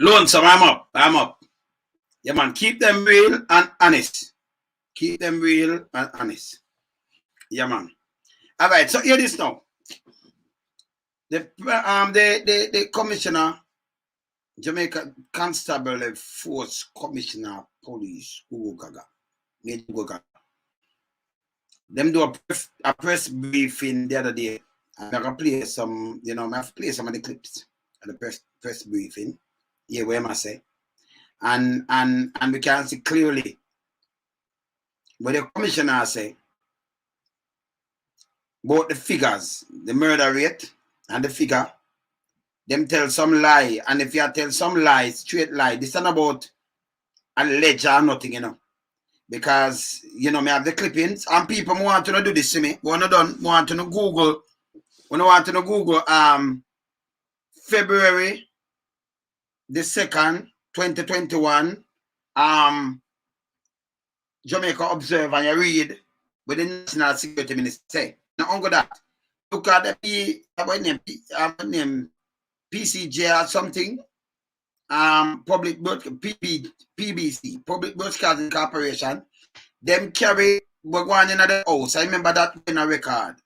Lonesome, I'm up. Yeah, man, keep them real and honest. Keep them real and honest. Yeah, man. All right, so hear this now. The commissioner, Jamaica Constable Force Commissioner Police, GUGU GAGA, Major GUGU GAGA. Them do a press briefing the other day. I'm gonna play some, I have to play some of the clips of the press briefing. Yeah, where am I say? And we can see clearly what the commissioner say about the figures, the murder rate and the figure. Them tell some lie, and if you tell some lie, straight lie, this is not about alleged or nothing, because me have the clippings and people want to do this to me. Want to know Google. Want to know Google February the 2nd, 2021, Jamaica Observer, and you read what the National Security Minister say. Now, on that, look at the name PCJ or something, Public PBC, Public Broadcasting Corporation, them carry one in the house. I remember that in a record.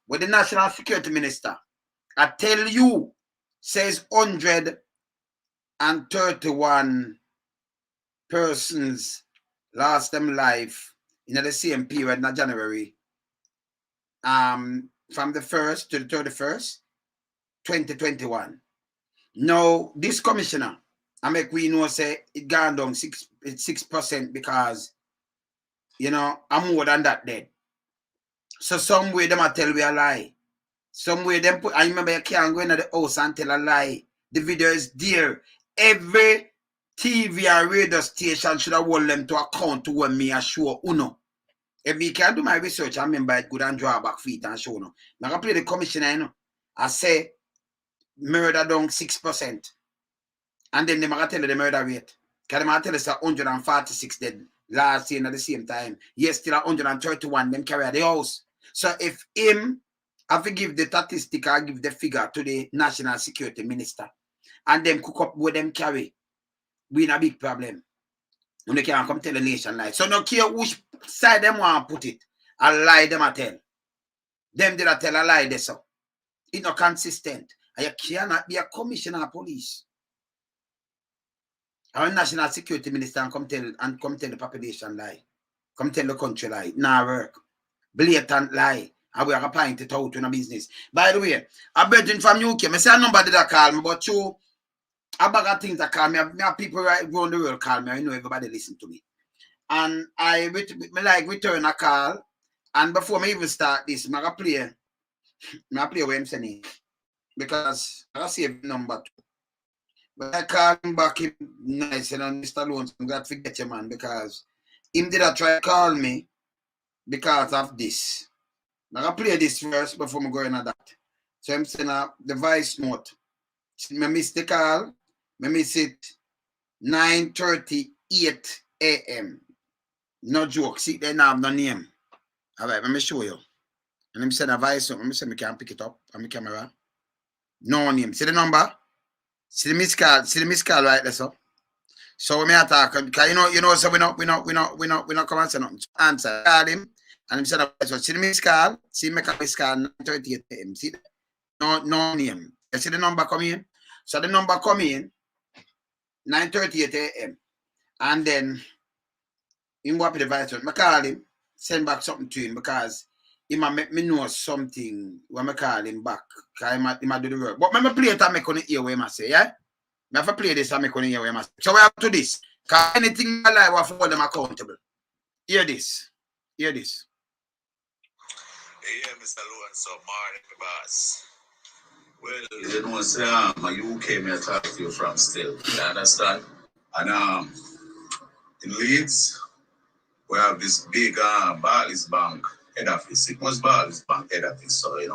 But the National Security Minister, I tell you, says 131 persons lost them life in the same period, not January, from the 1st to the 31st, 2021. Now, this commissioner, I make we know say it gone down 6% because, I'm more than that dead. So some way them a tell we a lie. Some way them put, I remember you can't go into the house and tell a lie. The video is there. Every TV and radio station should have hold them to account to when me a show uno. If me can do my research, I remember it good and draw back feet and show no. I'm gonna play the commissioner, I say murder down 6%. And then they might tell you the murder rate. Because they might tell us 146 dead last year at the same time. Yes, still 131 them carry at the house. So if him have to give the statistic or give the figure to the National Security Minister and them cook up with them carry, we in a big problem. When they can't come tell the nation lie. So no care which side them want to put it, a lie them a tell. Them did a tell a lie they so. It's not consistent. And you cannot be a commissioner of police. Our National Security Minister and come tell the population lie. Come tell the country lie. Nah work. Blatant lie. And we are applying it out in a business. By the way, a brethren from UK, I say a number that call me, but you a bag of things that call me. I have people right around the world call me. I know everybody listen to me. And I like return a call. And before me even start this, I play what I'm saying. Because I save the number too. But I call him back him nice and Mr. Lones, I'm glad to forget you, man, because him did a try to call me because of this. Now I play this first before I go into that. So I'm saying the voice note. I miss the call. I miss it 9:38 a.m. No joke. See, they now have no name. All right, let me show you. And I'm saying a voice note. I'm saying I can't pick it up on my camera. No name. See the number? See the miss call right there, so. So we may attack because you know, so we not come and say nothing. Answer. Call him and him said, so see the miss call, see make a miss call 9:38 a.m. See no name. You see the number come in? So the number come in 9:38 a.m. And then him go up the device. I call him, send back something to him because he might make me know something when I call him back. Because he might do the work. But let me play it and make on the ear what I say, yeah? I have to play this and make on the ear what I say. So we have to this. Because anything in my life, I have to hold them accountable. Hear this. Hear this. Yeah, Mr. Lowen, so morning, boss. Well, you know, say, my UK may talk to you from still. You understand? And in Leeds, we have this big Barclays Bank head office. It was Barclays Bank head office, so we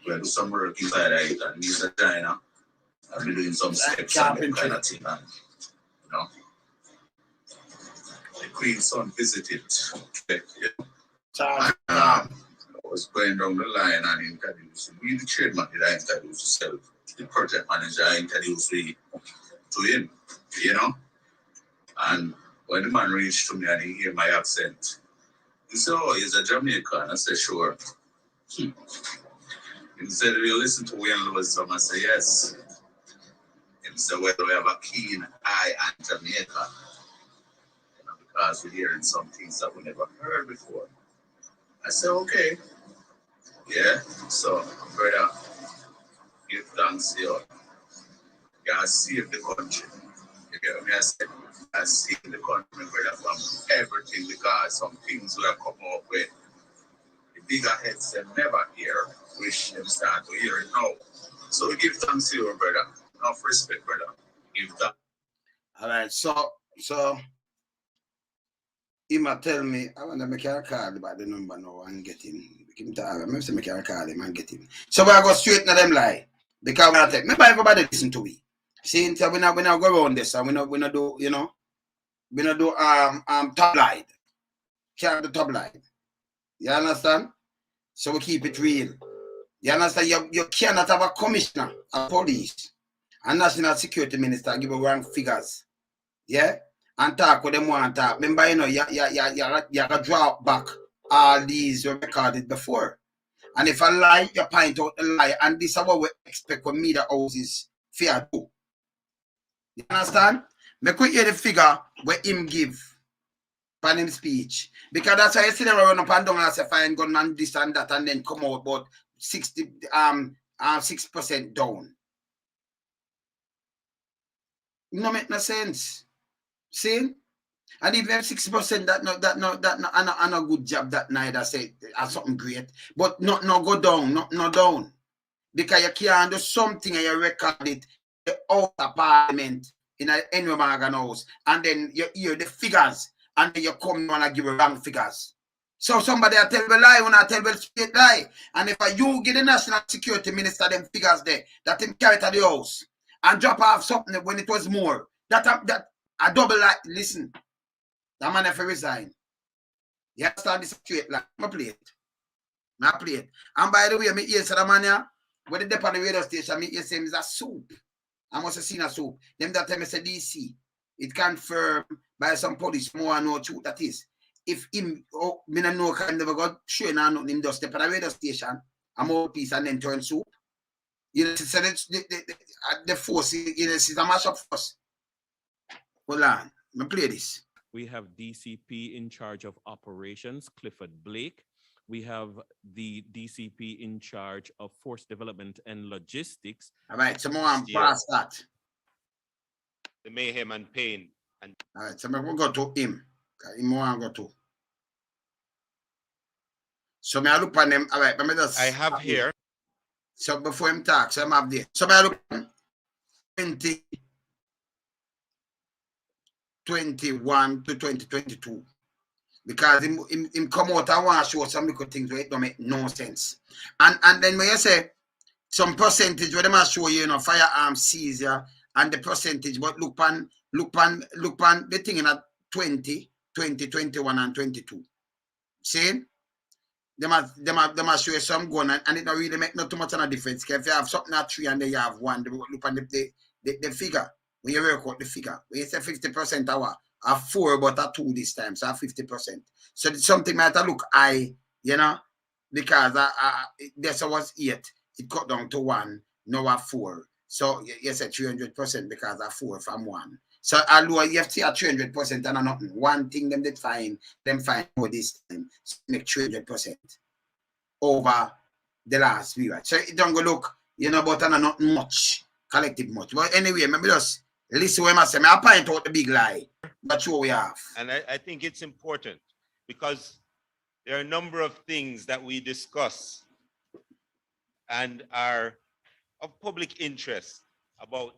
do some work inside of it, and he's a China. I've been doing some steps and that kind of thing, and the Queen's son visited. I was going down the line and introduced me. The chairman did I introduce myself. The project manager I introduced me to him, you know. And when the man reached to me and he hear my accent, he said, "Oh, he's a Jamaican." I said, "Sure." He said, "Do you listen to Wayne Lewis song?" I said, "Yes." He said, "Well, we have a keen eye on Jamaica, you know, because we're hearing some things that we never heard before." I said, "Okay." Yeah. So, brother, give thanks to you. God save the country. You get me? I said, God save the country, brother, from everything, because some things will come up with the bigger heads they never hear, which them start to hear it now. So we give thanks to you, brother. Enough respect, brother. Give thanks. All right, so he might tell me, I want to make a call about the number now and get him. Give him to I must make a call him and get him. So we go straight to them lie. Because we take maybe everybody listen to me. See, so we not go around this, and we not do, you know, we not do top line. Can't do top line. You understand? So we keep it real. You understand? You cannot have a commissioner of police and national security minister give a wrong figures. Yeah? And talk with them one talk. Remember, you know, you draw back all these you recorded before. And if I lie, you point out the lie. And this is what we expect from media houses fair do. You understand? Make we hear the figure where him give pan him speech. Because that's why you see them run up and down and say fine gunman this and that and then come out about 6% down. No make no sense. See? And even 6% that and a good job that night I say something great. But no go down, no down. Because you can't do something and you record it out of parliament in any organ house, and then you hear the figures, and then you come and give wrong figures. So somebody I tell a lie when I tell a straight lie. And if you get the national security minister them figures there, that him carry to the house and drop off something when it was more, that a double lie. Listen, that man have to resign. You understand this straight lie? I play it. I play it. And by the way, me hear the man here, when the depot on the radio station, me hear say is a soup. I must have seen a soup. Them that time I say DC. It confirmed by some police more and know truth that is. If him, me no know, can never got sure now nothing him just step on the radio station, a more piece and then turn soup. You know, so the force, you know, it's a mash up force. Hold on, me play this. We have DCP in charge of operations, Clifford Blake. We have the DCP in charge of force development and logistics. All right, so more pass that. The mayhem and pain. And all right, so we'll go to him. Him more go to. So me I look on them. All right, let me just. I have here. So before him talk, so I'm have this. So I look 2021 to 2022. Because him come out and want to show some little things where it don't make no sense. And then when you say some percentage where they must show you, you know, firearm seizure and the percentage, but look pan the thing in at 20, 21 and 22. See? They must show you some gun and it don't really make not too much of a difference. If you have something at 3 and then you have 1, look on the figure. When you work out the figure, when you say 50% hour, a 4 but a 2 this time, so 50%. So something might look high, you know, because this was 8, it cut down to 1, now a 4. So you said 300% because a 4 from 1. So although you have to see a 300% and nothing. One thing them fine for this time, so make 300% over the last period. So it don't go look, you know, but not much, collective much. But anyway, maybe just listen what I say. I point out the big lie. That's what we have. And I think it's important because there are a number of things that we discuss and are of public interest about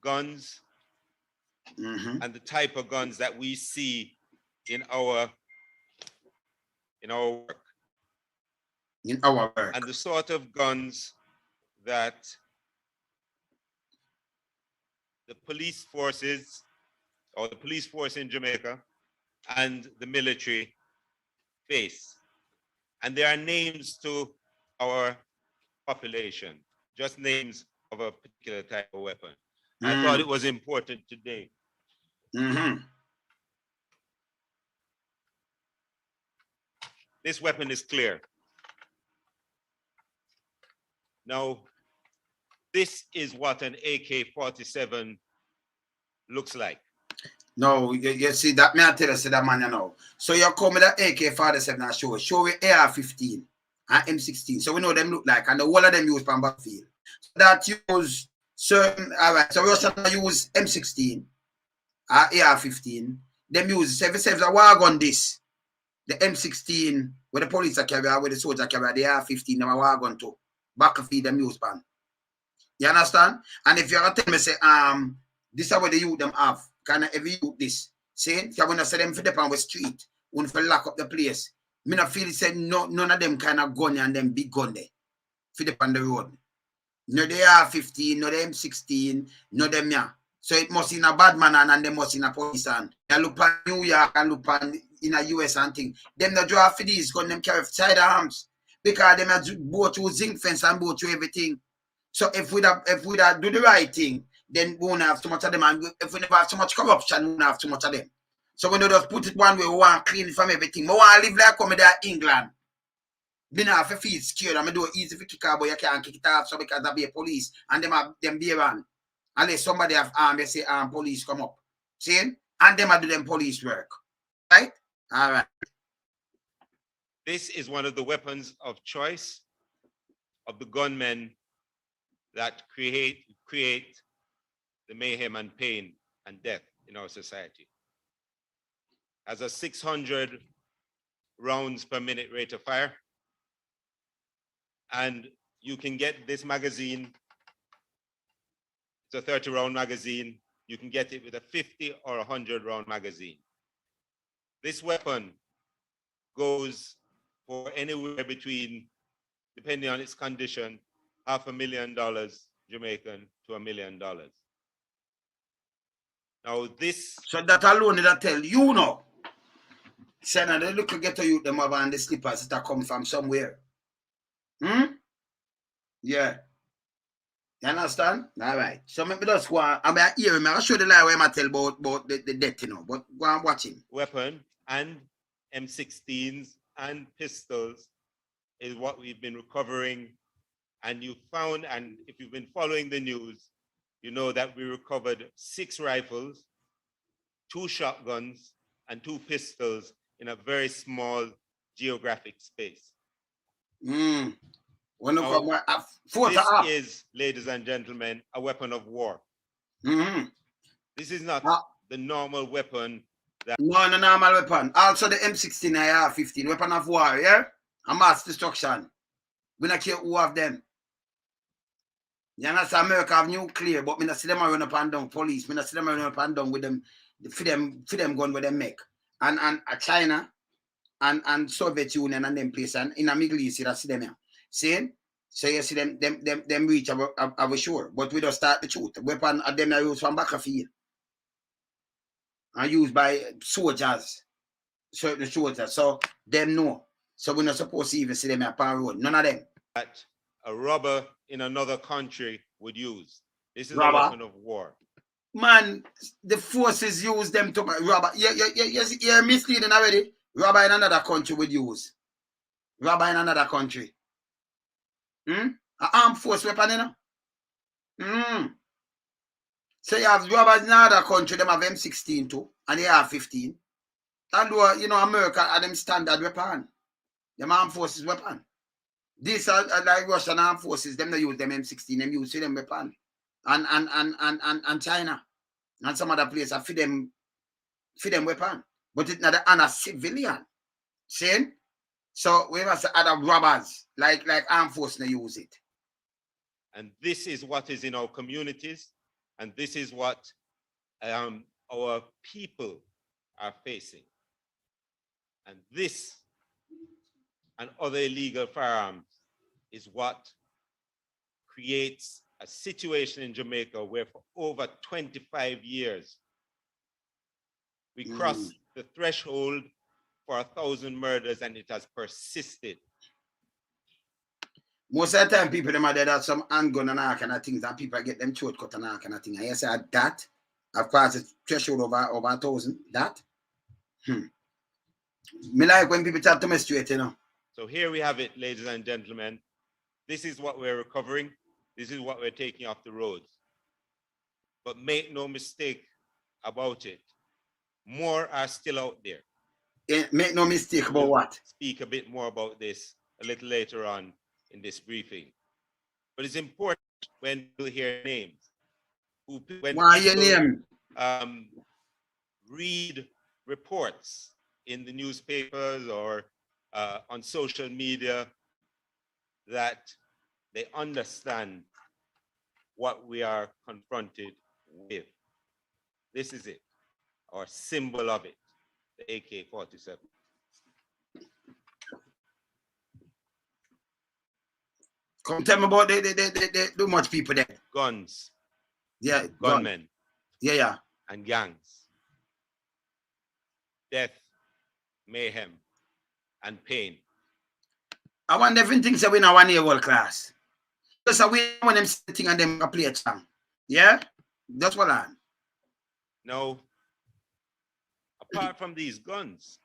guns and the type of guns that we see in our work. In our work. And the sort of guns that the police forces or the police force in Jamaica and the military face. And there are names to our population, just names of a particular type of weapon. I thought it was important today. This weapon is clear. Now, this is what an AK-47 looks like. No, you see that me I tell you, say that man, you know. So you come with the AK-47 and show me AR-15 and M16. So we know them look like, and the whole of them use from battlefield. So that use certain, all right. So we also use M16 AR-15. Them use 77 a war gun this. The M16 where the police are carry, where the soldier carry, the AR-15 them a war gun too. Battlefield them use pan. You understand? And if you're tell me say this is what the youth them have. Can I ever use this? See, if you want to say them for the on the street, want to lock up the place. Me not feel say none of them kind of gun and them big gun there. For the on the road. No they are 15, no them 16, no them yeah. So it must in a bad man and them must in a police and you look at New York and look at in a US and thing. Them the draw for these gun them carry sidearms. Because them are both through zinc fence and both through everything. So if we do the right thing, then we won't have too much of them. And if we never have too much corruption, we won't have too much of them. So when they just put it one way, we want to clean it from everything. We want to live like come there England. Me not have to feel scared. I do it easy to kick out, but you can't kick it off so because there be a police and them be around. Unless somebody have they say police come up. See? And them do them police work. Right? All right. This is one of the weapons of choice of the gunmen that create the mayhem and pain and death in our society. Has a 600 rounds per minute rate of fire. And you can get this magazine. It's a 30 round magazine. You can get it with a 50 or 100 round magazine. This weapon goes for anywhere between, depending on its condition, $500,000 Jamaican to $1 million. Now this. So that alone that tell you know. Say now they look to get to you them have on the slippers that come from somewhere. Yeah. You understand? All right. So maybe that's why I mean I hear him. I'll show the lie where I tell about the death, you know. But go and watch him. Weapon and M16s and pistols is what we've been recovering. And you found, and if you've been following the news, you know that we recovered 6 rifles, 2 shotguns, and 2 pistols in a very small geographic space. Now, this is, ladies and gentlemen, a weapon of war. This is not the normal weapon. No normal weapon. Also the M16 AR-15, weapon of war, yeah? A mass destruction. We don't care who have them. You understand? America have nuclear, but me not see them run up and down police. Me not see them run up and down with them, for them gun with them make. And China and Soviet Union and them place and in the Middle East, you see them here. See? So you see them reach our shore. But we don't start the truth. Weapon of them are used from battlefield. And used by soldiers. Certain soldiers. So them know. So we're not supposed to even see them up on road. None of them. That a robber in another country would use. This is robber. A weapon of war. Man, the forces use them to robber. You're misleading already. Robber in another country would use. Robber in another country. An armed force weapon, you know? So you have robbers in another country, them have M16 too, and they have 15. And you know, America are them standard weapon. Them armed forces weapon. These are like Russian armed forces, them they use them M16, them use them weapon. And China. And some other places are for them weapon. But it's not a civilian. See? So we must say other robbers, like armed forces they use it. And this is what is in our communities, and this is what our people are facing. And this and other illegal firearms is what creates a situation in Jamaica where for over 25 years, we crossed the threshold for 1,000 murders and it has persisted. Most of the time, people them are dead at some handgun and all kind of things, and people get them throat cut and all kind of thing. And you say that, of course, it's threshold over 1,000. That, me like when people talk to me straight, you know. So here we have it, ladies and gentlemen. This is what we're recovering. This is what we're taking off the roads. But make no mistake about it. More are still out there. Make no mistake about what? Speak a bit more about this a little later on in this briefing. But it's important when you hear names. When people read reports in the newspapers or on social media, that they understand what we are confronted with. This is it, or symbol of it, the AK-47. Come tell me about the too much people there. Guns. Yeah. Gunmen. Yeah. And gangs. Death, mayhem, and pain. I want different things that we now want in world class. Because we want them sitting and them play a song. Yeah? That's what I am. No. Apart from these guns,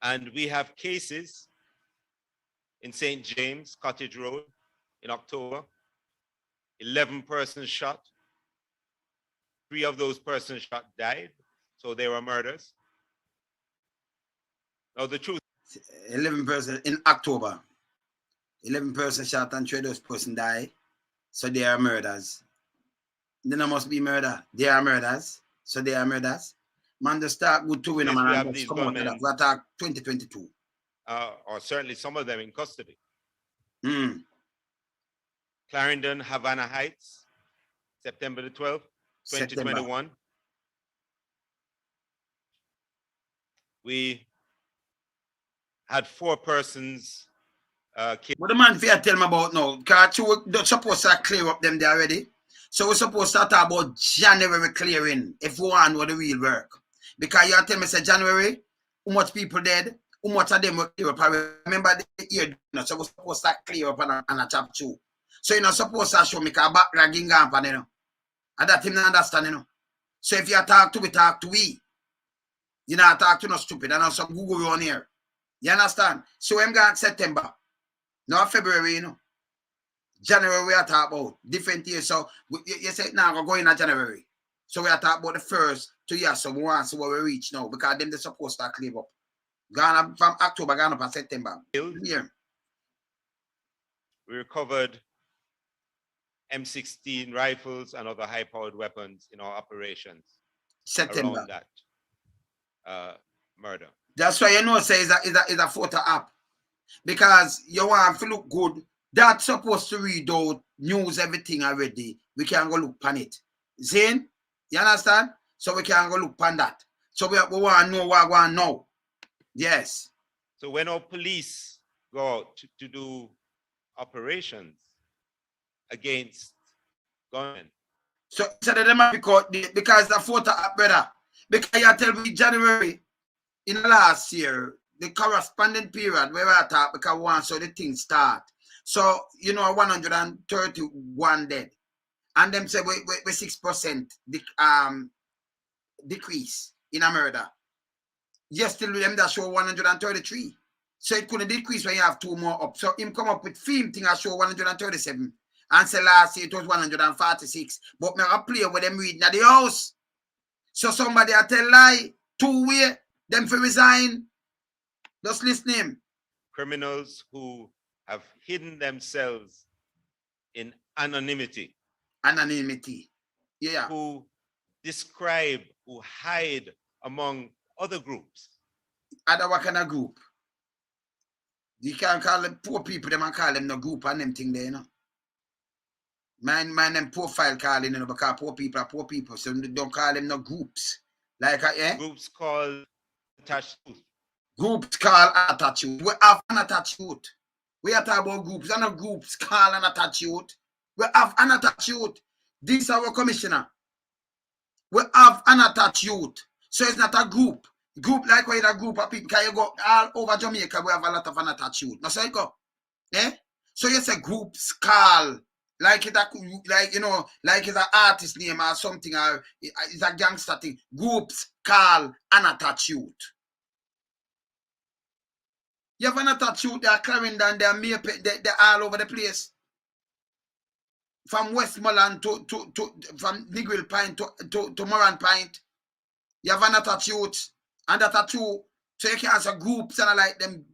and we have cases in St. James, Cottage Road, in October, 11 persons shot. 3 of those persons shot died, so they were murders. Now the truth. 11 persons in October. 11 persons shot and 3 of those persons died, so they are murders. Then there must be murder. They are murders, so they are murders. Man, the start good to win yes, man. We have these gunmen. We attack 2022. Or certainly some of them in custody. Mm. Clarendon, Havana Heights, September the 12th, 2021. We had 4 persons killed. What the man fear tell me about now? Because we're supposed to clear up them there already. So we're supposed to talk about January clearing if we want what the real work. Because you tell me say January, how much people dead, how much of them will clear up. I remember the year, so we're supposed to clear up on a chapter 2. So you're not supposed to show me because backlogging gone, you know. And that him not understand, you know. So if you talk to we, talk to we. You know, talk to no stupid. And some Google on here. You understand? So I'm going September. Now February, you know. January we are talking about different years. So you say now we're going in January. So we are talking about the first 2 years. So we want to see where we reach now because them they're supposed to clear up. Gone up from October, gone up to September. Yeah. We recovered M16 rifles and other high-powered weapons in our operations. September. Around that murder. That's why you know say is a photo app. Because you want to look good. That's supposed to read out news, everything already. We can go look on it. Zane, you understand? So we can go look on that. So we want to know what we want to know. Yes. So when our police go out to do operations against gunmen. So them because the photo app, brother. Because you tell me January in the last year, the corresponding period where I talk because once so the thing start. So, you know, 131 dead. And them say we 6% decrease in a murder. Yes, still them that show 133. So it couldn't decrease when you have 2 more up. So him come up with film thing I show 137. And say last year it was 146. But me I play with them reading at the house. So somebody I tell lie, 2 way, them for resign. Just listen him. Criminals who have hidden themselves in anonymity. Anonymity. Yeah. Who describe, who hide among other groups. Other what kind of group? You can't call them poor people, them and call them no group and them thing there, you know. Man, them profile calling, you know, because poor people are poor people, so don't call them no groups. Like, Groups called attached youth. Groups called attached youth. We have an attached youth. We are talking about groups, and no groups call an attached youth. We have an attached youth. This is our commissioner. We have an attached youth. So it's not a group. Group like where a group of people, can you go all over Jamaica, we have a lot of unattached youth. Now so you go. Eh? So you say groups call, like it, like you know, like it's an artist name or something, or it's a gangster thing. Groups call unattached youth. You have unattached youth, they're Clarendon, they're Maype, they're all over the place. From Westmoreland to from Negril Pine to Moran Pine. You have unattached youth, and that are true. So you can't say groups and like them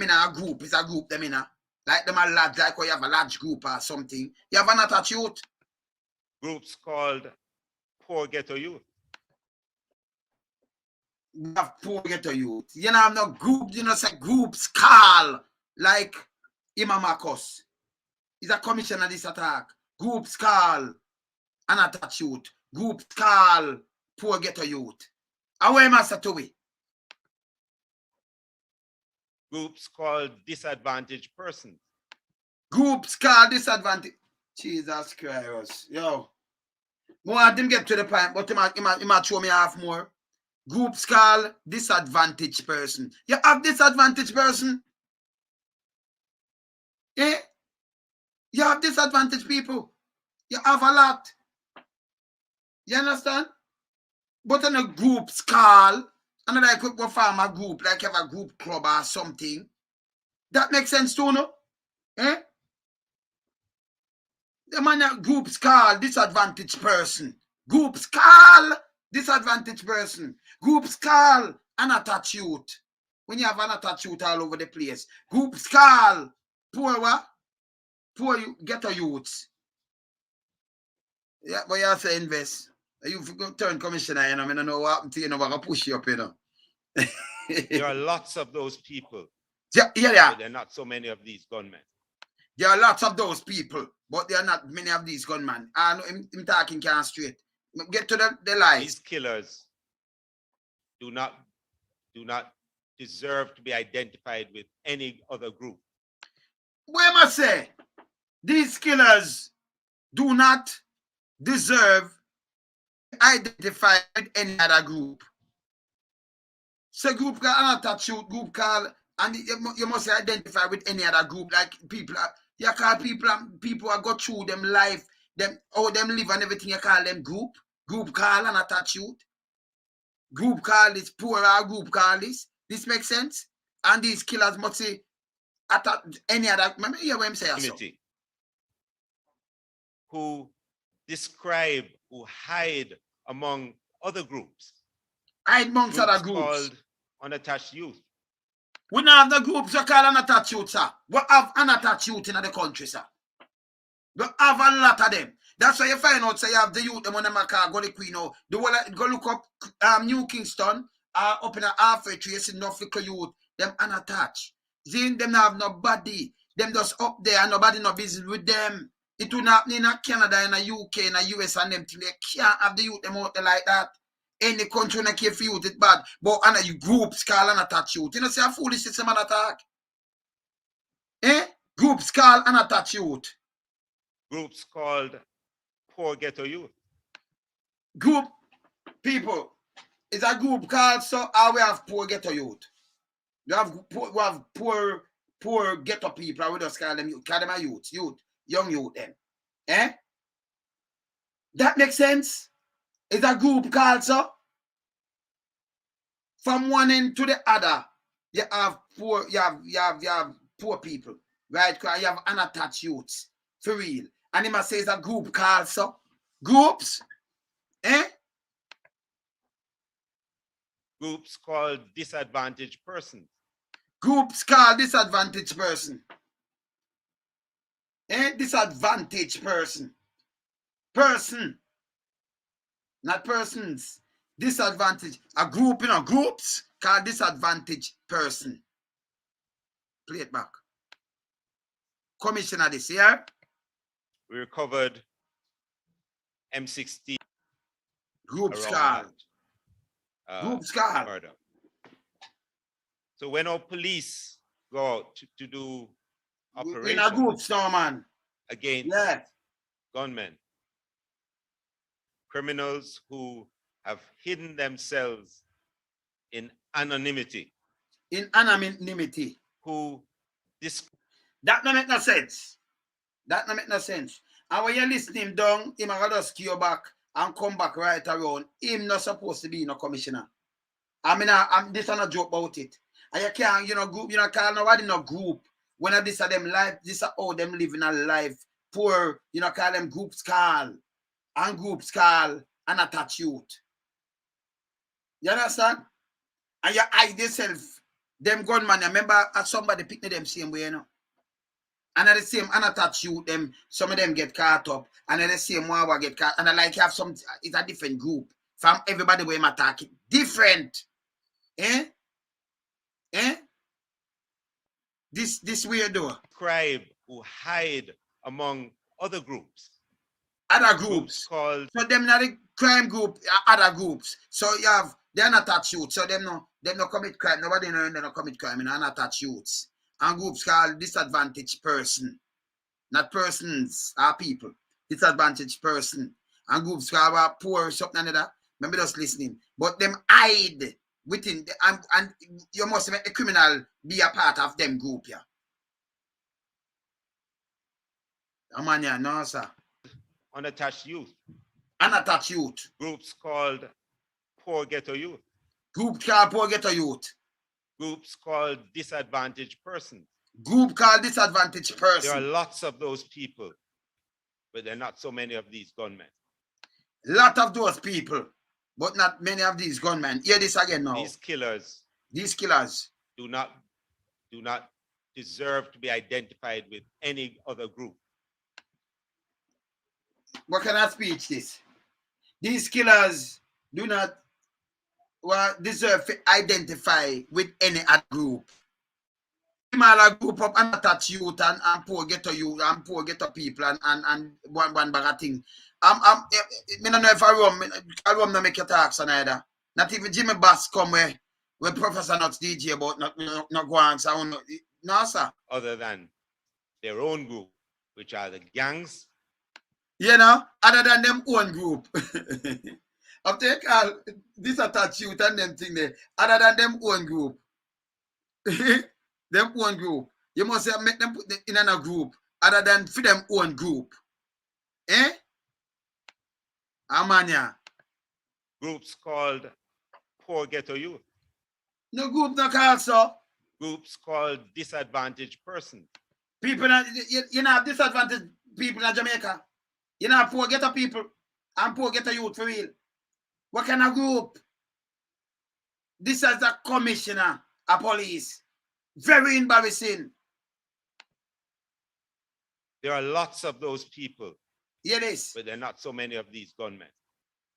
in a group. It's a group, them in a like them a large, like when you have a large group or something. You have unattached youth. Groups called poor ghetto youth. You have poor ghetto youth. You know, I'm not group, you know, say groups call like Imam Marcos. He's a commissioner of this attack. Groups call unattached youth. Groups call poor ghetto youth. Away master to we. Groups called disadvantaged persons. Groups call disadvantage. Jesus Christ. Yo. More of them get to the point, but he might show me half more. Groups call disadvantaged person. You have disadvantaged person. Eh? You have disadvantaged people. You have a lot. You understand? But in a groups call, and like we form a group, like you have a group club or something. That makes sense too, no? Eh? The man groups call disadvantaged person. Groups call disadvantaged person. Groups call unattached youth. When you have unattached youth all over the place. Groups call poor what? Poor ghetto youths. Yeah, but you say invest. You turn commissioner, you know, I don't know what happened to you, know, I'm going to push you up, you know. There are lots of those people. Yeah. But there are not so many of these gunmen. There are lots of those people, but there are not many of these gunmen. I know him talking can't straight. Get to the lies. These killers do not deserve to be identified with any other group. What am I say? These killers do not deserve to identify with any other group. So group call unattached youth, group call, and you must identify with any other group, like people. You call people who go through them life, them how them live and everything. You call them group. Group call unattached youth. Group call this poor or group call this. This makes sense. And these killers must say attack any other. Remember, you hear what I'm saying? Community who describe, who hide among other groups. Hide amongst other groups. Called unattached youth. We don't have the groups you call unattached youth, sir. We have unattached youth in the country, sir. We have a lot of them. That's why you find out, say you have the youth, them on them car, go to Queen, go look up New Kingston, up in a halfway tree, you see no fickle youth, them unattached. See, them have nobody. Them just up there and nobody no business with them. It will not in Canada, in the UK, in the US and them thing. They can't have the youth them out there like that. Any country that care for youth, it's bad. But and you groups call unattached youth. You know, say a foolish system and attack. Eh? Groups call unattached youth. Groups called poor ghetto youth. Group people. It's a group called so we have poor ghetto youth. We have poor ghetto people. I would just call them a youth, young youth then. Eh? That makes sense? It's a group called so. From one end to the other, you have poor, you have poor people, right? Because you have unattached youths, for real. And he must say it's a group called so. Groups, eh? Groups called disadvantaged persons. Groups called disadvantaged person. Eh? Disadvantaged person. Person. Not persons. Disadvantage. A group, you know, groups called disadvantaged person. Play it back. Commissioner this year. We recovered M16. Groups called. Groups called. Murder. So when our police go out to do operations in a group, no, man. Against gunmen, criminals who have hidden themselves in anonymity. In anonymity. Who That no make no sense. That no make no sense. And when you listen him down, him a just cure back and come back right around. Him not supposed to be no commissioner. I mean, I'm this is not joke about it. And you can't, group, call nobody no group. When this are them life, this are how them living a life. Poor, call them groups call. And groups call and attach youth. You understand? And you hide yourself. Them gunman, remember somebody picked them same way, And at the same unattached youth, them, some of them get caught up. And at the same one will get caught. And I like you have some, it's a different group. From everybody where I'm attacking. Different. Eh? This weirdo. Scribe who hide among other groups. Other groups. Called. So them not the crime group, other groups. So you have, they're not attached youth. So them no commit crime. Nobody know they no commit crime in unattached youths. And groups called disadvantaged person. Not persons or people. Disadvantaged person. And groups called poor, something like that. Maybe just listening. But them hide within, and you must make the criminal be a part of them group, yeah. Man, yeah, no, sir. Unattached youth. Unattached youth. Groups called poor ghetto youth. Group called poor ghetto youth. Groups called disadvantaged persons. Group called disadvantaged person. There are lots of those people, but there are not so many of these gunmen. Lot of those people, but not many of these gunmen. Hear this again now. These killers do not deserve to be identified with any other group. What kind of speech this? These killers do not deserve to identify with any other group. A group of unattached youth and poor ghetto youth and poor ghetto people and one bag of thing. I don't know if I rum no make your talks on either. Not even Jimmy Bass come where Professor Nuts DJ about not go on. So no, sir. Other than their own group, which are the gangs. Other than them own group. I'll take all this attached youth and them thing there. Other than them own group. Them own group. You must have make them put them in a group other than for them own group. Eh? Amanya. Groups called poor ghetto youth. No group no call so. Groups called disadvantaged persons. People you know disadvantaged people in Jamaica. You know poor ghetto people and poor ghetto youth for real. What kind of group? This is a commissioner of police. Very embarrassing. There are lots of those people. Yes. But there are not so many of these gunmen.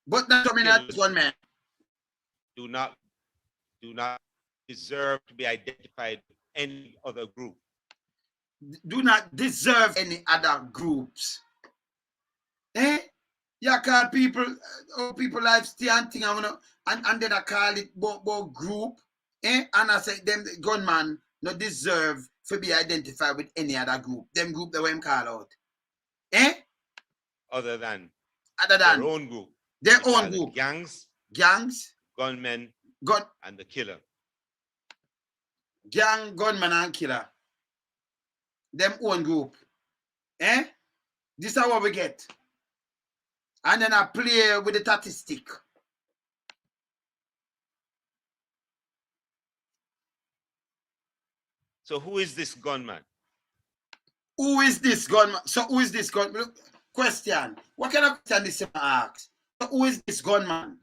But not so many of these gunmen. Do not deserve to be identified with any other group. Do not deserve any other groups. Eh? You call people life stay and thing and then I call it group. Eh? And I say them gunman no deserve to be identified with any other group. Them group that we call out. Eh? Other than their own group. Their own group. Gangs, gunmen, and the killer. Gang, gunman, and killer. Them own group. Eh? This is what we get. And then I play with the statistic. So who is this gunman? Who is this gunman? So who is this gunman? Question. What kind of question this asks? So who is this gunman?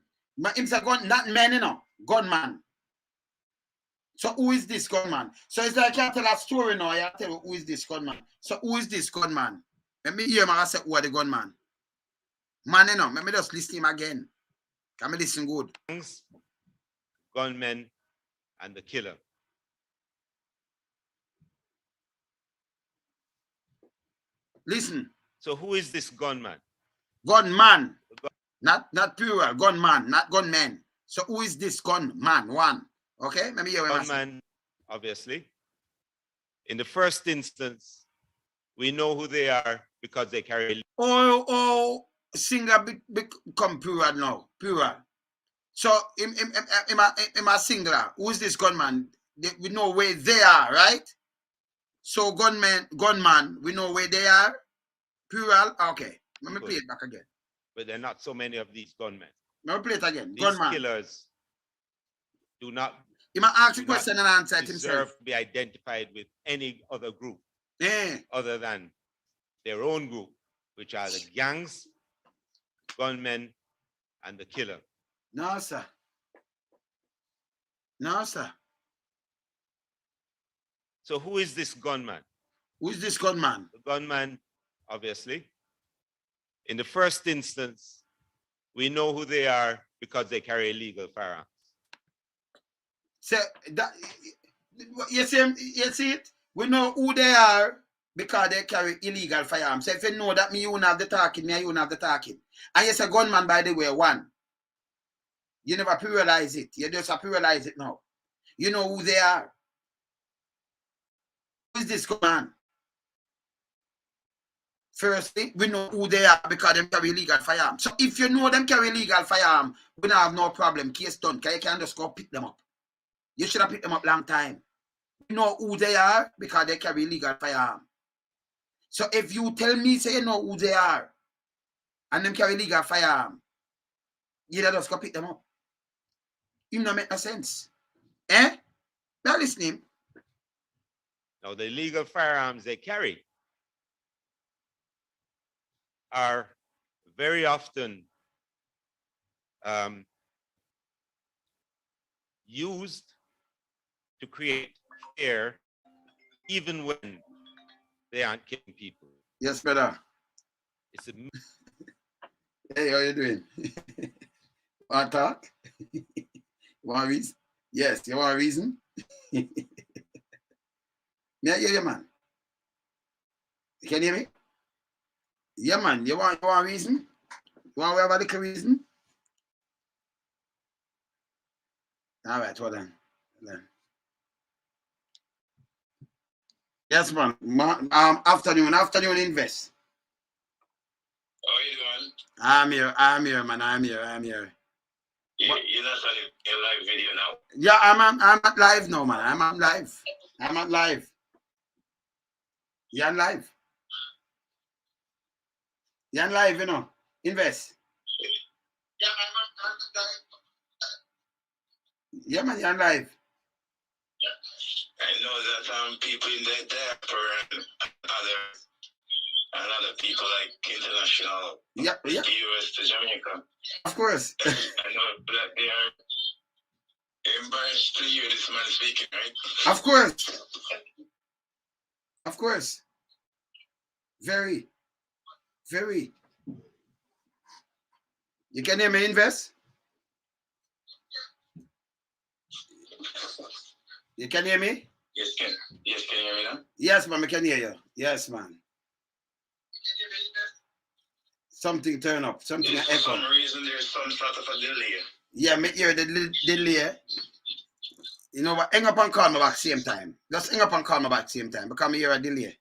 It's a gun, not man, gunman. So who is this gunman? So it's like I tell a story now. I tell you who is this gunman. So who is this gunman? Let me hear him. I say who are the gunman. Man, let me just listen him again. Can me listen good? Gunmen and the killer. Listen. So who is this gunman? Gunman. Not plural. Gunman, not gunman. So who is this gunman? One. Okay? Let me hear him. Gunman, obviously. In the first instance, we know who they are because they carry. Singular become plural now. Plural. So in a singular, who is this gunman? We know where they are, right? So gunman, we know where they are. Plural. Okay. Let me Good. play it back again. But there are not so many of these gunmen. Let me play it again. These Gunman. killers do not He might ask do a not question and answer it deserve himself. to be identified with any other group Eh. other than their own group, which are the gangs, gunmen, and the killer. No, sir. No, sir. So who is this gunman? Who is this gunman? The gunman, obviously. In the first instance, we know who they are because they carry illegal firearms. So that you see it? We know who they are because they carry illegal firearms. So if you know that, me you won't have the talking, me and you won't have the talking. And yes, a gunman, by the way, one. You never pluralize it. You just pluralize it now. You know who they are. Who is this gunman? Firstly, we know who they are because they carry illegal firearms. So if you know them carry illegal firearm, we don't have no problem. Case done. Because you can just go pick them up. You should have picked them up long time. We know who they are because they carry illegal firearm. So if you tell me, say you know who they are, and them carry illegal firearm, you just go pick them up. It don't make no sense. Eh? Now listening. Now, the illegal firearms they carry are very often used to create fear, even when they aren't killing people. Yes, brother. It's a Hey, how you doing? Want to talk? Want a reason? Yes, you want a reason? May I hear you, man? You can hear me? Yeah, man. You want a reason? You want to have a little reason? All right, hold on. Yes, man. Afternoon invest. How are you doing? I'm here, man. I'm here. You're not on your live video now? Yeah, I'm at live now, man. I'm at live. You're on live. You're on live, you know. Invest. Yeah, I'm live. Yeah, man, you're on live. I know that people in the diaspora and other people like international, Yeah. US to Jamaica. Of course. I know that they are embarrassed to hear this man speaking, right? Of course. Very. You can hear me, Invest? You can hear me? Yes, can you hear me now? Yes, man, I can hear you. Yes, man. Something turn up. Something For echo. some reason, there's some sort of a delay. Yeah, me hear the delay. You know what? Hang up and call me back same time. Just hang up and call me back same time because me hear a delay.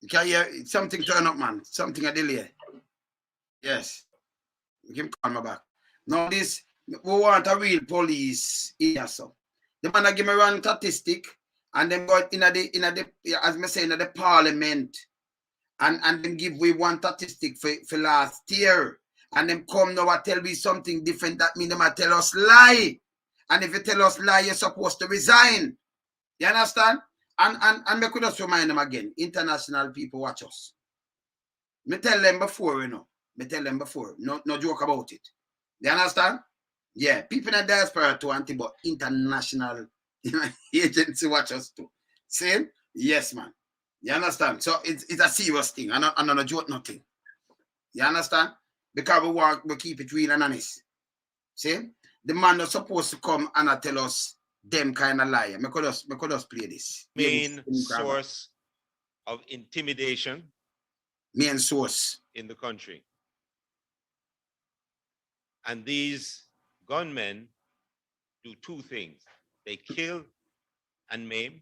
You can hear something turn up, man. Something a delay. Yes. You can call me back. Now this, we want a real police here, so. The man give me wrong statistic and then go in the as me say in the parliament and then give we one statistic for last year. And them come now and tell me something different. That means they might tell us lie. And if you tell us lie, you're supposed to resign. You understand? And we could just remind them again. International people watch us. Me tell them before, you know. No joke about it. You understand? Yeah. People in the diaspora too, but international agency watch us too. Same? Yes, man. You understand? So it's a serious thing. I'm not a joke, nothing. You understand? Because we keep it real and honest. See? The man is supposed to come and tell us them kind of lie. Me could just play this. main source of intimidation. Main source. In the country. And these gunmen do two things. They kill and maim,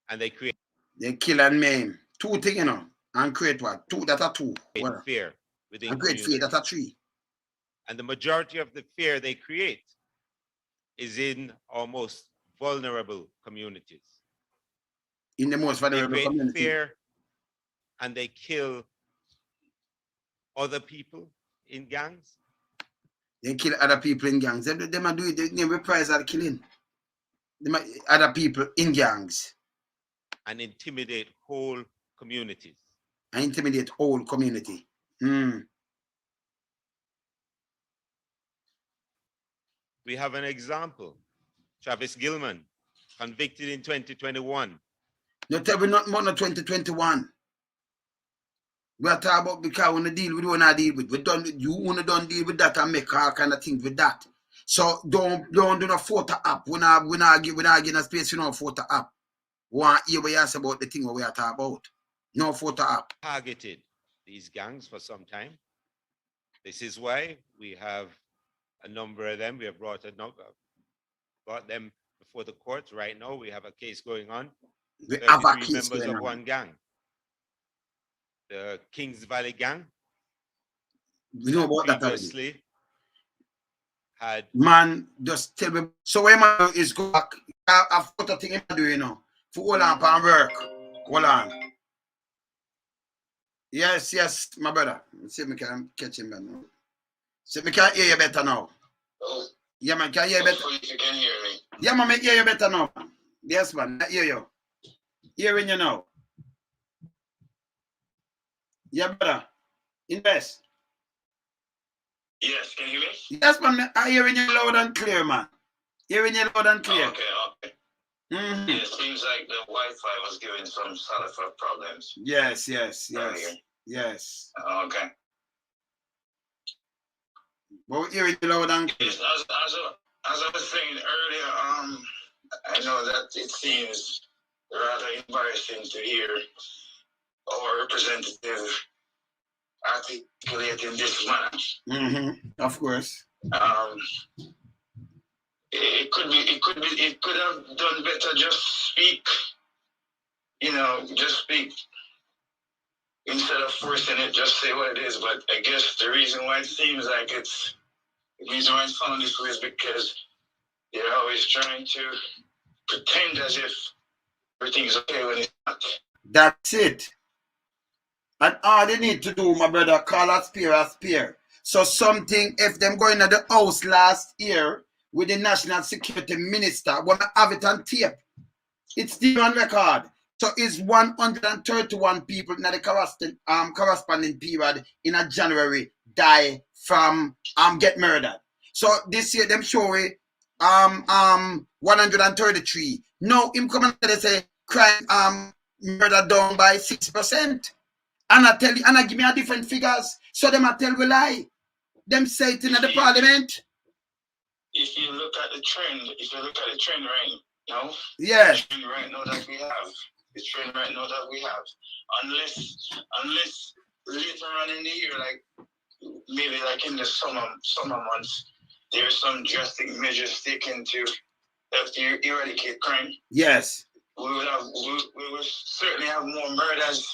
and they create. They kill and maim. Two things, you know. And create what? Two, that are two. Fear within and create fear, that are three. And the majority of the fear they create is in our most vulnerable communities. In the most They vulnerable create community. fear and they kill other people in gangs. They kill other people in gangs. They might do it. They reprisal killing. They might, other people in gangs. And intimidate whole communities. And intimidate whole community. We have an example. Travis Gilman, convicted in 2021. No tell me not more than 2021. We are talking about because we want to deal with what I deal with. We don't, you want to don't deal with that and make all kind of things with that. So don't do no photo up. We not give a space for no photo up. We want to hear what you ask about the thing what we are talking about. No photo up. Targeted these gangs for some time. This is why we have a number of them. We have brought them before the court. Right now, we have a case going on. We have a 33 case members going of on. one gang, the Kings Valley gang. We know about that already. Previously had Man, just tell me. So when man is go back, a photo thing him do, you know, for hold on and work. Hold on. Yes, my brother. See if I can catch him now. See if I can hear you better now. Oh, Yeah, man, can you hear you better? hopefully you can hear me. Yeah, man, I hear you better now. Yes, man, I hear you. Hearing you now. Yeah, brother. Invest. Yes, can you hear me? Yes, man, I hearing you loud and clear, man. Hearing you loud and clear. Okay. Mm-hmm. Yeah, it seems like the Wi-Fi was giving some sort of problems. Yes. Earlier. Yes. Okay. But we're hearing you loud and clear. Yes, as I was saying earlier, I know that it seems rather embarrassing to hear our representative articulating this manner. Mm-hmm. Of course. It could have done better. Just speak, just speak instead of forcing it. Just say what it is. But I guess the reason why it seems like the reason why it's found this way is because they're always trying to pretend as if everything's okay when it's not. That's it. And all they need to do, my brother, call a spear. So something, if them going to the house last year with the National Security Minister, when I have it on tape, it's still on record. So it's 131 people in the corresponding period in a January die from get murdered. So this year them show it 133. No, him come and say crime murder down by 6%. And I tell you, and I give me a different figures. So them I tell we lie. Them say it in the parliament. If you look at the trend, right now, yes. The trend right now that we have, unless later on in the year, like maybe like in the summer months, there's some drastic measures taken to help to eradicate crime. Yes. We will certainly have more murders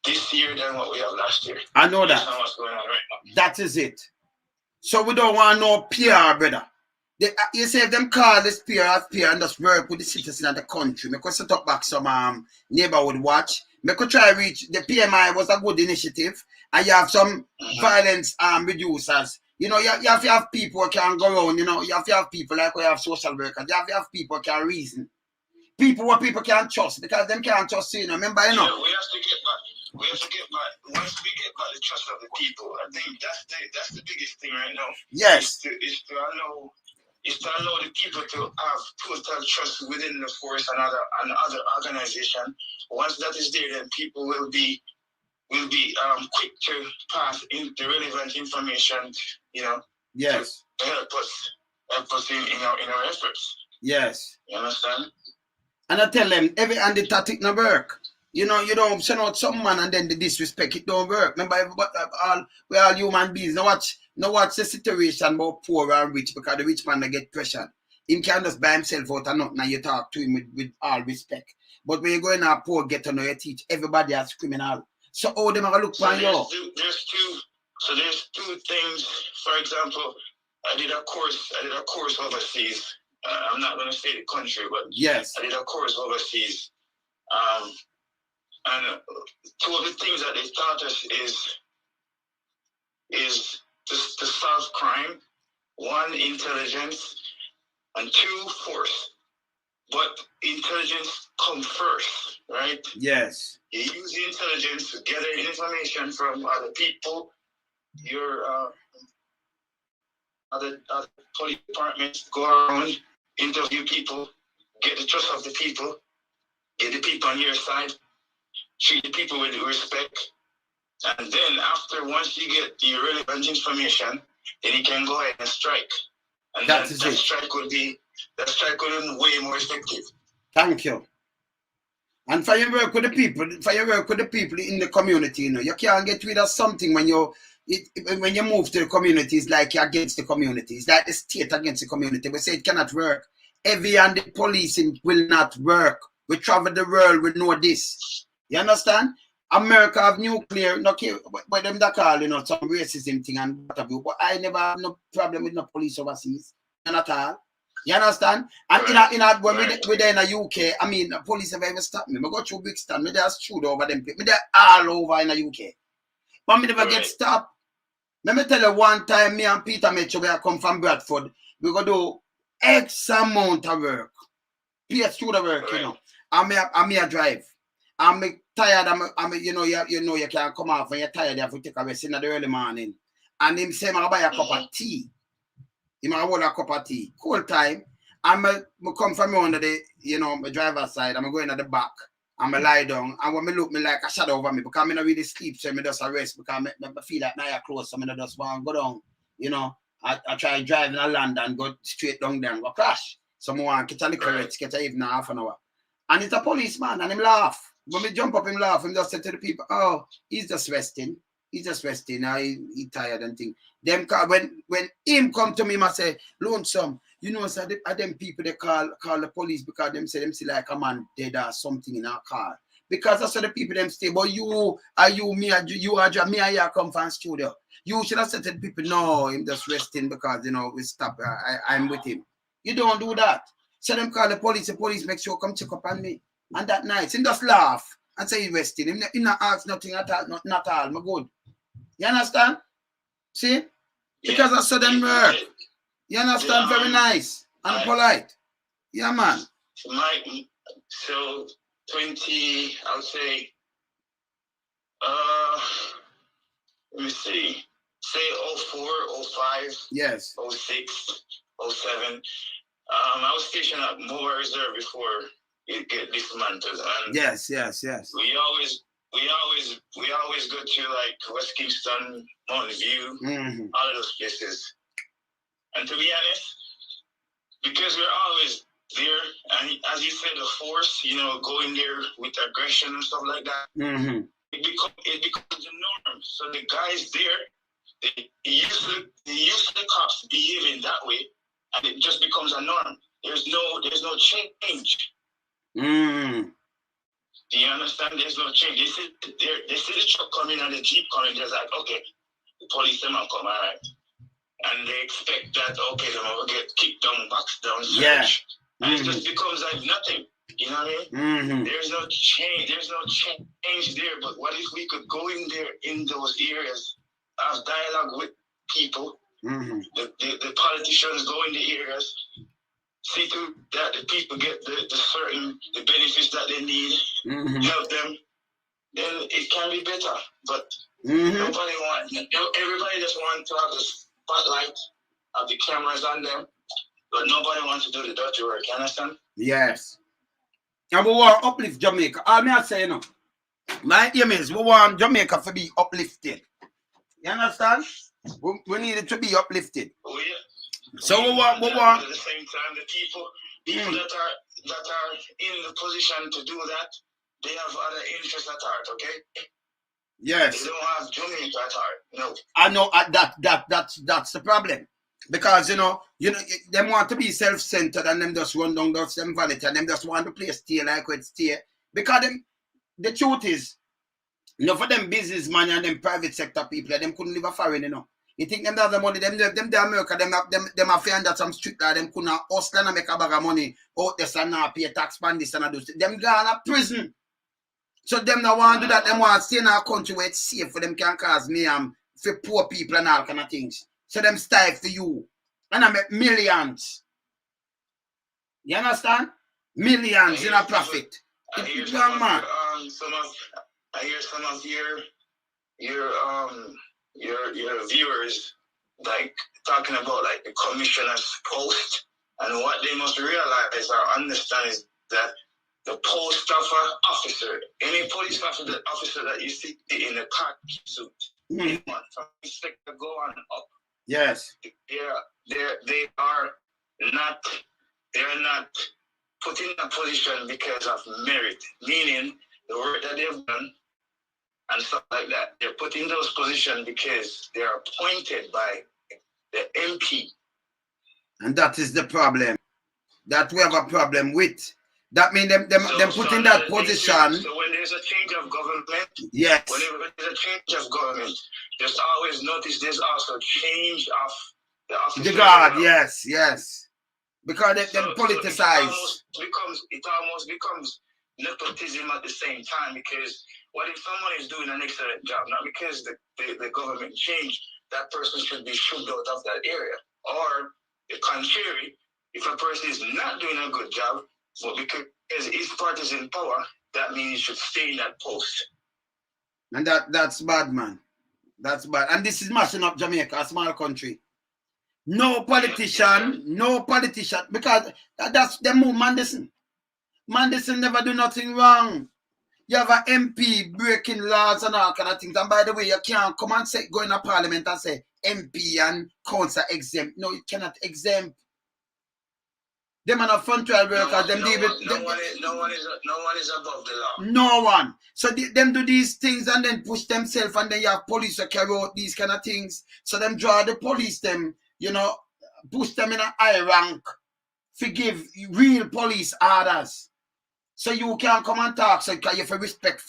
this year than what we have last year. I know that. That's not what's going on right now. That is it. So we don't want no PR, brother. You say if them call this PR and just work with the citizens of the country. Me could set up back some neighborhood watch. Me could try reach the PMI was a good initiative, and you have some violence reducers. You know, you have to have people who can go around. You know, you have to have people like we have social workers. You have to have people who can reason. People can trust because them can't trust you. Remember, you know. Yeah, we have to get back. Once we get back the trust of the people, I think that's the biggest thing right now. Yes. Is to allow the people to have total trust within the force and other organization. Once that is there, then people will be quick to pass in the relevant information, Yes. to help us in our efforts. Yes. You understand? And I tell them and the tactic no work. You know, you don't send out some man and then the disrespect, it don't work. Remember, we're all human beings. Now watch the situation about poor and rich because the rich man they get pressured. He can't just buy himself out and nothing and you talk to him with all respect. But when you go in a poor ghetto now, you teach everybody as criminal. So how them are look for you? There's two things. For example, I did a course overseas I'm not going to say the country, but yes, I did a course overseas. And two of the things that they taught us is to solve crime. One, intelligence, and two, force. But intelligence comes first, right? yes, You use the intelligence to gather information from other people, your other police departments, go around, interview people, get the trust of the people, get the people on your side, treat the people with respect. And then after, once you get the relevant information, then you can go ahead and strike. And that strike would be way more effective. Thank you. And for your work with the people, in the community, you know, you can't get rid of something when when you move to the community. It's like you're against the community. It's like the state against the community. We say it cannot work. Heavy and the policing will not work. We travel the world, we know this. You understand? America have nuclear, no care what them that call, you know, some racism thing and what have you. But I never have no problem with no police overseas. Not at all. You understand? And when we're there in the UK, I mean, the police have ever stopped me. I go through Brixton, I just shoot over them. Me there all over in the UK. But me never get stopped. Let me tell you one time, me and Peter Mitchell, we come from Bradford. We go do X amount of work. PS through the work, you know. I'm me a drive. I'm tired. You know, you can't come off when you're tired. You have to take a rest in the early morning. And him say, I buy a cup of tea. He might hold a cup of tea. Cold time. I'm come from under the, you know, my driver's side. I'm going at the back. I'm lie down. And when me look, me like a shadow over me because I'm not really sleep. So I just rest because I feel like now you're close. So I just want to go down. You know, I try to drive in a land and go straight down there and go crash. So I want to get a little rest, get even half an hour. And it's a policeman and him laugh. When we jump up, him laugh. Him just say to the people, oh, he's just resting. He's just resting. Now he tired and thing. Them when him come to me, I say, Lonesome, you know, so them people they call the police because them say like a man dead or something in our car. Because that's what the people them stay. But you and you and you come from studio. You should have said to the people, no, him just resting because you know we stop. I'm with him. You don't do that. So them call the police make sure come check up on me. And that night, him just laugh and say he resting. Him not ask nothing at all, not all. I'm good. You understand? See? Because I saw them work. You understand? Very nice and polite. Yeah, man. So 20, I would say, let me see. Say 04, 05, yes, 06, 07. I was stationed at Mobile Reserve before it get dismantled. And yes. We always go to like West Kingston, Mountain View, all of those places. And to be honest, because we're always there, and as you said, the force, you know, going there with aggression and stuff like that, it becomes a norm. So the guys there, they used to the cops behaving that way, and it just becomes a norm. There's no change. Do you understand? There's no change. They see the truck coming and the Jeep coming. They're like, okay, the police them and come, all right. And they expect that, okay, they will get kicked down, boxed down, search. Yeah. And it just becomes like nothing. You know what I mean? There's no change. There's no change there. But what if we could go in there in those areas, have dialogue with people, the politicians go in the areas, see to that the people get the benefits that they need, help them, then it can be better. But everybody just wants to have the spotlight, have the cameras on them, but nobody wants to do the dirty work. You understand? Yes. And we want to uplift Jamaica. All me I say, you know, my aim is we want Jamaica to be uplifted. You understand? We need it to be uplifted. Oh yeah. So we want at the same time, the people that are in the position to do that, they have other interests at heart. Okay. Yes. They don't have Jamaica at heart. No. I know that's the problem. Because you know, them want to be self-centered and them just run down those them vanity and them just want to play stay like with stay. Because the truth is, you know, for them businessmen and them private sector people, them couldn't live a foreign, you know. You think them have the money, them the America, them have find that some street law, them couldn't hustle and make a bag of money out there and not pay tax on this and do. Them gone to prison. So them not want to do that, them want to stay in our country where it's safe for them can cause mayhem for poor people and all kind of things. So them style for you. And I make millions. You understand? Millions in a profit. I hear some of your viewers like talking about like the commissioner's post, and what they must realize or understand is that the post of an officer, any police officer that you see in a khaki suit, anyone from inspector go on up. Yes. They are not put in a position because of merit, meaning the work that they've done and stuff like that. They're put in those positions because they are appointed by the MP. And that is the problem that we have a problem with. That means them put in that position. So when there's a change of government, yes. Whenever there's a change of government, just always notice there's also change of the officer. The guard, yes. Because them politicize. It almost becomes nepotism at the same time, because what if someone is doing an excellent job, not because the government changed, that person should be shoved out of that area. Or the contrary, if a person is not doing a good job, but because his party is in power, that means he should stay in that post. And that's bad, man. That's bad. And this is mashing up Jamaica, a small country. No politician, because that's the move, Mandison. Mandison never do nothing wrong. You have an MP breaking laws and all kind of things. And by the way, you can't come and go in a parliament and say MP and council exempt. No, you cannot exempt. Them are not front trial workers. No one is above the law. No one. So them do these things and then push themselves, and then you have police that carry out these kind of things. So them draw the police them, push them in a high rank. Forgive real police orders. So you can't come and talk. So you have respect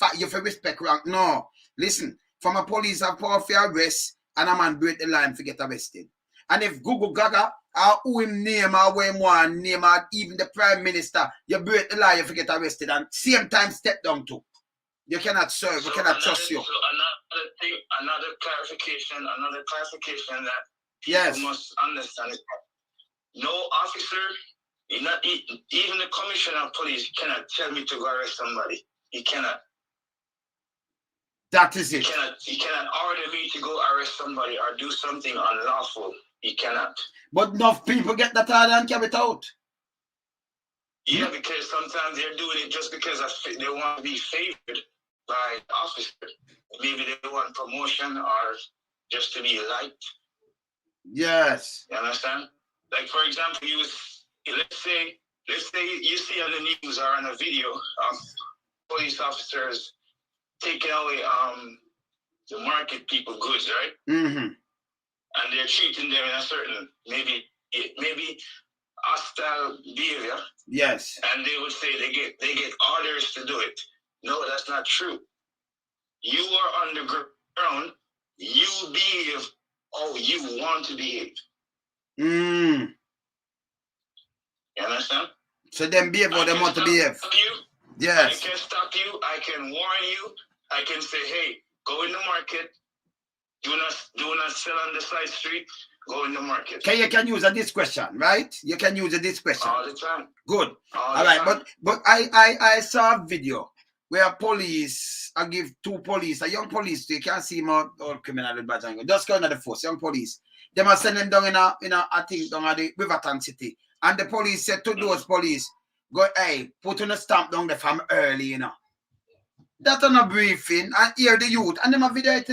rank. No. Listen, from a police have power for arrest, and a man break the line to get arrested. And if GUGU GAGA or who him name or who him want name or even the prime minister, you break the law, you forget arrested, and same time step down too. You cannot serve, we cannot trust you. So another clarification that yes. you must understand is no officer, even the commissioner of police cannot tell me to go arrest somebody. He cannot. That is it. He cannot order me to go arrest somebody or do something unlawful. He cannot. But enough people get that order and carry it out. Yeah, because sometimes they're doing it just because they want to be favored by the officer. Maybe they want promotion or just to be liked. Yes. You understand? Like, for example, let's say you see on the news or on a video of police officers taking away the market people goods, right? Mm-hmm. And they're treating them in a certain maybe hostile behavior. Yes. And they would say they get orders to do it. No, that's not true. You are on the ground. You behave how you want to behave. Mm. You understand? So them behave how they want to behave. Yes. I can stop you. I can warn you. I can say, hey, go in the market. Do not sell on the side street. Go in the market. You can use a discretion, right? You can use a discretion. All the time. Good. All right. time. But I saw a video where police, I give two police, a young police, you can't see more old criminal with badge and go. Just go into the force, young police. They must send them down in a I think down at the Riverton City. And the police said to those police, go, hey, put on a stamp down there from early, That on a briefing and hear the youth. And them a video it,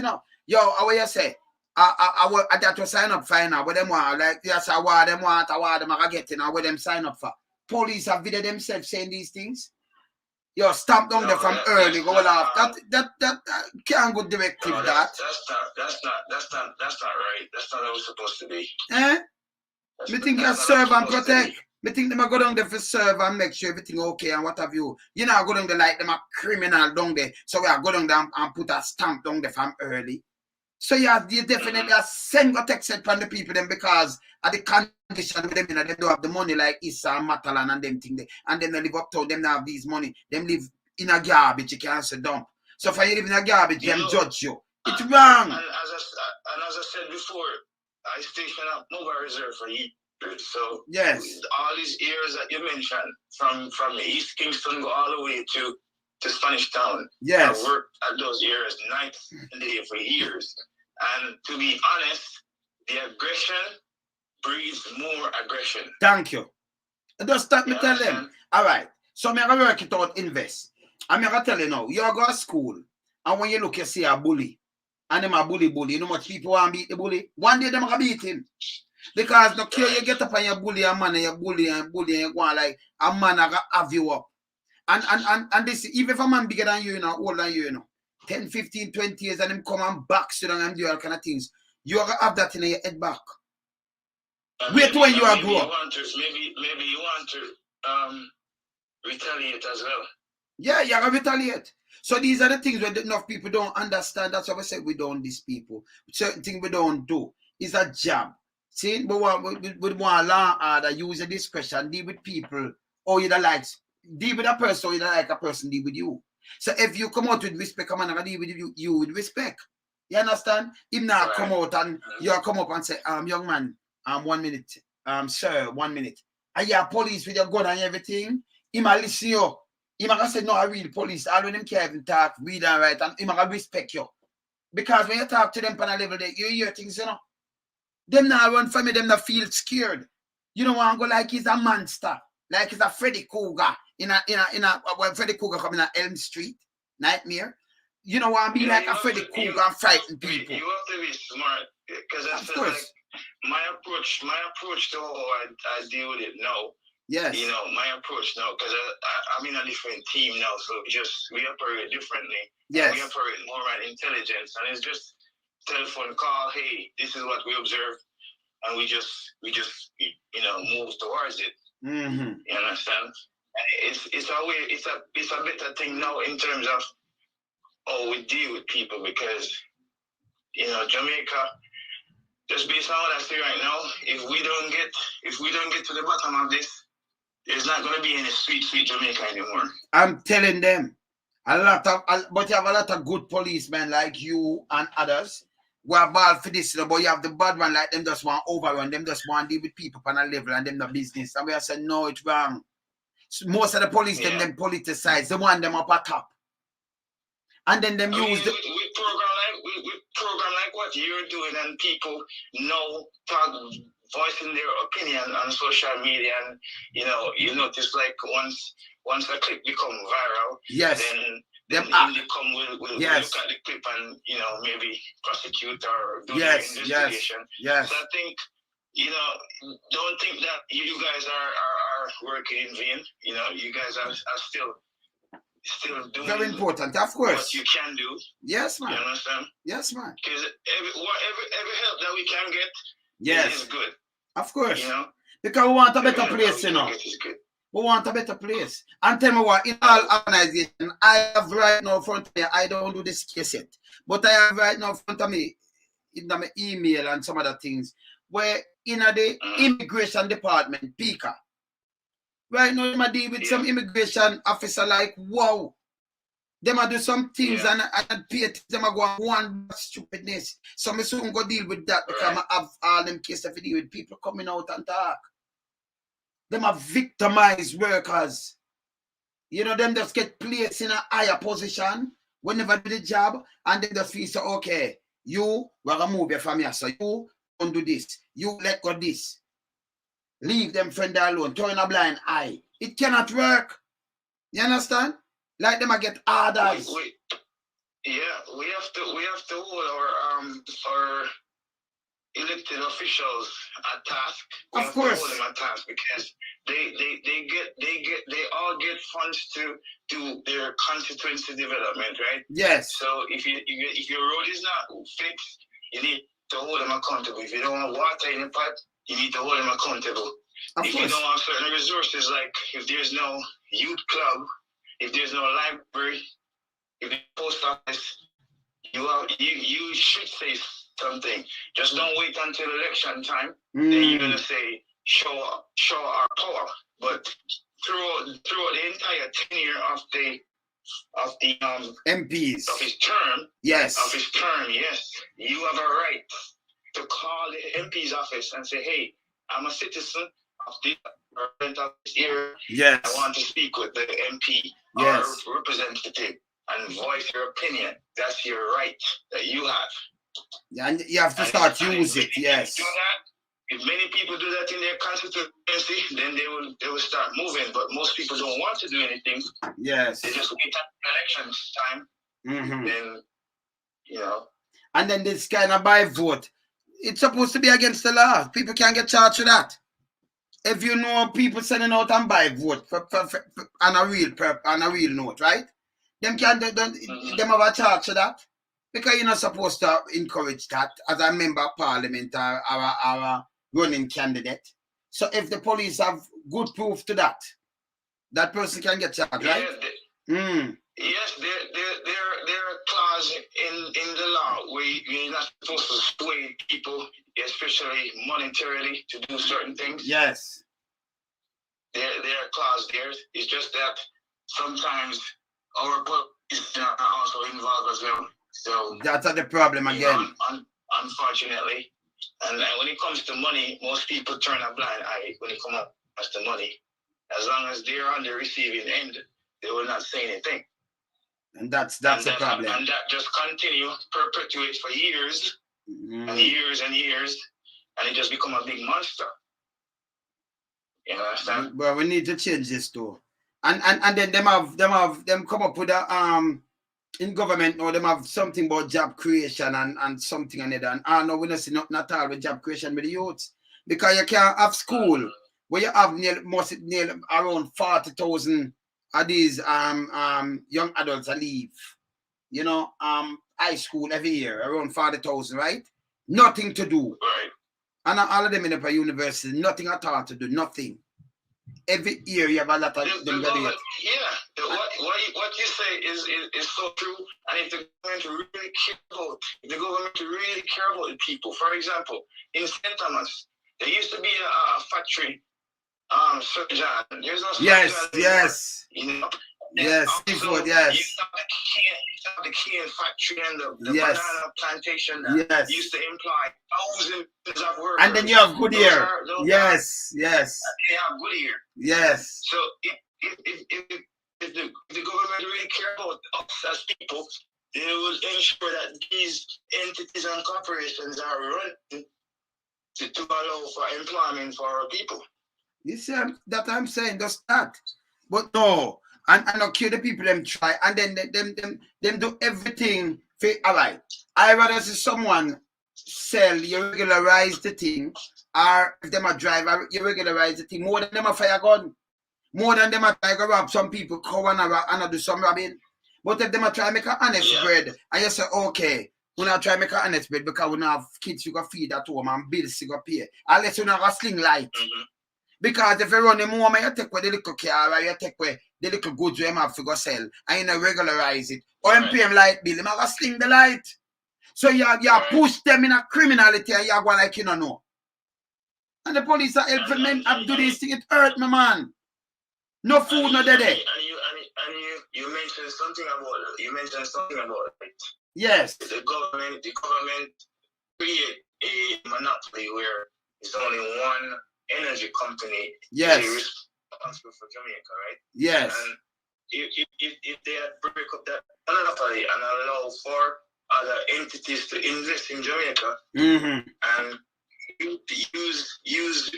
Yo, how you say? I that to sign up for now. What them want? Like, yes, what them want, what them are getting, what them sign up for. Police have video themselves saying these things. Yo, stamp down there from early, go off. That can't go directive. No, that's not right. That's not how it's supposed to be. Me think you serve and protect. Me think them are go down there for serve and make sure everything okay and what have you. You know, go down there like them a criminal down there. So we are go down there and put a stamp down there from early. So you definitely send a text from the people them because at the condition with them, you know, they don't have the money like Issa and Matalan and them thing. And then they live up to them, they have these money. Them live in a garbage, you can't say dump. So if you live in a garbage, them judge you. It's wrong. And as I said before, I station up mobile reserve for years. So yes, all these areas that you mentioned, from East Kingston go all the way to Spanish Town. Yes. I worked at those areas night and day for years. And to be honest, the aggression breeds more aggression. Thank you. Just stop me tell them. All right. So I'm going to work it out, invest. I'm going to tell you now, you go to school, and when you look, you see a bully. And them a bully. You know much people want to beat the bully? One day them going to beat him. Because no care you get up and you bully a man and you bully and you go on like a man going to have you up. And this, even if a man bigger than you, older than you, 10, 15, 20 years, and him come and box you down and do all kind of things, you're going to have that in your head back. Wait when you are grow up. Maybe you want to retaliate as well. Yeah, you're going to retaliate. So these are the things where enough people don't understand. That's why we say we don't these people. Certain things we don't do. It's a job. See, we want law order, use a discretion, deal with people, or you don't like, deal with a person, or you don't like a person, deal with you. So if you come out with respect, I'm going to deal with you with respect. You understand? If not come out and you come up and say, young man, 1 minute, sir, 1 minute. And you have police with your gun and everything, he might listen to you. He might say, no, I read police. All of them can't even talk, read and write, and he might respect you. Because when you talk to them on a level, you hear things, you know. Them now run from me, them not feel scared. You don't want to go like he's a monster, like he's a Freddy Krueger when Freddy Krueger come in a Elm Street, Nightmare. You don't want to be like a Freddy Krueger and frighten people. You have to be smart, because I feel like my approach to how I deal with it now. Yes. You know, my approach now, because I'm in a different team now, so we operate differently. Yes. We operate more on intelligence, and it's just telephone call, hey, this is what we observed, and we just move towards it. Mm-hmm. You understand? And it's a better thing now in terms of how we deal with people, because Jamaica, just based on what I see right now, if we don't get to the bottom of this, there's not going to be any sweet Jamaica anymore. I'm telling them, but you have a lot of good policemen like you and others who are bad for this, but you have the bad one like them just want overrun, them just want to deal with people on a level and them the business. And we have said, no, it's wrong. So most of the police, them politicize, they want them up at top. And then them use the... We program like what you're doing, and people voicing their opinion on social media, and you notice like once a clip become viral, then they come will look at the clip and maybe prosecute or do their investigation. Yes. So I think don't think that you guys are working in vain. You guys are still doing very important, of course. What you can do. Yes, man. You understand? Yes, man. Because every help that we can get is good. Of course. Because we want a better place, We want a better place. And tell me what, in all organization, I have right now in front of me, I don't do this case yet, but I have right now in front of me, in my email and some other things, where in the immigration department, PICA, right now, I deal with some immigration officer like, wow. Them do some things and pay them go on one stupidness. So I soon go deal with that because I have all them cases to deal with people coming out and talk. Them are victimized workers. Them just get placed in a higher position whenever they do the job, and then just feel so, okay, we're gonna move you from here. So you don't do this. You let go this. Leave them friend alone, turn a blind eye. It cannot work. You understand? Like them, I get orders. We have to hold our elected officials at task. Of course, hold them at task, because they all get funds to do their constituency development, right? Yes. So if your road is not fixed, you need to hold them accountable. If you don't want water in the pipe, you need to hold them accountable. If you don't have certain resources, like if there's no youth club, if there's no library, if there's no post office, you should say something. Just don't wait until election time. Then you're gonna say show our power. But throughout the entire tenure of the MPs of his term, yes, you have a right to call the MP's office and say, hey, I'm a citizen of this area. Yes. I want to speak with the MP yes. or representative and voice your opinion. That's your right that you have. Yeah, and you have to start use it. Yes. Do that. If many people do that in their constituency, then they will start moving. But most people don't want to do anything. Yes. They just wait at elections time. Then, you know. And then this kind of by vote, it's supposed to be against the law. People can't get charged with that. If you know people sending out and by vote on a real note, right? Them can't them have a charge for that. Because you're not supposed to encourage that as a member of parliament or our running candidate. So if the police have good proof to that, that person can get charged, right? Yes, there are clauses in the law where you're not supposed to sway people, especially monetarily, to do certain things. Yes. There are clauses there. It's just that sometimes our police are also involved as well. So that's the problem again. Unfortunately. And when it comes to money, most people turn a blind eye when it comes to money. As long as they're on the receiving end, they will not say anything. And that's the problem. And that just perpetuates for years and years and years, and it just become a big monster. You understand? Well, we need to change this too. And then them come up with a in government now, them have something about job creation and something another. And no, we don't see nothing at all with job creation with the youths. Because you can't have school where you have nearly around 40,000 of these young adults that leave. You know, high school every year, around 40,000, right? Nothing to do. Right. And all of them in the university, nothing at all to do, nothing. Every year you have a lot of them graduate. Yeah, what you say is so true. And if the government really care about the people, for example, in St. Thomas, there used to be a factory, surgeon. There's no yes, surgeon yes. You know? Yes, seafood, yes. You have the cane factory and the yes. banana plantation yes. used to employ thousands of workers. And then you have Goodyear. Yes. They have Goodyear. Yes. So if the government really care about us as people, they will ensure that these entities and corporations are run to allow for employment for our people. You see that I'm saying, just that. But no. And okay, the people them try and then them do everything for all right. I rather see someone sell, you regularize the thing, or if them a driver, you regularize the thing more than them a fire gun, more than them a try to rob some people, go and do some robbing. But if them a try to make an honest bread, and you say, okay, we not try to make an honest bread because we don't have kids you go feed at home and bills you go pay, unless you not a sling light. Because if you run the home, you take away the little car, or you take away the little goods you have to go sell, and you know, regularize it. Or you pay them light bill, you have to sling the light. So you push them in a criminality, and you go like you don't know. And the police are helping men do this thing, it hurt me, man. No food, no day. And you mentioned something about it. Yes. The government create a monopoly where it's only one energy company responsible for Jamaica, right? Yes. And if they break up that monopoly and allow for other entities to invest in Jamaica and use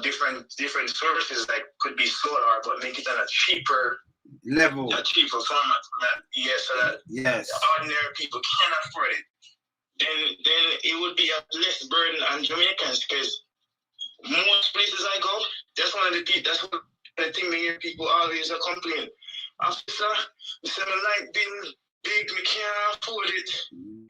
different sources that could be solar, but make it on a cheaper level, a cheaper format, so that ordinary people can afford it. Then it would be a less burden on Jamaicans, because most places I go, that's one of the thing we hear people always complain. Officer, the light bill big, we can't afford it.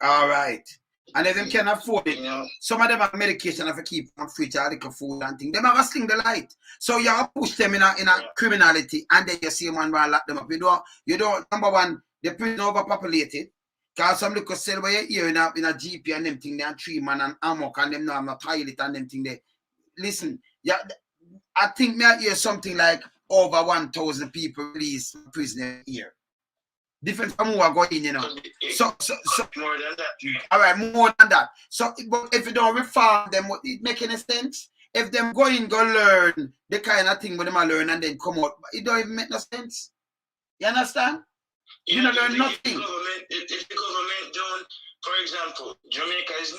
All right. And if them can't afford it, you know, some of them have medication have to keep on fridge or little food and things. Them have to sling the light. So you have to push them in a criminality, and then you see man lock them up. You don't number one, the prison overpopulated. Cause some little sell where you hear in a GP and them thing there and 3 man and amok and them know I'm not toilet and them thing there. Listen, yeah, I think me I hear something like over 1,000 people released from prison a year. Different from who are going, you know. So more than that. All right, more than that. So, but if you don't reform them, would it make any sense? If them go learn the kind of thing what them learn and then come out, it don't even make no sense. You understand? You don't learn nothing. If the government don't, for example, Jamaica is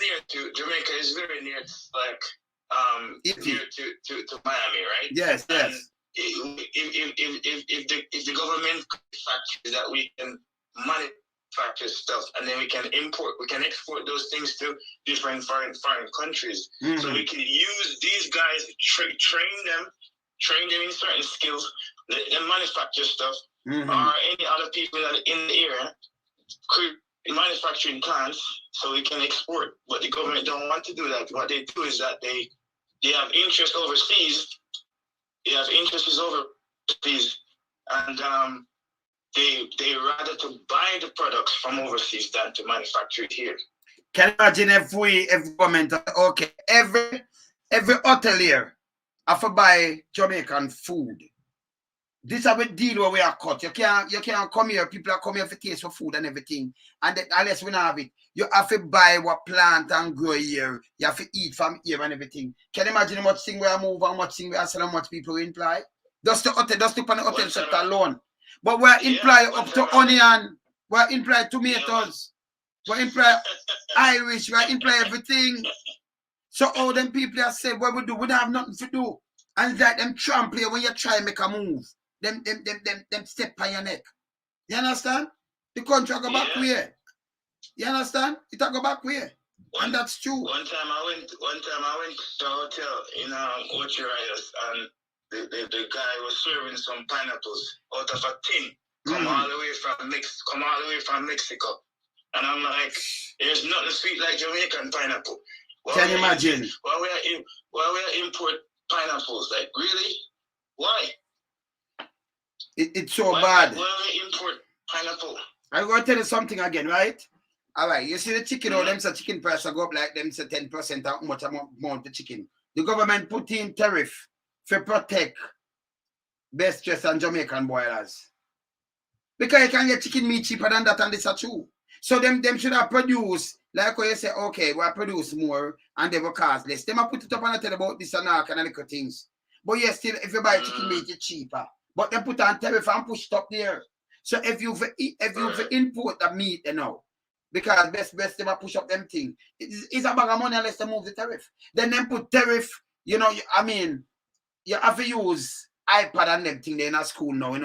very near to Miami, right? Yes. If the government factories that we can manufacture stuff and then we can export those things to different foreign countries. So we can use these guys, train them in certain skills, let them manufacture stuff, or any other people that are in the area create manufacturing plants so we can export. But the government don't want to do that. What they do is that they have interest overseas. They have interests overseas, and they rather to buy the products from overseas than to manufacture it here. Can you imagine if government okay, every hotelier have to buy Jamaican food. This is a deal where we are cut. You can't come here. People are coming here for taste for food and everything. And then, unless we don't have it, you have to buy what plant and grow here. You have to eat from here and everything. Can you imagine how much thing we are moving, how much thing we are selling, how much people we imply? Just on the hotel sector alone. But we're imply up to onion, we're imply tomatoes, we're imply Irish, we're imply everything. So all them people are saying what we do, we don't have nothing to do. And it's like them trample you when you try and make a move. Them step on your neck. You understand? The country go back where? You understand? It go back where? And that's true. One time I went to a hotel in Ochirais, and the guy was serving some pineapples out of a tin. Come all the way from Mexico. And I'm like, there's nothing sweet like Jamaican pineapple. Can you imagine? Why we import pineapples? Like, really? Why? It's so bad. Why we import pineapple? I'm going to tell you something again, right? All right, you see the chicken, them say chicken price go up like them say 10% how much amount the chicken. The government put in tariff to protect best dress and Jamaican boilers. Because you can get chicken meat cheaper than that, and this are true. So them should have produced, like when you say, okay, we'll produce more and they will cost less. They might put it up and tell about this and that kind of little things. But yes, still, if you buy chicken meat, it's cheaper. But they put on tariff and push it up there. So if you import the meat, you know, because best they might push up them thing. It's a bag of money unless they move the tariff. Then they put tariff, you know, I mean, you have to use iPad and them thing there in a school now,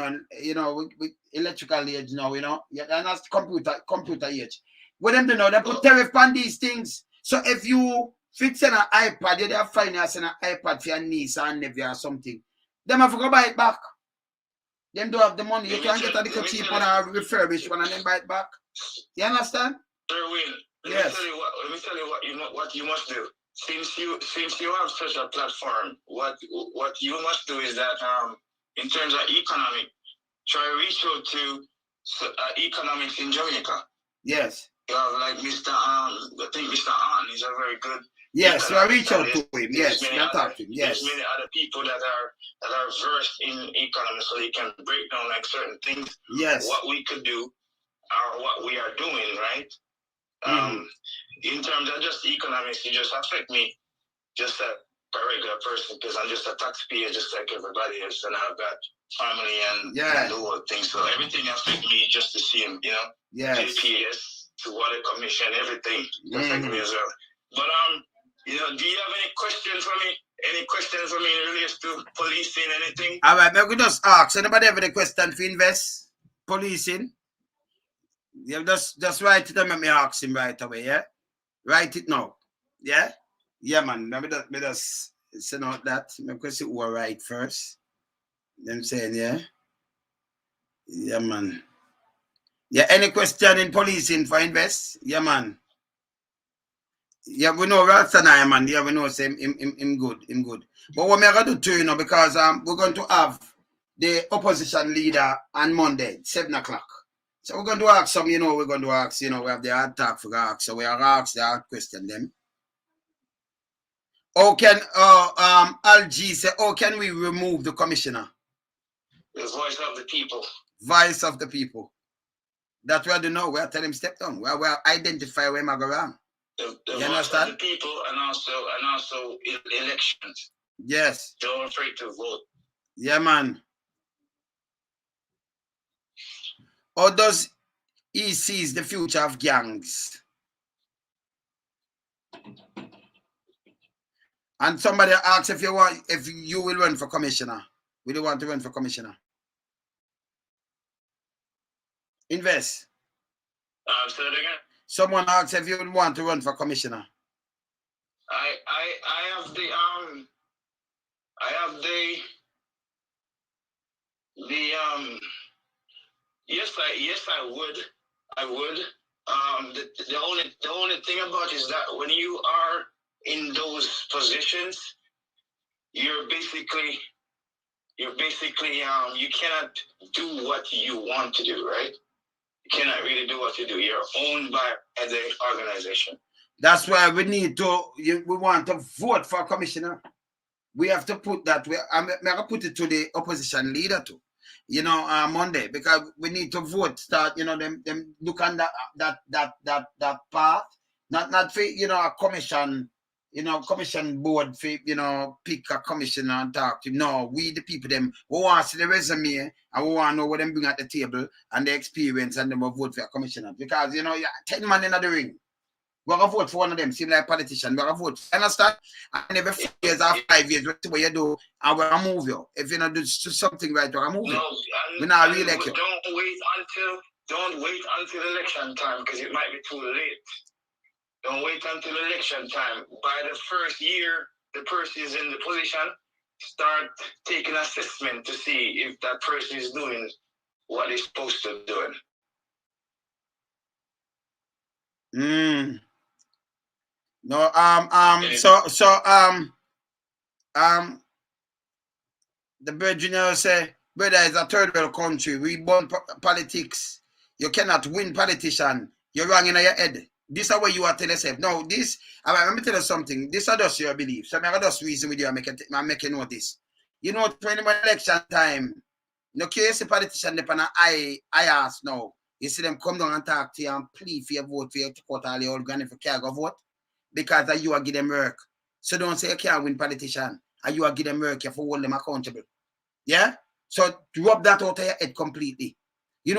you know, with electrical age now, you know, and that's computer age. What them do now, they put tariff on these things. So if you fix an iPad, you have finance an iPad for your niece and nephew or something, them have to go buy it back. Them don't have the money. You can get a little cheap one or refurbished one and then buy it back. You understand? Sir Will, let me tell you what you must do. Since you have such a platform, what you must do is that in terms of economic, try to reach out to economics in Jamaica. Yes. You have like I think Mr. An is a very good. Yes, so I reach out to him. Yes, I talk to him. Yes. There's many other people that are versed in economics, so they can break down like certain things. Yes. What we could do, or what we are doing, right? In terms of just economics, it just affect me, just a regular person, because I'm just a taxpayer, just like everybody else, and I've got family and the whole thing. So everything affect me just the same, you know. Yes. JPS to water commission, everything affect me as well. But you know, do you have any questions for me? Any questions for me in relation to policing, anything? All right, maybe we just ask. Anybody have any question for invest? Policing? Yeah, just write it and let me ask him right away, yeah? Write it now. Yeah? Yeah, man. Maybe just say out that. Maybe we see who are right first. Them saying, yeah? Yeah, man. Yeah, any question in policing for invest? Yeah, man. Yeah, we know Rastana, man. Yeah, we know him good. But what we're going to do, you know, because we're going to have the opposition leader on Monday, 7 o'clock. So we're going to ask some, we're going to ask, we have the hard talk for ask. So we are asked the hard question them. How can Al-G say, how can we remove the commissioner? The voice of the people. Voice of the people. That's what I do know. We are telling him step down. We are identify where I go wrong. The you voice understand? Of the people and also elections. Yes. Don't afraid to vote. Yeah, man. Or does he sees the future of gangs? And somebody asks if you will run for commissioner. Will you want to run for commissioner? Invest. Say that again. Someone asks if you would want to run for commissioner. I have the yes I would. The only thing about it is that when you are in those positions, you're basically you cannot do what you want to do, right? You cannot really do what you do. You're owned by the organization. That's why we need to we want to vote for a commissioner. We have to put that. I'm going to put it to the opposition leader too. Monday, because we need to vote. Start, them look on that path. Not for a commission, commission board for pick a commissioner and talk to. No, we the people them who want to see the resume and we want to know what them bring at the table and the experience, and them will vote for a commissioner, because 10 man in the ring. We're going to vote for one of them, seem like a politician. We're going to vote. Understand? And every 4 years or 5 years, what you do, and we're going to move you. If you don't do something right, we're going to move you. We're not really like you. Don't wait until election time, because it might be too late. Don't wait until election time. By the first year the person is in the position, start taking assessment to see if that person is doing what he's supposed to do. No, the bird junior say, brother, is a third world country. We born politics. You cannot win politician. You're wrong in your head. This is what you are telling yourself. No, this, let me tell you something. This is just your belief. So I'm just reason with you. I'm making notice. When election time, no case a politician depend on I ask now. You see them come down and talk to you and plead for your vote for you to cut all your organ if you can't go vote. Because you are give them work. So don't say you can't win politician. And you are give them work, you have to hold them accountable. Yeah? So drop that out of your head completely.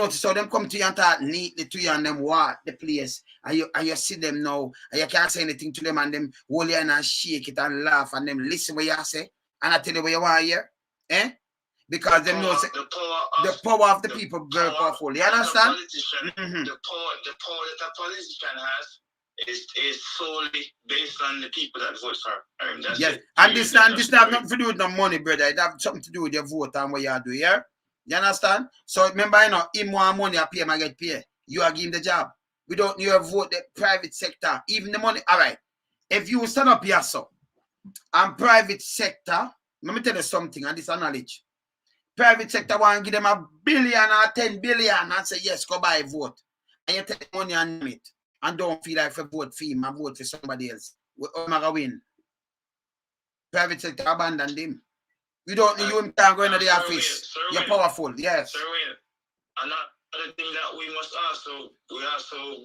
So them come to you and talk neatly to you and them walk the place. And you see them now. And you can't say anything to them and them hold you and shake it and laugh and them listen what you say. And I tell you what you want to hear. Eh? Because them know the power of the people very powerful. You understand? The power that a politician has is solely based on the people that vote for him. Yes. And this have nothing to do with no money, brother. It have something to do with your vote and what you do, yeah? You understand? So remember, him want money, I pay him, I get paid. You are giving the job. We don't need to vote the private sector. Even the money, all right. If you stand up here, so, and private sector, let me tell you something, and this is knowledge. Private sector want to give them $1 billion or 10 billion and say, yes, go buy a vote. And you take money and name it. And don't feel like if vote for him and vote for somebody else. We're going to win. Private sector abandon them. We don't need you in time going to the office. You're powerful, yes. Sir, another thing that we must also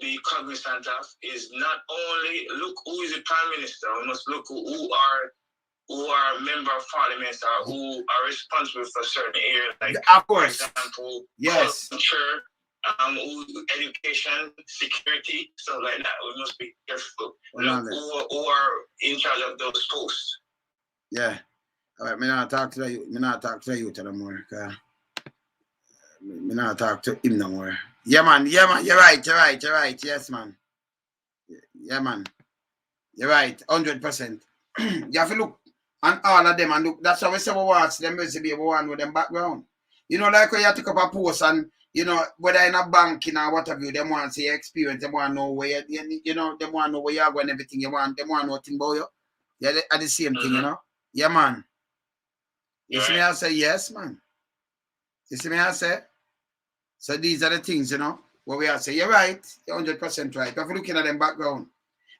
be cognizant of is not only look who is the prime minister. We must look who are member of parliament or who are responsible for certain areas, like of course, for example, yes, culture, education, security, stuff like that. We must be careful. Look who are in charge of those posts. Yeah. All right, me not talk to you. Me not talk to you no more. Me not talk to him no more. Yeah, man. You're right. Yes, man. Yeah, man. You're right. 100%. You have to look on all of them and look. That's how we say we watch them. We see one with them background. Like when you take up a post and whether in a banking or whatever, they want to see your experience. They want to know where they want to know where you are going, everything you want. They want to know thing about you. Yeah, they are the same thing, Yeah, man. You see me, I say, yes, man. You see me, I say? So these are the things, what we are saying. You're right. You're 100% right. If you're looking at them background.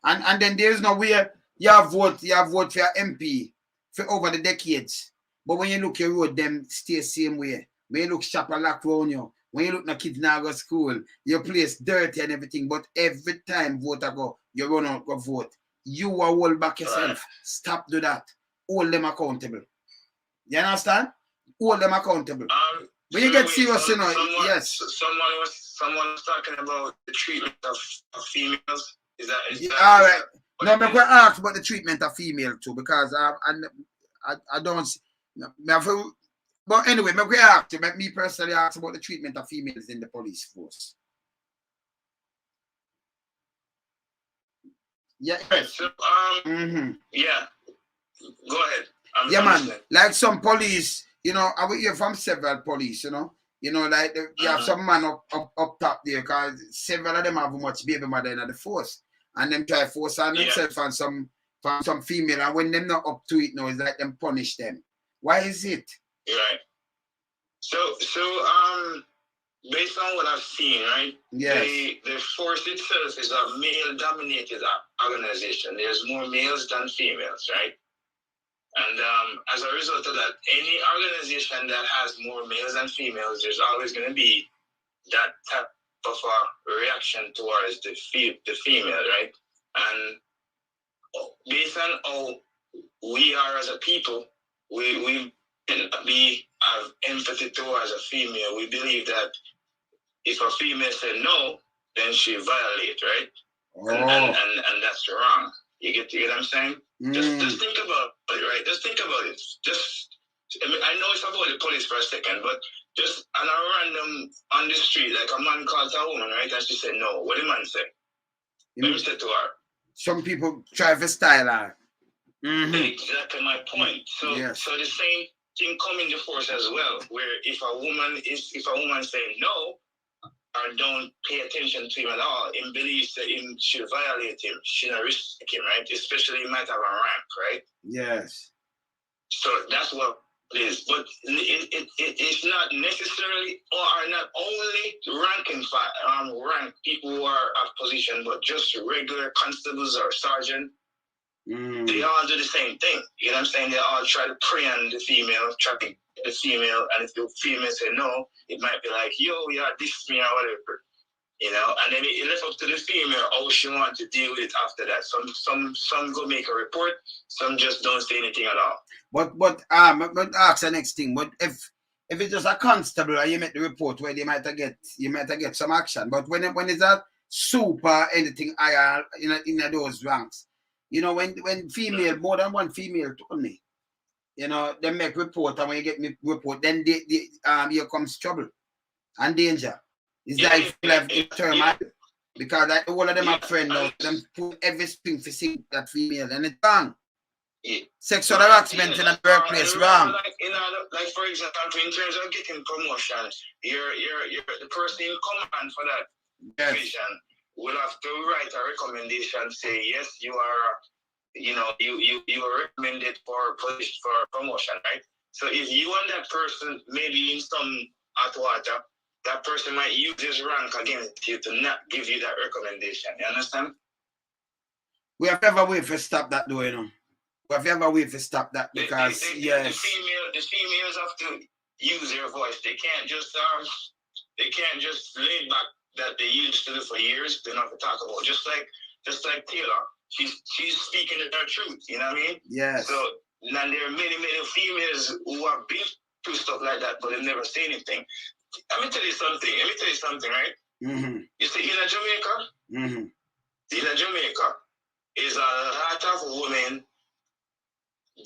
And then there's no way you have vote for your MP for over the decades. But when you look your road, them stay same way. When you look shop and lock round you, when you look na kids now go school, your place dirty and everything. But every time voter go, you run out go vote. You will hold back yourself. Stop do that. Hold them accountable. You understand? Hold them accountable. When you get serious, you know, yes. Someone was talking about the treatment of females. Is that all right? No, I'm going to ask about the treatment of female too, because I don't. But anyway, I'm going to ask you. Me personally ask about the treatment of females in the police force. Yeah. Yes. So, yeah. Go ahead. I'm man. Like some police, you know, I will hear from several police, you know. You know, like you have some man up top there, because several of them have much baby mother in the force. And them try force on themselves and some female, and when them not up to it now, it's like them punish them. Why is it? Right. So based on what I've seen, right? Yes. The force itself is a male-dominated organization. There's more males than females, right? And as a result of that, any organization that has more males than females, there's always going to be that type of a reaction towards the female, right? And based on how we are as a people, we have empathy towards a female. We believe that if a female said no, then she violates, right? Oh. And that's wrong. You get what I'm saying? Just think about it, right? Just think about it. I know it's about the police for a second, but just on a random on the street, like a man called a woman, right? And she said no. What did the man say? Let me say to her. Some people try to style her. Exactly my point. So so the same thing come in the force as well, where if a woman say no or don't pay attention to him at all, him believes that him should violate him, should not respect him, right? Especially he might have a rank, right? Yes. So that's what it is. But it's not necessarily or not only rank people who are of position, but just regular constables or sergeant. They all do the same thing. You know what I'm saying? They all try to prey on the female, try to get the female, and if the female say no, it might be like, yo, you are this me or whatever. You know, and then it left up to the female how she wants to deal with it after that. Some go make a report, some just don't say anything at all. But ask the next thing. But if it's just a constable and you make the report where you might get some action. But when it's a super anything higher in those ranks, you know, when female, more than one female told me, you know, they make report, and when you get me report, then here comes trouble and danger. It's like term, because like all of them are friends now, them put everything for see that female, and it's wrong. Sexual harassment in a workplace wrong. Like for example, in terms of getting promotion, you're the person in command for that division will have to write a recommendation, say yes, you are, you know, you are recommended for promotion, right? So if you and that person maybe in some hot water, that person might use his rank against you to not give you that recommendation. You understand? We have ever way to stop that, though, you know. We have ever way to stop that because the females have to use their voice. They can't just lay back that they used to do for years. They don't have to talk about. Just like Taylor, she's speaking the truth. You know what I mean? Yes. So now there are many females who have been through stuff like that, but they never say anything. Let me tell you something, right? You see, in Jamaica, is a lot of women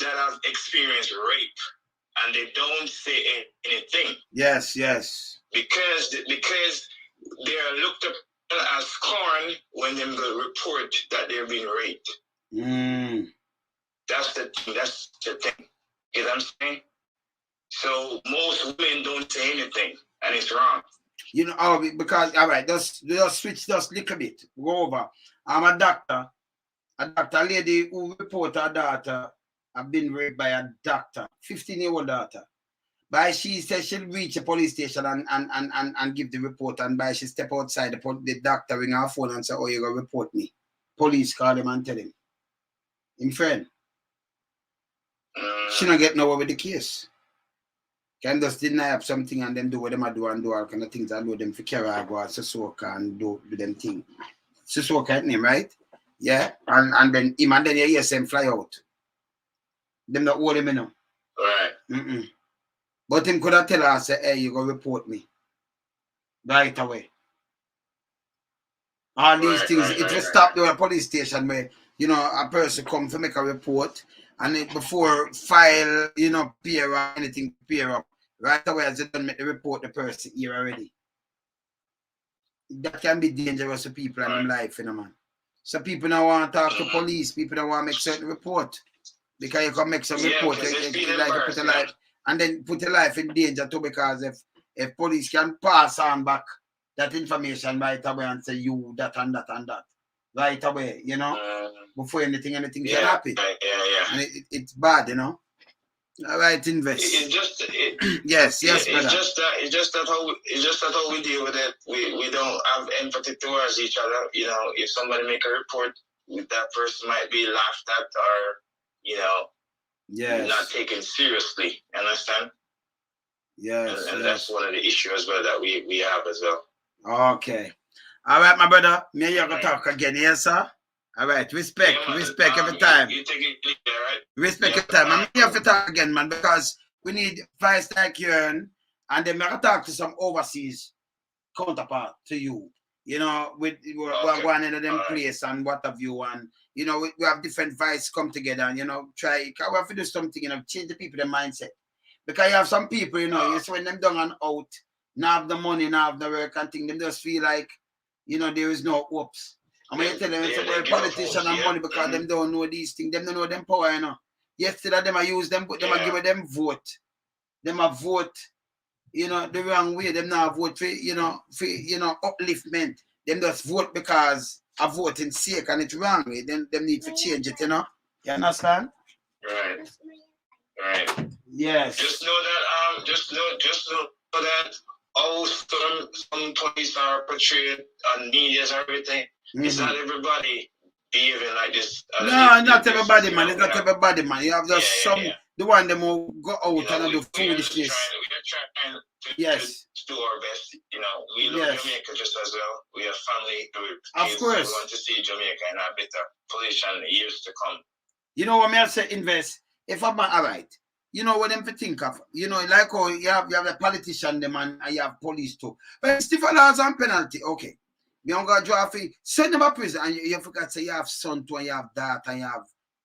that have experienced rape, and they don't say anything. Yes. Because they are looked up as corn when they report that they're being raped. That's the thing. You know what I'm saying? So most women don't say anything, and it's wrong. You know, because all right, just switch just a little bit. Go over. I'm a doctor. A lady who reported her daughter have been raped by a doctor, 15-year-old daughter. By she said she'll reach a police station and give the report, and by she step outside, the doctor ring her phone and say, oh, you're going to report me. Police call him and tell him. In friend. She not get nowhere with the case. Can just deny up something and then do what them do and do all kind of things and do them for Caragua, Sissoko and do them thing. Sissoko name, right? Yeah. And then him and then you hear him fly out. Them not hold him in. Right. But him could have tell her, say, hey, you go report me. Right away. All these things, it will stop the police station where, you know, a person come to make a report and it, before file, you know, peer or anything, peer up. Right away, as they don't make the report, the person here already. That can be dangerous to people in their life, you know, man. So people don't want to talk to police, people don't want to make certain report. Because you can make some report, you like to put a life, and then put your life in danger too, because if police can pass on back that information right away and say you that and that and that right away, you know, before anything can happen. Yeah. And it's bad, you know. All right, invest. It's just yes, brother. It's just that how we deal with it. We don't have empathy towards each other. You know, if somebody make a report, that person might be laughed at or, you know, not taken seriously. Understand? Yes. And that's one of the issues as well that we have as well. Okay. All right, my brother. Me and you gonna talk again, yes, sir? All right. Respect every time. You take it clear, right? Respect every time. And me have to talk again, man, because we need vice like you and then I talk to some overseas counterpart to you. You know, we're going into them place and what have you, and you know, we have different vice come together and you know, we have to do something, you know, change the people, their mindset. Because you have some people, you know, you see when them down and out, now have the money, now have the work and thing, them just feel like, you know, there is no hopes. And when you tell them it's about politician and money because them don't know these things, them don't know them power, you know. Yesterday them I use them, but them I give them vote. Them a vote, you know, the wrong way. Them now vote for, you know, upliftment. Them just vote because a voting sake and it's wrong. Them need to change it, you know. You understand? Right. Yes. Just know that just know that all some police are portrayed on medias and everything. It's not everybody behaving like this. No, not everybody, man. It's not everybody, man. You have just the one them will go out and do foolishness. We're trying to do our best. You know, we love Jamaica just as well. We have family. Of course. We want to see Jamaica in a better position in the years to come. You know what me I say, invest. If I'm all right, you know what them to think of. You know, like how you have a politician them and you have police too. But stiffer laws and penalty, okay. You don't got draw fee, send them to prison and you forgot to say you have son too and you have daughter and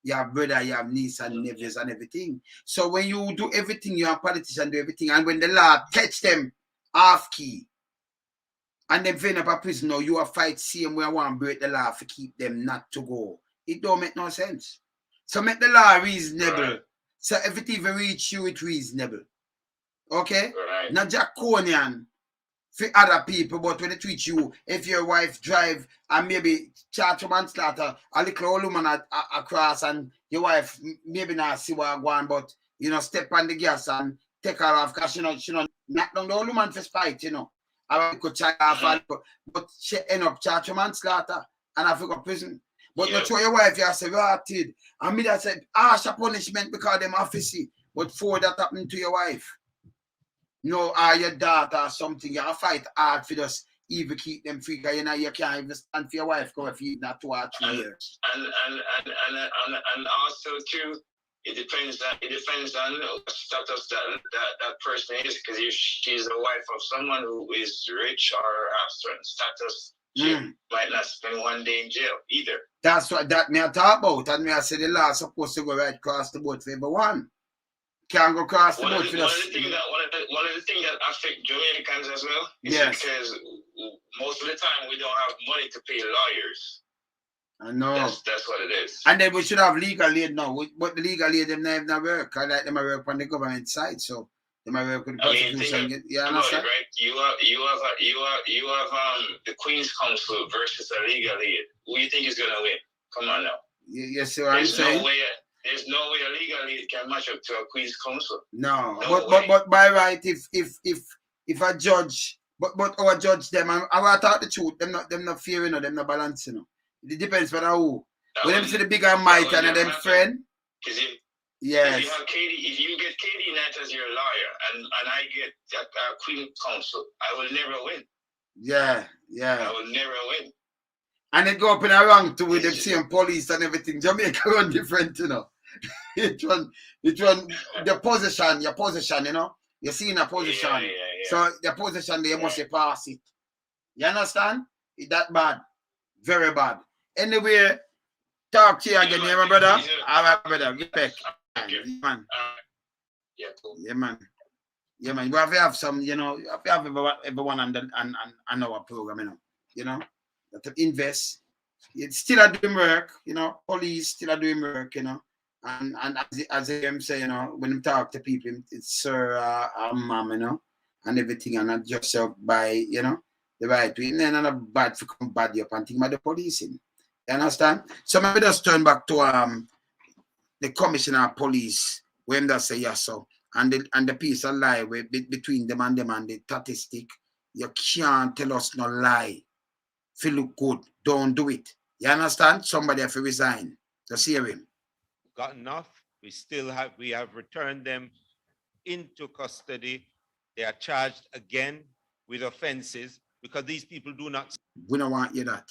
you have brother, you have niece and nephews and everything. So when you do everything, you have politician do everything, and when the law catch them off key and them end up a prison, now you are fight same way I want to break the law to keep them not to go. It don't make no sense. So make the law reasonable. Right. So if it even reach you, it's reasonable. Okay? Right. Not draconian for other people, but when it reach you, if your wife drive and maybe charge a manslaughter, a little old woman across and your wife maybe not see what going, but you know, step on the gas and take her off because she know knock down the old woman for spite, you know. I could charge her, but she end up charge a manslaughter and I go prison. But not show your wife you say rotted. And me that said harsh punishment because them officy. But for that happened to your wife. No, or your daughter or something, you fight hard for just even keep them free because you know you can't even stand for your wife go if you not 2 or 3 years. And also too, it depends on the status that person is, because if she's a wife of someone who is rich or have certain status, she might not spend 1 day in jail either. That's what that me I talk about, and me I say the law supposed to go right across the board for everyone. Can't go across the board for one of the things that affect Jamaicans as well is because most of the time we don't have money to pay lawyers. I know. That's what it is. And then we should have legal aid now. But the legal aid them not work. I like them work on the government side, so they might work with the prosecution. You understand? Right? You have the Queen's Council versus a legal aid. Who do you think is gonna win? Come on now. Yes, sir. I'm saying. There's no way legally it can match up to a Queen's Council. No, No but by right, if a judge, but our judge them, I want to talk the truth. Them not fearing or them not balancing. You know. It depends on who. When them see the bigger might and them friend. Yes. If you have if you get KD Knight as your lawyer and I get a Queen Counsel, I will never win. Yeah. I will never win. And it go up in a rank too with them same police and everything. Jamaica run different, you know. It run the position, your position, you know. You see in a position. Yeah. So the position they must pass it. You understand? It's that bad. Very bad. Anyway, talk to you again, my brother. All right, brother. Respect. Man. Yeah, cool. Yeah, man. Yeah, man. We have to have some, you know, you have to have everyone on our program, you know. You have to invest. It's still are doing work, you know. Police still are doing work, you know. And as I say, you know, when you talk to people, it's sir, ma'am, you know, and everything, and not just by, you know, the right way. And then another bad for come bad up and think about the policing. You understand? So maybe just turn back to the commissioner of police when they say yes, so and the piece of lie between them and the statistic. You can't tell us no lie. If you look good, don't do it. You understand? Somebody have to resign. Just hear him. Got enough. We have returned them into custody. They are charged again with offenses because these people do not. We don't want you that.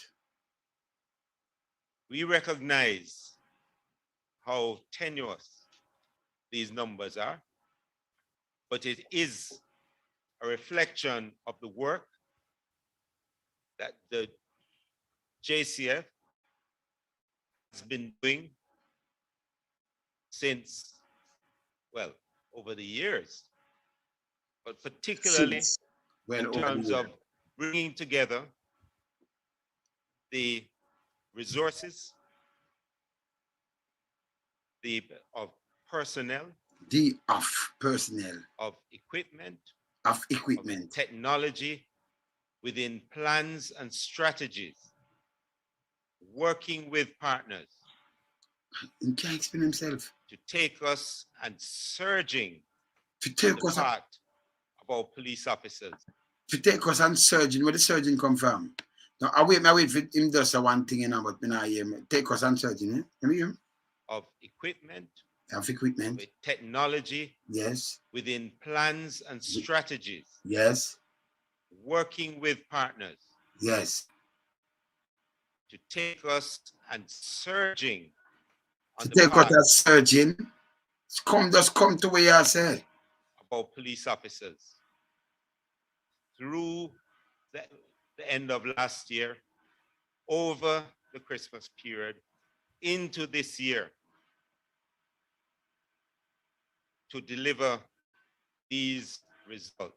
We recognize how tenuous these numbers are, but it is a reflection of the work that the JCF has been doing since, well, over the years, but particularly in terms of bringing together the resources of personnel, of equipment, of technology within plans and strategies, working with partners. He can't explain himself. To take us and surging to take us part of our police officers. To take us and surging, where the surgeon come from? Now, I wait for him just one thing, you know, but me not hear me. Take us and surging, eh? You hear him? Of equipment. Of equipment. With technology. Yes. Within plans and strategies. Yes. Working with partners. Yes. To take us and surging. To take us and surging. Just come to where I say. About police officers. Through the end of last year, over the Christmas period, into this year, to deliver these results.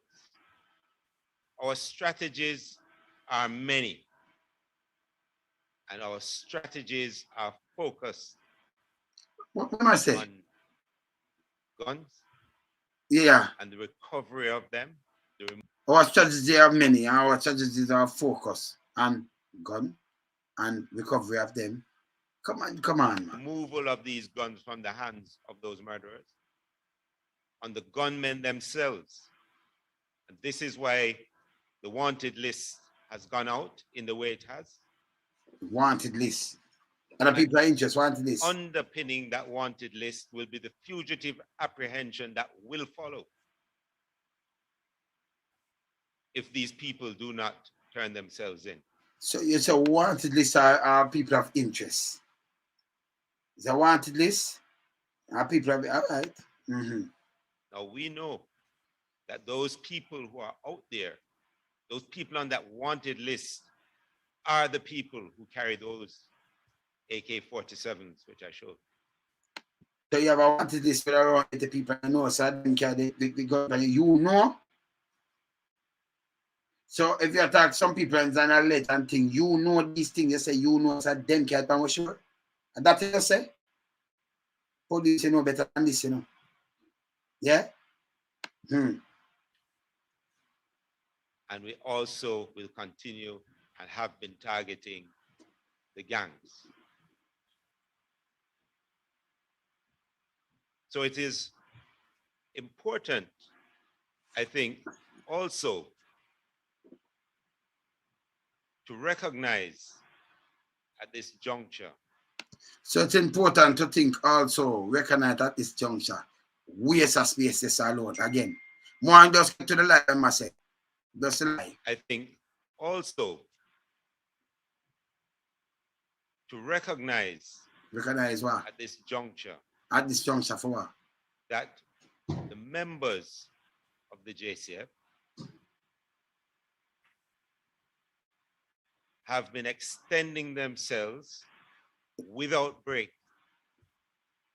Our strategies are many, and our strategies are focused what am I saying? On guns, yeah, and the recovery of them. Our strategies are many, and our strategies are focused on gun and recovery of them. Come on, man. Removal of these guns from the hands of those murderers, on the gunmen themselves. And this is why the wanted list has gone out in the way it has. Wanted list. And people are interested, wanted list. Underpinning that wanted list will be the fugitive apprehension that will follow if these people do not turn themselves in. So it's a wanted list are people of interest. It's a wanted list. Are people of all right. Mm-hmm. Now we know that those people who are out there, those people on that wanted list, are the people who carry those AK-47s, which I showed. So you have a wanted list for around the people I know, so I didn't carry the gun. You know. So if you attack some people and alert and think, you know these things, you say you know, so them can't be sure. And that's what you say. Police, you know better than this, you know. Yeah? And we also will continue and have been targeting the gangs. So it is important, I think, also to recognize at this juncture. So it's important to think also, recognize at this juncture, waste of spaces alone. Again, more just get to the lie, I must say. Just the lie. I think also to recognize Recognize what? at this juncture At this juncture for what? that the members of the JCF have been extending themselves without break.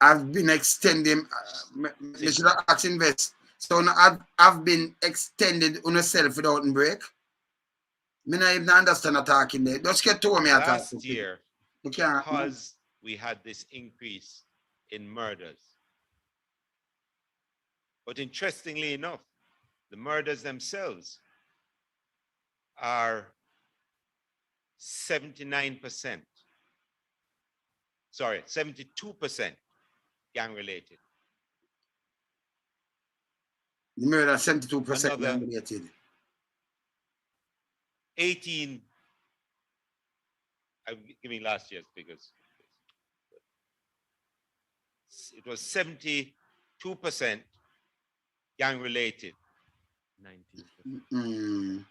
I've been extending, me should have asked invest. So now I've been extended on yourself without break. Me not even understand attacking there. Just get to me attack. Last year, You can't. because we had this increase in murders. But interestingly enough, the murders themselves are 79%. Sorry, 72% gang related. The murder 72% Another related. 18, I'm giving last year's figures. It was 72% gang related, 19%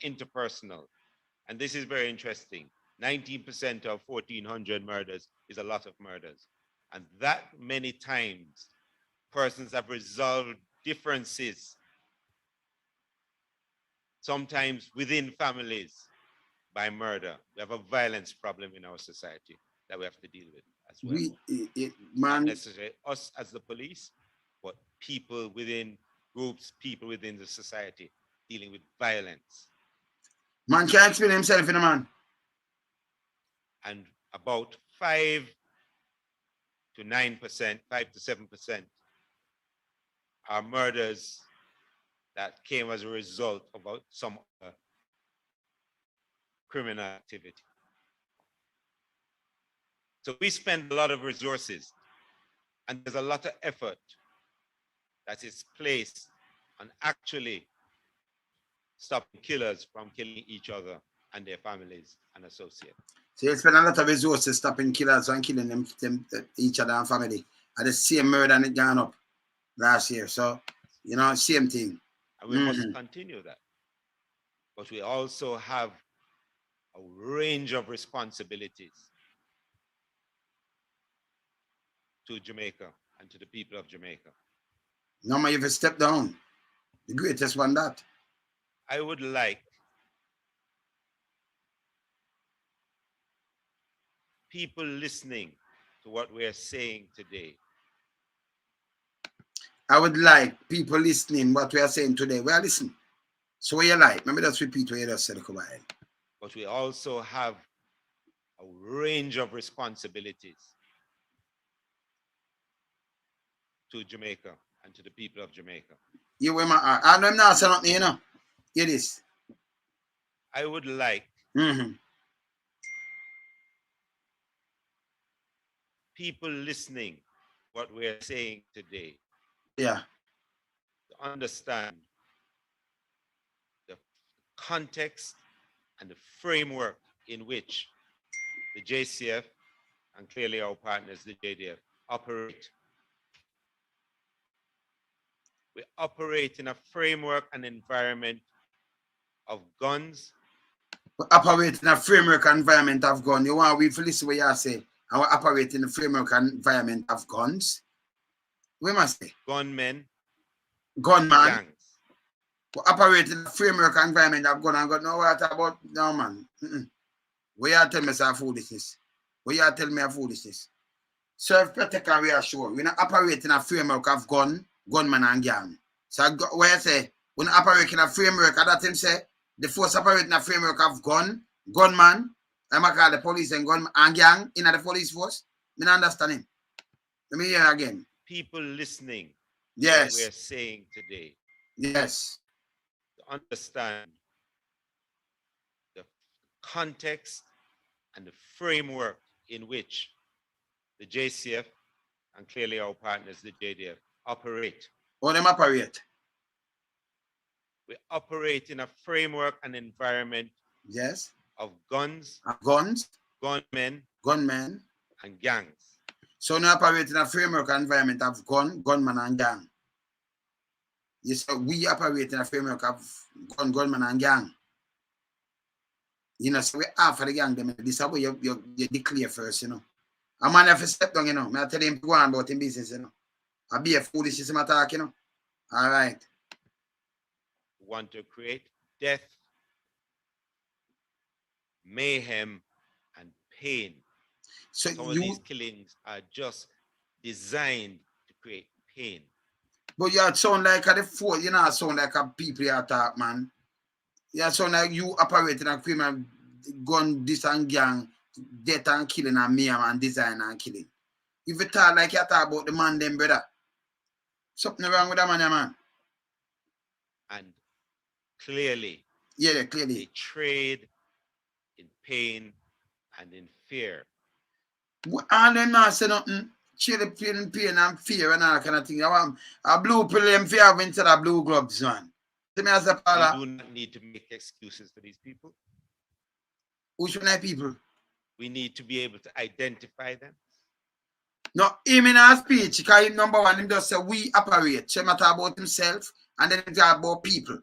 interpersonal. And this is very interesting. 19% of 1,400 murders is a lot of murders. And that many times, persons have resolved differences, sometimes within families, by murder. We have a violence problem in our society that we have to deal with as well. Not necessarily us as the police, but people within groups, people within the society dealing with violence. Man can't explain himself in a man. And about 5 to 9%, 5 to 7% are murders that came as a result of some criminal activity. So we spend a lot of resources, and there's a lot of effort that is placed on actually stopping killers from killing each other and their families and associates. So you spend a lot of resources stopping killers and killing them each other and family. And the same murder and it gone up last year. So, you know, same thing. And we must continue that. But we also have a range of responsibilities to Jamaica and to the people of Jamaica. No more you step down. The greatest one that. I would like people listening to what we are saying today. I would like people listening what we are saying today. We are listening. So what you like? Let me just repeat what you just said a couple. But we also have a range of responsibilities to Jamaica and to the people of Jamaica. You were my I know I'm not saying nothing, you know. It is. I would like people listening what we are saying today. Yeah. To understand the context and the framework in which the JCF and clearly our partners, the JDF, operate. We operate in a framework and environment of guns. We operate in a framework and environment of guns. You want we listen what you say? I will operate in the framework and environment of guns. We must say. Gunmen. Gunman. Gangs. We operate in the framework and environment of gun and gun. No, what about no man? What you tell me is a foolishness. What you tell me a foolishness. Serve, protect, and reassure. We not operate in a framework of gunman and gang. So what I say, we not operate in a framework, and that him say, the force operate in a framework of gunman, I'm going to call the police and gun and gang in the police force. I don't understand him. Let me hear again. People listening. Yes. What we're saying today. Yes. To understand the context and the framework in which the JCF and clearly our partners, the JDF, operate. How them operate? We operate in a framework and environment Yes. of guns, Guns, gunmen, gunmen. and gangs. So now operate in a framework and environment of gunman and gang. Yes, so we operate in a framework of gunman and gang. You know, so we after the gang, them, this is how you declare first, you know. A man have to step down, you know. I tell him to go on about him business, you know. I be a foolish in my talk, you know. All right. We want to create death, mayhem, and pain. So Some of these killings are just designed to create pain. But you sound like a fool, you know, sound like a people you talk, man. You sound like you operate in a criminal gun, this and gang, death and killing and mayhem and design and killing. If you talk like you talk about the man, them brother, something wrong with that man. And clearly, yeah, clearly, they trade in pain and in fear. And them not say nothing. Trade in pain and fear and all kind of thing. I want a blue pill them fear instead of blue gloves, man. We do not need to make excuses for these people. Which one are people? We need to be able to identify them. No, him in our speech, because him number one, him just say we operate. So he talk about himself and then he talk about people.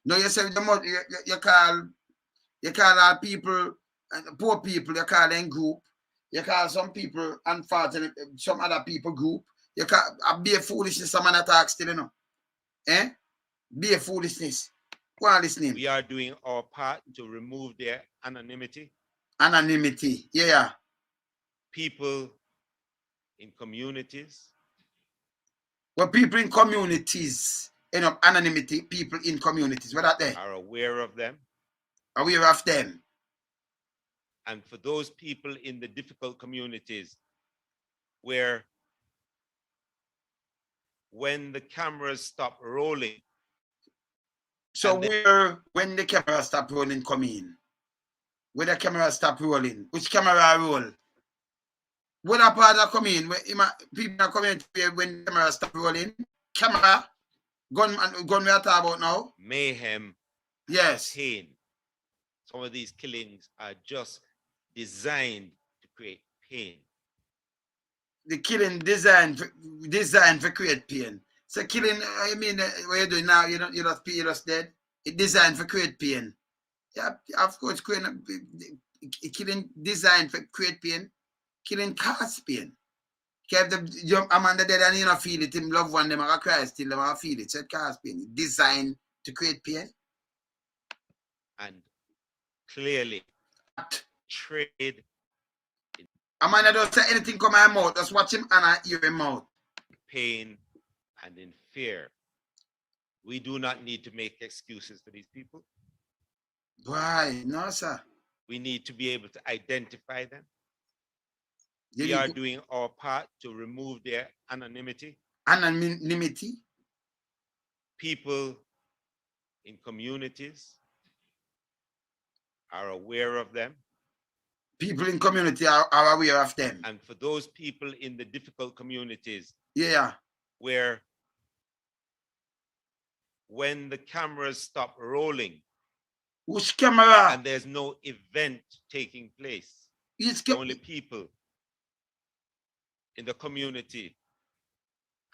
No, you say you call our people, poor people, you call them group. You call some people, unfortunately, some other people group. You call be a foolishness, some man attack still, you know. Eh? Be a foolishness. Go on listening. We are doing our part to remove their anonymity. Anonymity, yeah. People in communities. Well, people in communities, you know, anonymity, people in communities, what are they? Are aware of them. Aware of them. And for those people in the difficult communities where when the cameras stop rolling. So when the camera stop rolling, come in. When the camera stop rolling, which camera roll? When a part come in, when people are coming when the camera stop rolling, camera, gun we are talking about now. Mayhem. Yes. Pain. Some of these killings are just designed to create pain. The killing designed for create pain. So killing, I mean, what you're doing now, you're just dead. It designed for create pain. Yeah, of course, killing designed for create pain. Killing cause pain. Keep the Amanda dead and you don't feel it. Him love one them, I cry still, them I feel it. So it cause pain. Designed to create pain. And clearly, trade. Amanda don't say anything come out mouth. Just watch him and I hear him out. Pain and in fear. We do not need to make excuses for these people. Why? No, sir. We need to be able to identify them. We are doing our part to remove their anonymity. Anonymity. People in communities are aware of them. People in community are aware of them. And for those people in the difficult communities, yeah, where when the cameras stop rolling, which camera? And there's no event taking place, only people in the community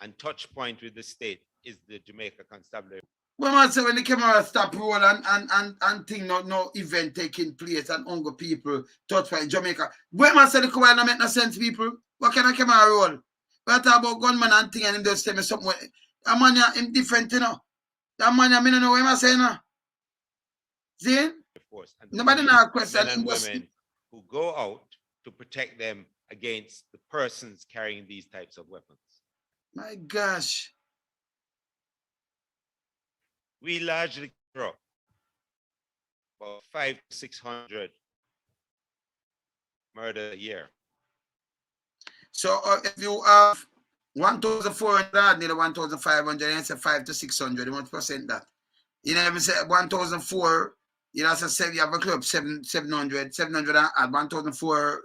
and touch point with the state is the Jamaica Constabulary. Well, man, say when the camera stop roll and thing no event taking place and hunger people touch by Jamaica. When man say the camera no make no sense, people. What kind of camera roll? We talk about gunman and thing and him just tell me something. That man him different, you know. That man I don't know what I'm saying now. See? Of course. And nobody now question men and women who go out to protect them against the persons carrying these types of weapons. My gosh. We largely drop about 500 to 600 murders a year. So if you have 1,400, nearly 1,500, and say 500 to 600, what percent that? You know, if you say 1,004, you know, say you have a club 700 and add 1,004,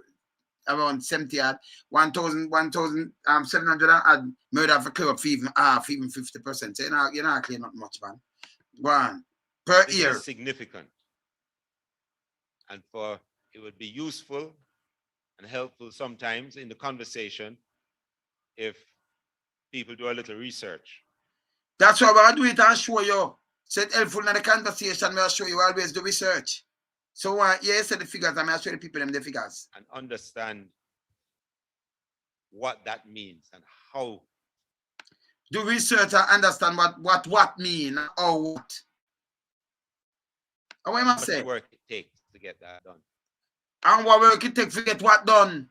around 70 odd, 1,700 odd murder for clear up for even half, even 50%. So you're not clear not much, man. Go on. Per This year. is significant. And it would be useful and helpful sometimes in the conversation if people do a little research. That's why I'll do it and show you. So it's helpful in the conversation, I'll show you always do research. So yes, the figures, I'm show the people them the figures. And understand what that means and how. Do research and understand what mean, or what. And what must say? Much work it takes to get that done. And what work it takes to get what done.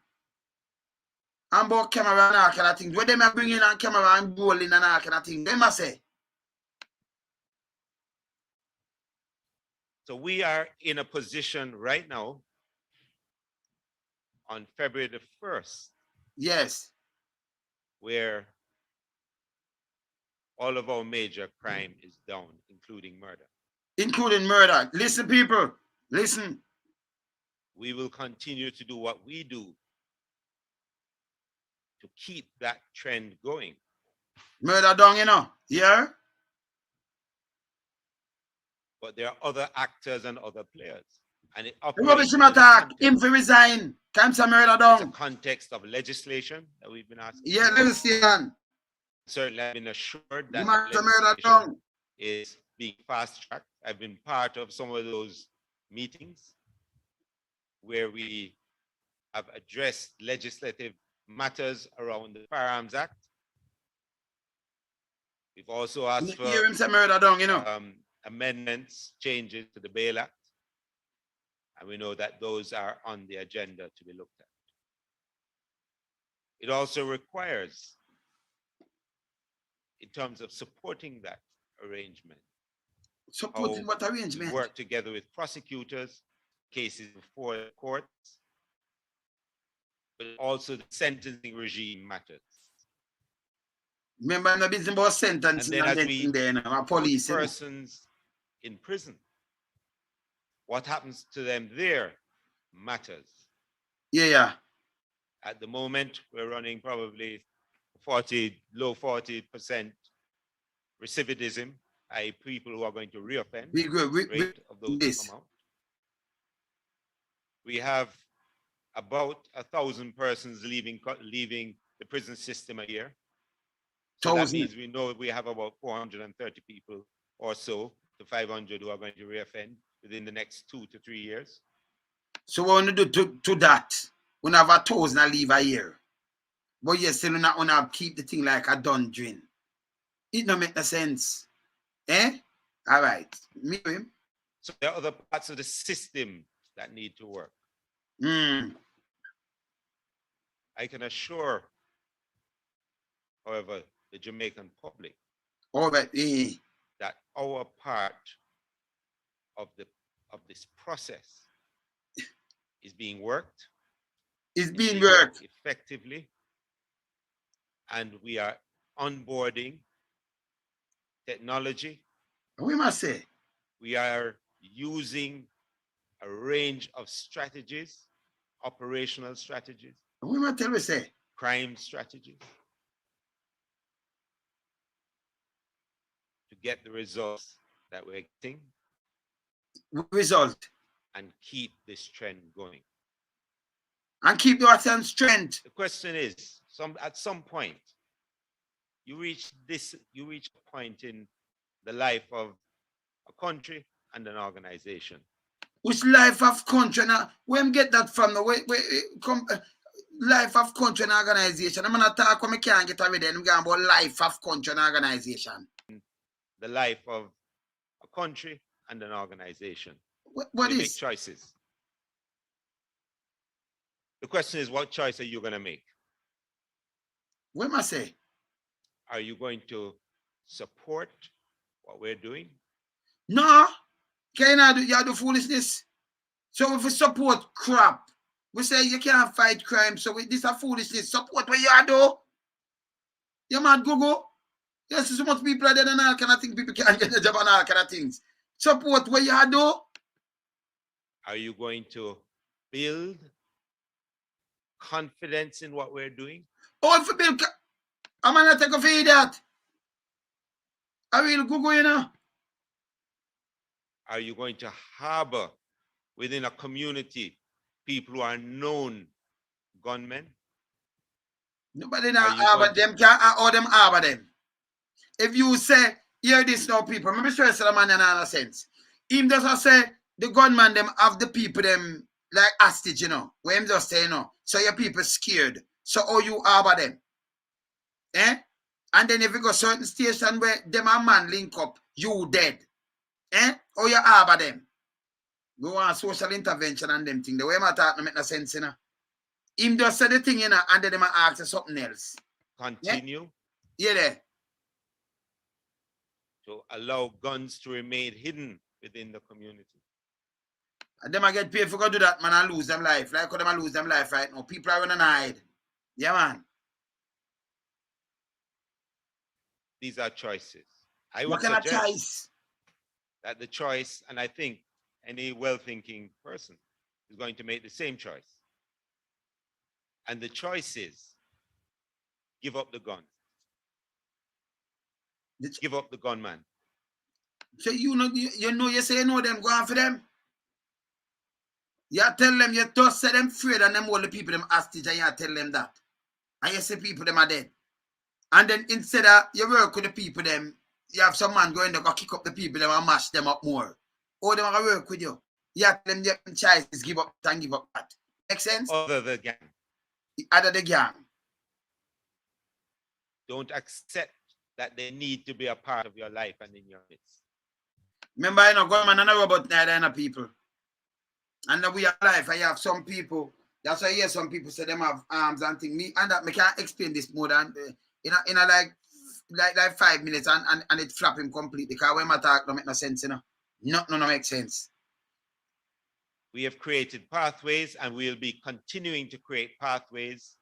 And about camera and all kind of things. When they bring in on camera and rolling and all kind of things, they must say. So we are in a position right now on February the 1st. Yes. Where all of our major crime is down, including murder. Including murder. Listen, people. Listen. We will continue to do what we do to keep that trend going. Murder down, you know. Yeah? But there are other actors and other players. And it The rubbish him attack. Him for resign. Comes a murder down. It's a context of legislation that we've been asking. Yeah, legislation. Certainly, I've been assured that legislation is being fast-tracked. I've been part of some of those meetings where we have addressed legislative matters around the Firearms Act. We've also asked for amendments, changes to the Bail Act. And we know that those are on the agenda to be looked at. It also requires, in terms of supporting that arrangement, supporting what arrangement? Work together with prosecutors, cases before the courts, but also the sentencing regime matters. Remember, the business about sentencing and then as we police persons in prison, what happens to them there matters. Yeah. At the moment, we're running probably low 40% recidivism, i.e. people who are going to reoffend. Rate of those who come out. We have about 1,000 persons leaving the prison system a year. So that means we know we have about 430 people or so to 500 who are going to reoffend within the next 2 to 3 years. So what we do to that? We have 1,000 leave a year. But you still not want to keep the thing like a dungeon. It don't make no sense. Eh? All right. So there are other parts of the system that need to work. I can assure, however, the Jamaican public that our part of this process is being worked. It's being worked effectively, and we are onboarding technology. We must say we are using a range of strategies, operational strategies. We must tell we say crime strategies to get the results that we're getting. And keep this trend going. And keep your strength. The question is, at some point, you reach a point in the life of a country and an organization. Which life of country now? Where get that from? Life of country and organization. I'm gonna talk when I can't get already. I'm going about life of country and organization. The life of a country and an organization. What is? Make choices. The question is, what choice are you going to make? What am I say? Are you going to support what we're doing? No. Can you do foolishness? So if we support crap, we say you can't fight crime, so this is foolishness. Support what you do. You mad GUGU? Yes, so much people are there and all kind of things. People can't get a job and all kind of things. Support what you do. Are you going to build confidence in what we're doing? Oh, if you I'm gonna take a feed that. I will Google, you know. Are you going to harbor within a community people who are known gunmen? Nobody now Are you harbor going to- them, can't all them harbor them. If you say, hear this now, people, remember sure the man in a sense. Him doesn't say the gunman them have the people them like hostage, you know. Where him just say, you know. So your people scared. So how you harbor them? Eh? And then if you go certain station where them a man link up, you dead. Eh? How you harbor them? Go on social intervention and them thing. The way my talk no make no sense, you know. Him just say the thing, you know, and then them ask something else. continue Yeah, there. to allow guns to remain hidden within the community? And them I get paid for go do that, man, and lose them life. Like how them lose them life right now. People are running hide. Yeah, man. These are choices. I What would kind of suggest choice? that the choice, and I think any well-thinking person is going to make the same choice. And the choice is give up the gun. Give up the gunman. So you know you say you know them, go on for them. You tell them you just say them afraid and them all the people them hostage and you tell them that. And you say people them are dead. And then instead of you work with the people them, you have some man going to go kick up the people them and mash them up more. Or them are work with you. You tell them your choices, give up and give up that. Make sense? Other the gang. Other the gang. Don't accept that they need to be a part of your life and in your midst. Remember, you know, government and a robot neither people. And we are life, I have some people. That's why I hear some people say them have arms and things. Me and that me can't explain this more than in a like 5 minutes and it flap him completely. Because when I talk don't make no sense, you know. No make sense. We have created pathways and we'll be continuing to create pathways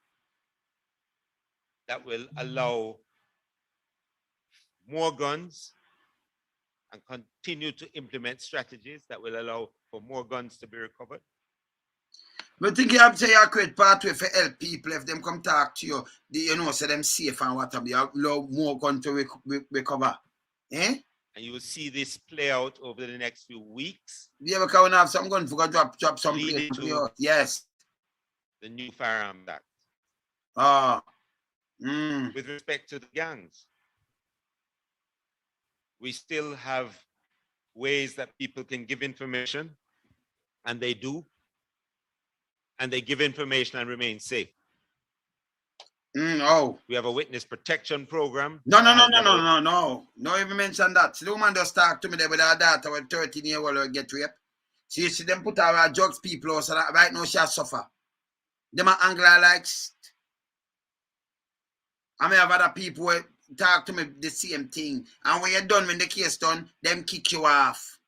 that will allow more guns and continue to implement strategies that will allow for more guns to be recovered. But think you have to say you create pathway for help people if them come talk to you, you know, say them safe and whatever. You allow more gun to recover. Eh? And you will see this play out over the next few weeks. Yeah, because we have some gun for drop some leading place. to Yes. the new Firearms Act. With respect to the gangs, we still have ways that people can give information, and they do, and they give information and remain safe. We have a witness protection program. No even mention that. The woman just talk to me there with her daughter with 13-year-old get raped. So you see them put our drugs people so that right now she has suffer. Them are angler likes. I may have other people who talk to me the same thing. And when you're done, when the case done, them kick you off.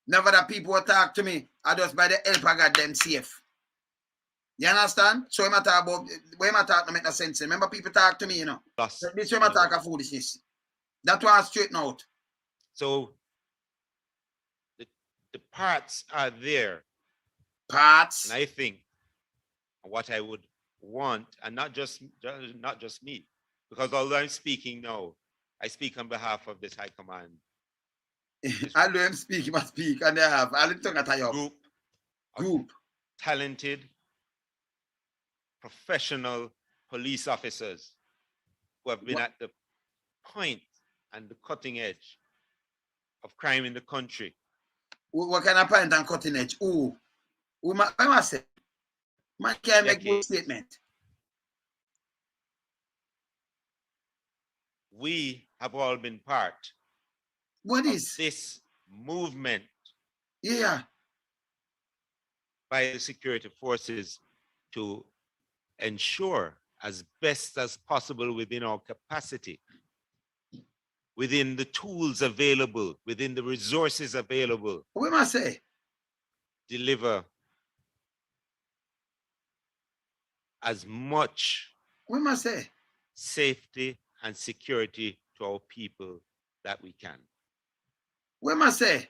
Never other people who talk to me, I just by the help I got them safe. You understand? So when I talk about, when I talk, no make no sense. Remember people talk to me, you know. This way I talk of foolishness. That was straighten out. So the parts are there. Parts. And I think what I would want, and not just me, because although I'm speaking now, I speak on behalf of this high command. I know him speak, he must speak, and they have a little group talented, professional police officers who have been at the point and the cutting edge of crime in the country. What kind of point and cutting edge? I must say, man can't make a statement. We have all been part of this movement. Yeah. By the security forces to ensure as best as possible within our capacity, within the tools available, within the resources available. We must say. Deliver as much we must say safety and security to our people that we can. We must say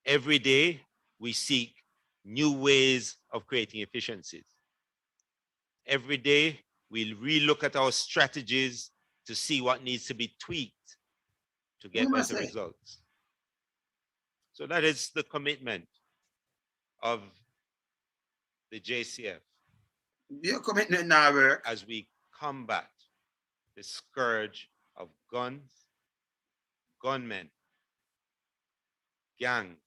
every day we seek new ways of creating efficiencies. Every day, we'll relook at our strategies to see what needs to be tweaked to get better results. So that is the commitment of the JCF. Your commitment now work. As we combat the scourge of guns, gunmen, gangs,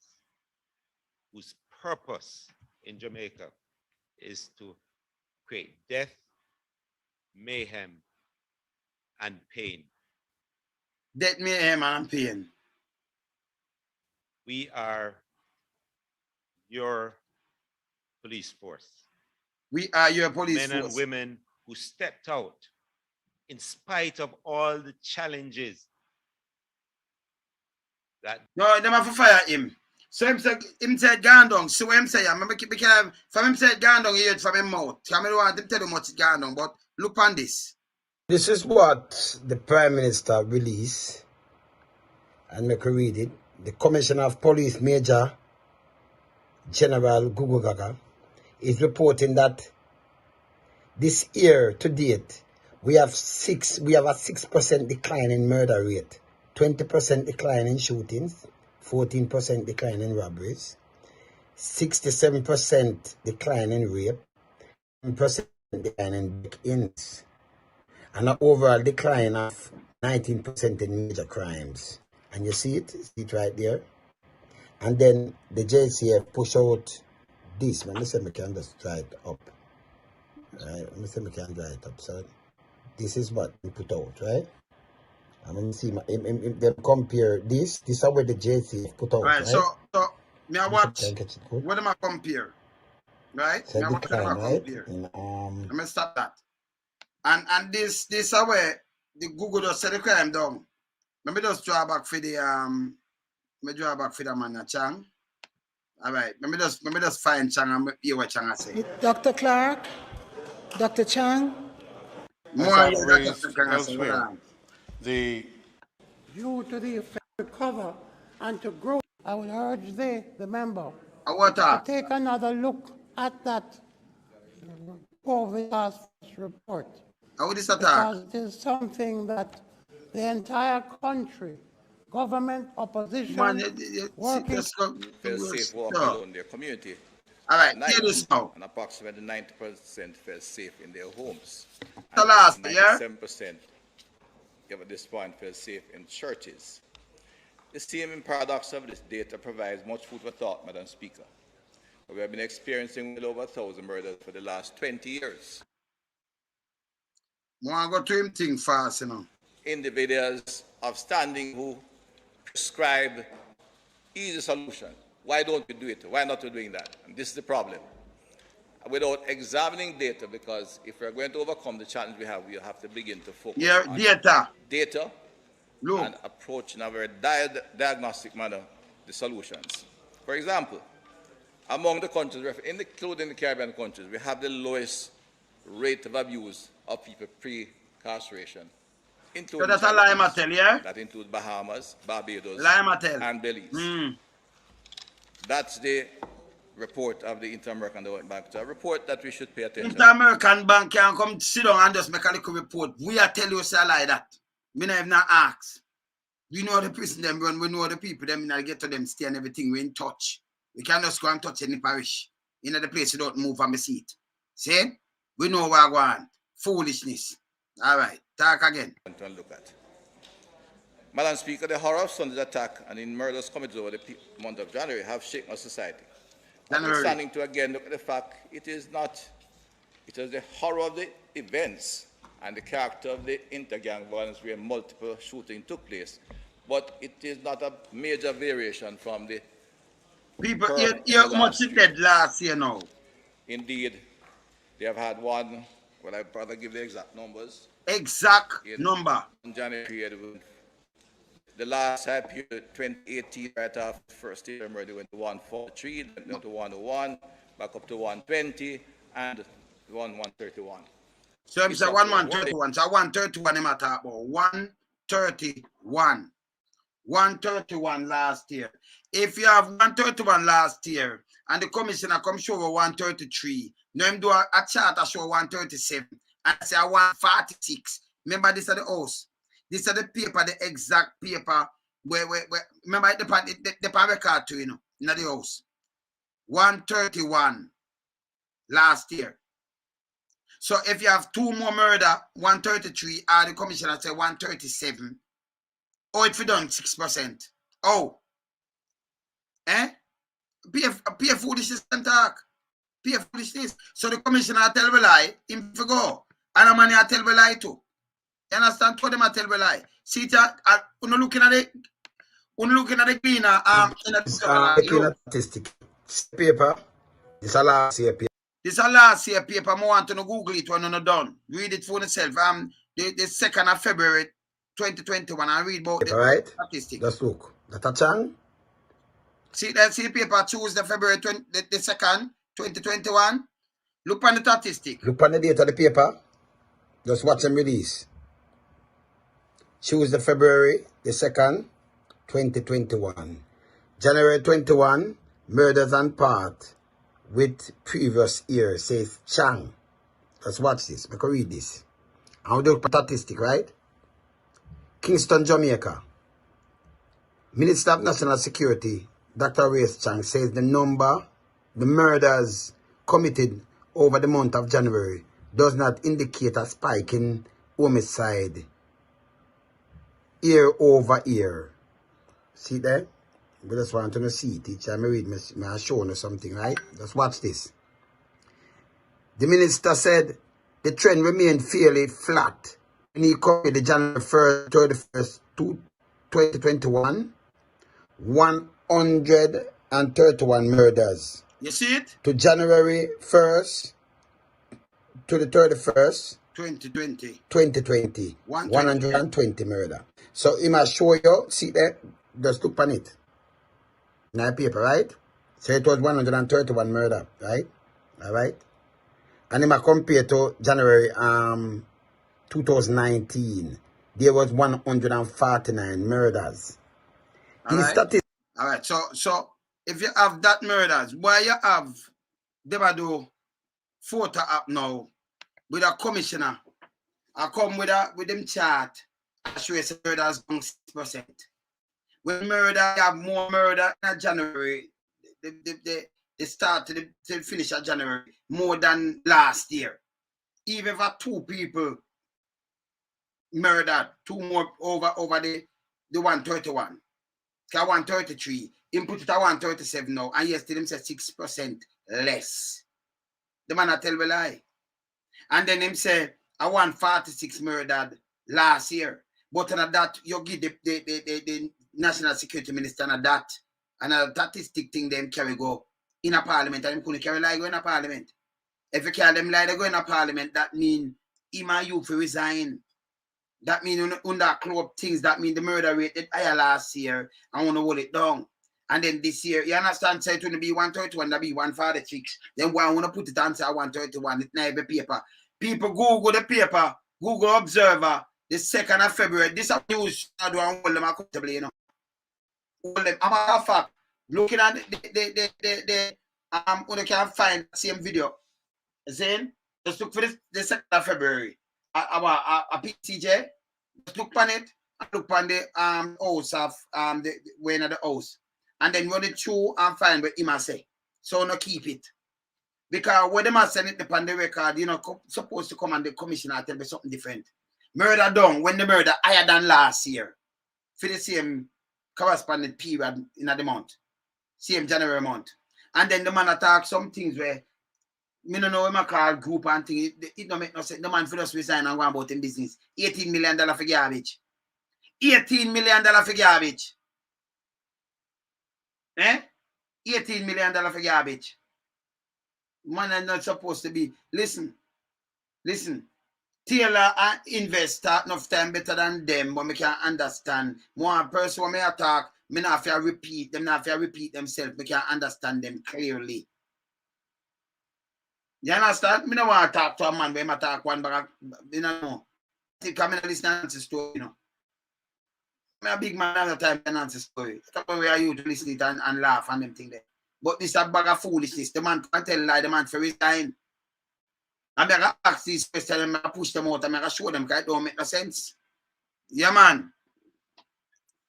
whose purpose in Jamaica is to create death, mayhem, and pain. Death, mayhem, and pain. We are your police force. We are your police Men force. and women who stepped out in spite of all the challenges that. No, them have to fire him. So him said gone down. So what him say, I remember because from him said gone down, he heard from him mouth. I don't want him tell you much gone down, but look on this. This is what the Prime Minister released, and make you read it. The Commissioner of Police Major General GUGU GAGA is reporting that this year to date, we have a 6% decline in murder rate, 20% decline in shootings, 14% decline in robberies, 67% decline in rape, 10% decline in break-ins, and an overall decline of 19% in major crimes. And you see it right there. And then the JCF push out this. Let me say I can just dry it up. Right? Let me say I can dry it up. So this is what we put out, right? I'm going to see them compare this. This is where the JCF put out, Right? So me I watch. It What am I compare? Right? so Me I watch what am I right? compare. In, Let me stop that. And this is where the Google does set the crime down. Let me just draw back for the man Chang. All right. Let me just find Chang and hear what Chang say. Dr. Clark, Dr. Chang. More Due to the effect to recover and to grow, I would urge the member to take another look at that COVID task force report. How would this attack? Because it is something that the entire country, government, opposition, working. Feel safe walking alone in their community. All right, hear this now. And approximately 90% felt safe in their homes. The last year, 97% at this point felt safe in churches. The seeming paradox of this data provides much food for thought, Madam Speaker. We have been experiencing well over 1,000 murders for the last 20 years. I go to him thing fast, you know. Individuals of standing who prescribe easy solution. Why don't we do it? Why not we doing that? And this is the problem. Without examining data, because if we're going to overcome the challenge we have to begin to focus on data and approach in a very diagnostic manner the solutions. For example, among the countries, including the Caribbean countries, we have the lowest rate of abuse of people pre-incarceration. So that's a lie, Mattel, yeah? That includes Bahamas, Barbados, and Belize. That's the report of the Inter-American Development Bank. It's a report that we should pay attention to. Inter-American Bank can come sit down and just make a little report. We are telling you say like that. We never not ask. We know the person them when we know the people them and get to them stay and everything. We in touch. We can't just go and touch any parish. In the place you don't move from the seat. See? We know what we're going. Foolishness. All right. Talk again. To look at. Madam Speaker, the horror of Sunday's attack and in murders committed over the month of January have shaken our society. Standing to again look at the fact it is the horror of the events and the character of the inter-gang violence where multiple shootings took place. But it is not a major variation from the people here much dead last year now. Indeed, they have had one, well I'd rather give the exact numbers. Number. In January period, the last period, 2018, right after the first year murder, went to 143, then went to 101, back up to 120, and 131. So it's a 131. So 131 I'm talking about. 131. 131 last year. If you have 131 last year and the commissioner come show over 133, now him do a chart that show 137 and say 146. Remember this are the house. This are the paper, the exact paper where remember the record to, you know, in the house. 131 last year. So if you have 2 more murder, 133, or the commissioner say 137, oh, if you done 6%. Oh, pay foolishness and talk. Pay foolishness. So the commissioner tell me lie, him for go. And the money I tell me lie too. You understand? To them I tell me lie. See that when looking at it, cleaner in the cleaner statistic paper. This a last year paper. This a last year paper. I want to Google it when you're not done. Read it for yourself. The 2nd of February 2021. I read about paper, right? Statistics. Just look. That a chang. See that paper Tuesday, February 2nd, 2021. Look on the statistic. Look on the date of the paper. Just watch them release. Tuesday, February the 2nd, 2021. January 21, murders and part with previous year, says Chang. Let's watch this. Make a read this. I'll do a statistic, right? Kingston, Jamaica. Minister of National Security, Dr. Race Chang, says the murders committed over the month of January does not indicate a spike in homicide year over year. See there? We just want to see, teacher. Me read, me show you something, right? Just watch this. The minister said the trend remained fairly flat when he compared the January 1st, 31st, 2021, 131 murders. You see it? To January 1st to the 31st, 2020, 120 murder. So he must show you, see that, just look on it. In that paper, right? So it was 131 murder, right? Alright? And he must compare to January 2019. There was 149 murders. Alright, so if you have that murders, why you have they do photo up now with a commissioner? I come with them chart. I show you murders 6%. When murder, you have more murder in January. They start to finish at January more than last year. Even for 2 people murdered, 2 more over the 131. 133. Input it at 137 now, and yesterday him said 6% less. The man I tell me lie. And then him say I 146 murdered last year. But on that, you give the National Security Minister and that, and a statistic thing them carry go in a parliament, and him couldn't carry lie go in a parliament. If you carry them lie, they go in a parliament, that mean him and you for resign. That mean under club things, that mean the murder rate is higher last year. I want to hold it down. And then this year, you understand, say it will be 131, that be 146. Then I want to put it on say 131, it not be paper. People Google the paper, Google Observer, the 2nd of February. This is news I do and hold them accountable, you know. Hold them. I'm a fact. Looking at the when you can find the same video. Then just look for this the 2nd of February. A PCJ, just look on it, and look on the house of the way in the house. And then run it through and find what he must say. So no keep it. Because when they must send it upon the record, you know, supposed to come and the commissioner tell me something different. Murder done when the murder higher than last year. For the same corresponding period in the month. Same January month. And then the man attack some things where me don't know what I call group and thing. It don't make no sense. The man for us resign and go about in business. $18 million for garbage. $18 million for garbage. $18 million for garbage. Man is not supposed to be. Listen. Taylor and investor enough time better than them, but me can understand. One person when me attack, me not have to repeat them, not have to repeat themselves. Me can understand them clearly. You understand? Me don't want to talk to a man when I talk one bag. You know. I think I'm not listening to the story, you know. a big man all the time can answer story. That's why we are you to listen to it and laugh and them thing there. But this a bag of foolishness. The man can't tell lie, the man for resign. I'm gonna ask these questions and I push them out and I show them because it don't make no sense. Yeah, man.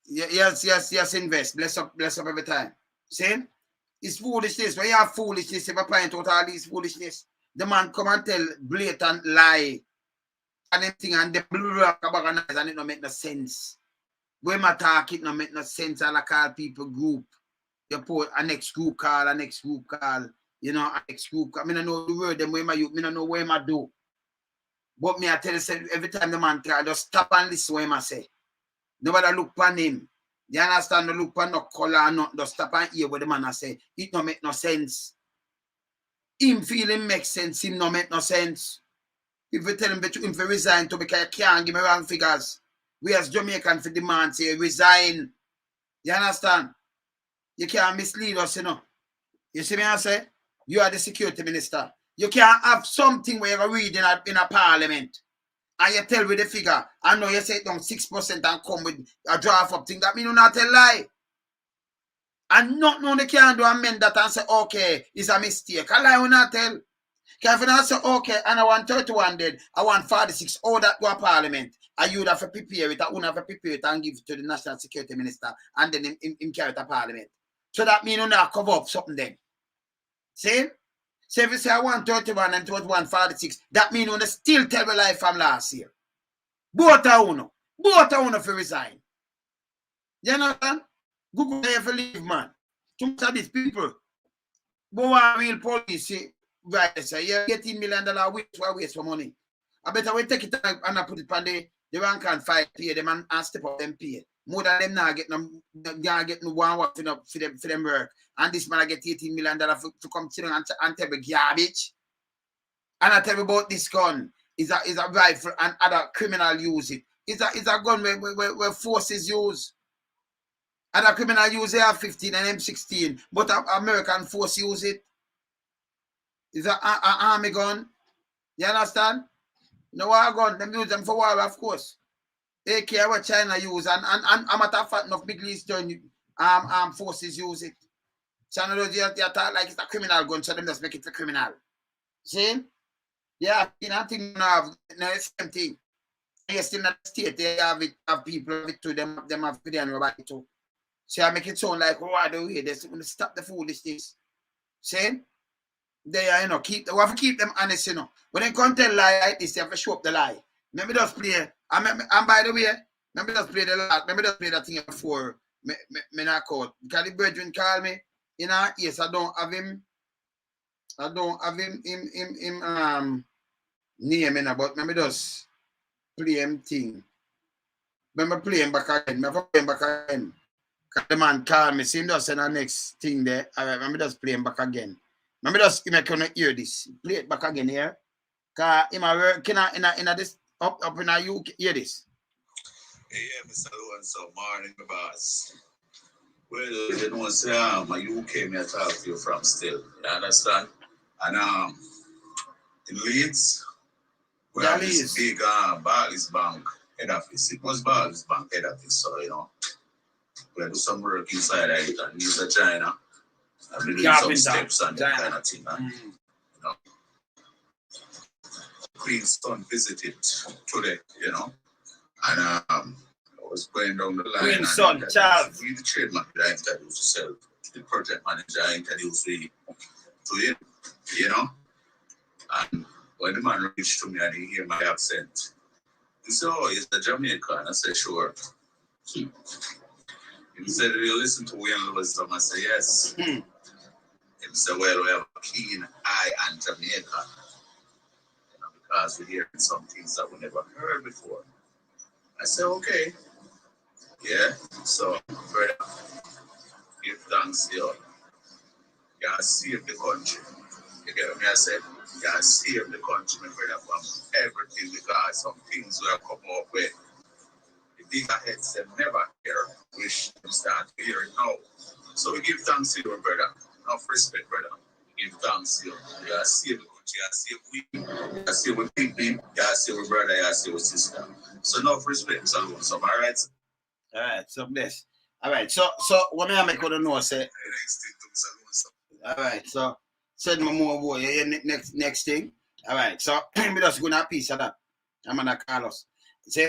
Yes, invest. Bless up every time. See? It's foolishness. When you have foolishness, if I point out all these foolishness, the man come and tell blatant lie and everything and the blah and it don't make no sense. When I talk, it don't make no sense. I call people group. You put a next group call, you know, a next group call. I mean, I know the word them where my youth, I know where I do. But me, I tell you, every time the man try, just stop and listen what I say. Nobody look upon him. You understand? No look upon no color, not just stop and hear what the man I say. It don't make no sense. Him feeling makes sense, him no make no sense. If you tell him to him for resign to because you can't give me wrong figures. We as Jamaican for demand say resign. You understand? You can't mislead us, you know. You see me I say? You are the security minister. You can't have something where you read in a parliament. And you tell with the figure. I know you say it down 6% and come with a draft up thing. That means you not tell lie. And not know they can't do amend that and say, okay, it's a mistake. I lie will not tell. Because if you not say, okay, and I want 31 dead, I want 46, all that go to parliament. And you would have to prepare it, I would have to prepare it and give it to the national security minister, and then him carry it to parliament. So that means you not cover up something then. See? So if you say I want 31 and 21, 46, that means you still tell the lie from last year. Both of you for resign. You understand? Google have to leave, man. Too much of these people. Go on real police, right, so you're getting $1 million waste for money. I better we take it and I put it on the rank and file pay them and step up them pay. More than them now get no one work for them work. And this man I get $18 million to come sit and tell me garbage. And I tell you about this gun. Is a rifle and other criminal use it. It's a gun where forces use. Other criminal use AR-15 and M16, but American force use it. It's an army gun. You understand? No war gun. Them use them for war, of course. AK what China use and a matter of fact, enough Middle Eastern armed forces use it. China does they talk like it's a criminal gun, so them just make it a criminal. See? Yeah, I think now the same thing. Yes, in the state they have people have it too. Them have video about it too. See, I make it sound like what do we hear? They stop the foolishness. See? They are, you know, we have to keep them honest, you know. When they come tell lie like this, they have to show up the lie. Let me just play. And by the way, let me just play the last. Let me just play that thing before me not call. Because the brethren call me, you know, yes, I don't have him name, you know, but let me just play him thing. Let me play him back again. Let me play him back again. Because the man call me, see him just say the next thing there. All right, let me just play him back again. Let me just make you hear this. Play it back again here. Because in my work, in this, up in a UK, hear this. Yeah, Mr. Lewin, so morning, boss. Well, you know, say, my UK, me I talk to you from still. You understand? And in Leeds, we have this big Barclays Bank head office. It was Barclays Bank head office, so, you know, we do some work inside of it and use the China. And we do some steps and that kind of thing. And, you know, Queen's son visited today, you know, and I was going down the line. Queen's son, Charles. We the trademark that I introduced yourself, the project manager I introduced to him, you know. And when the man reached to me and he heard my accent, he said, oh, he's the Jamaican. I said, sure. He said, do you listen to Wayne Lewis? I said, yes. He said, well, we have a keen eye on Jamaica. You know, because we're hearing some things that we never heard before. I said, okay. Yeah. So, brother, give thanks to you. God save the country. You get what me I said? God save the country, my brother, from everything, because some things we have come up with. The bigger heads them never hear, which we start to hear it now. So we give thanks to you, brother. Enough respect, brother. We give thanks to you. God save the country, God save we, God save we big men, God save we brother, God save we sister. So enough respect, so am I right? All right, so bless. All right, so what may I make you know say? All right, so send me more boy. Next thing. All right, so we just gonna piece of that. I'm gonna call us. See?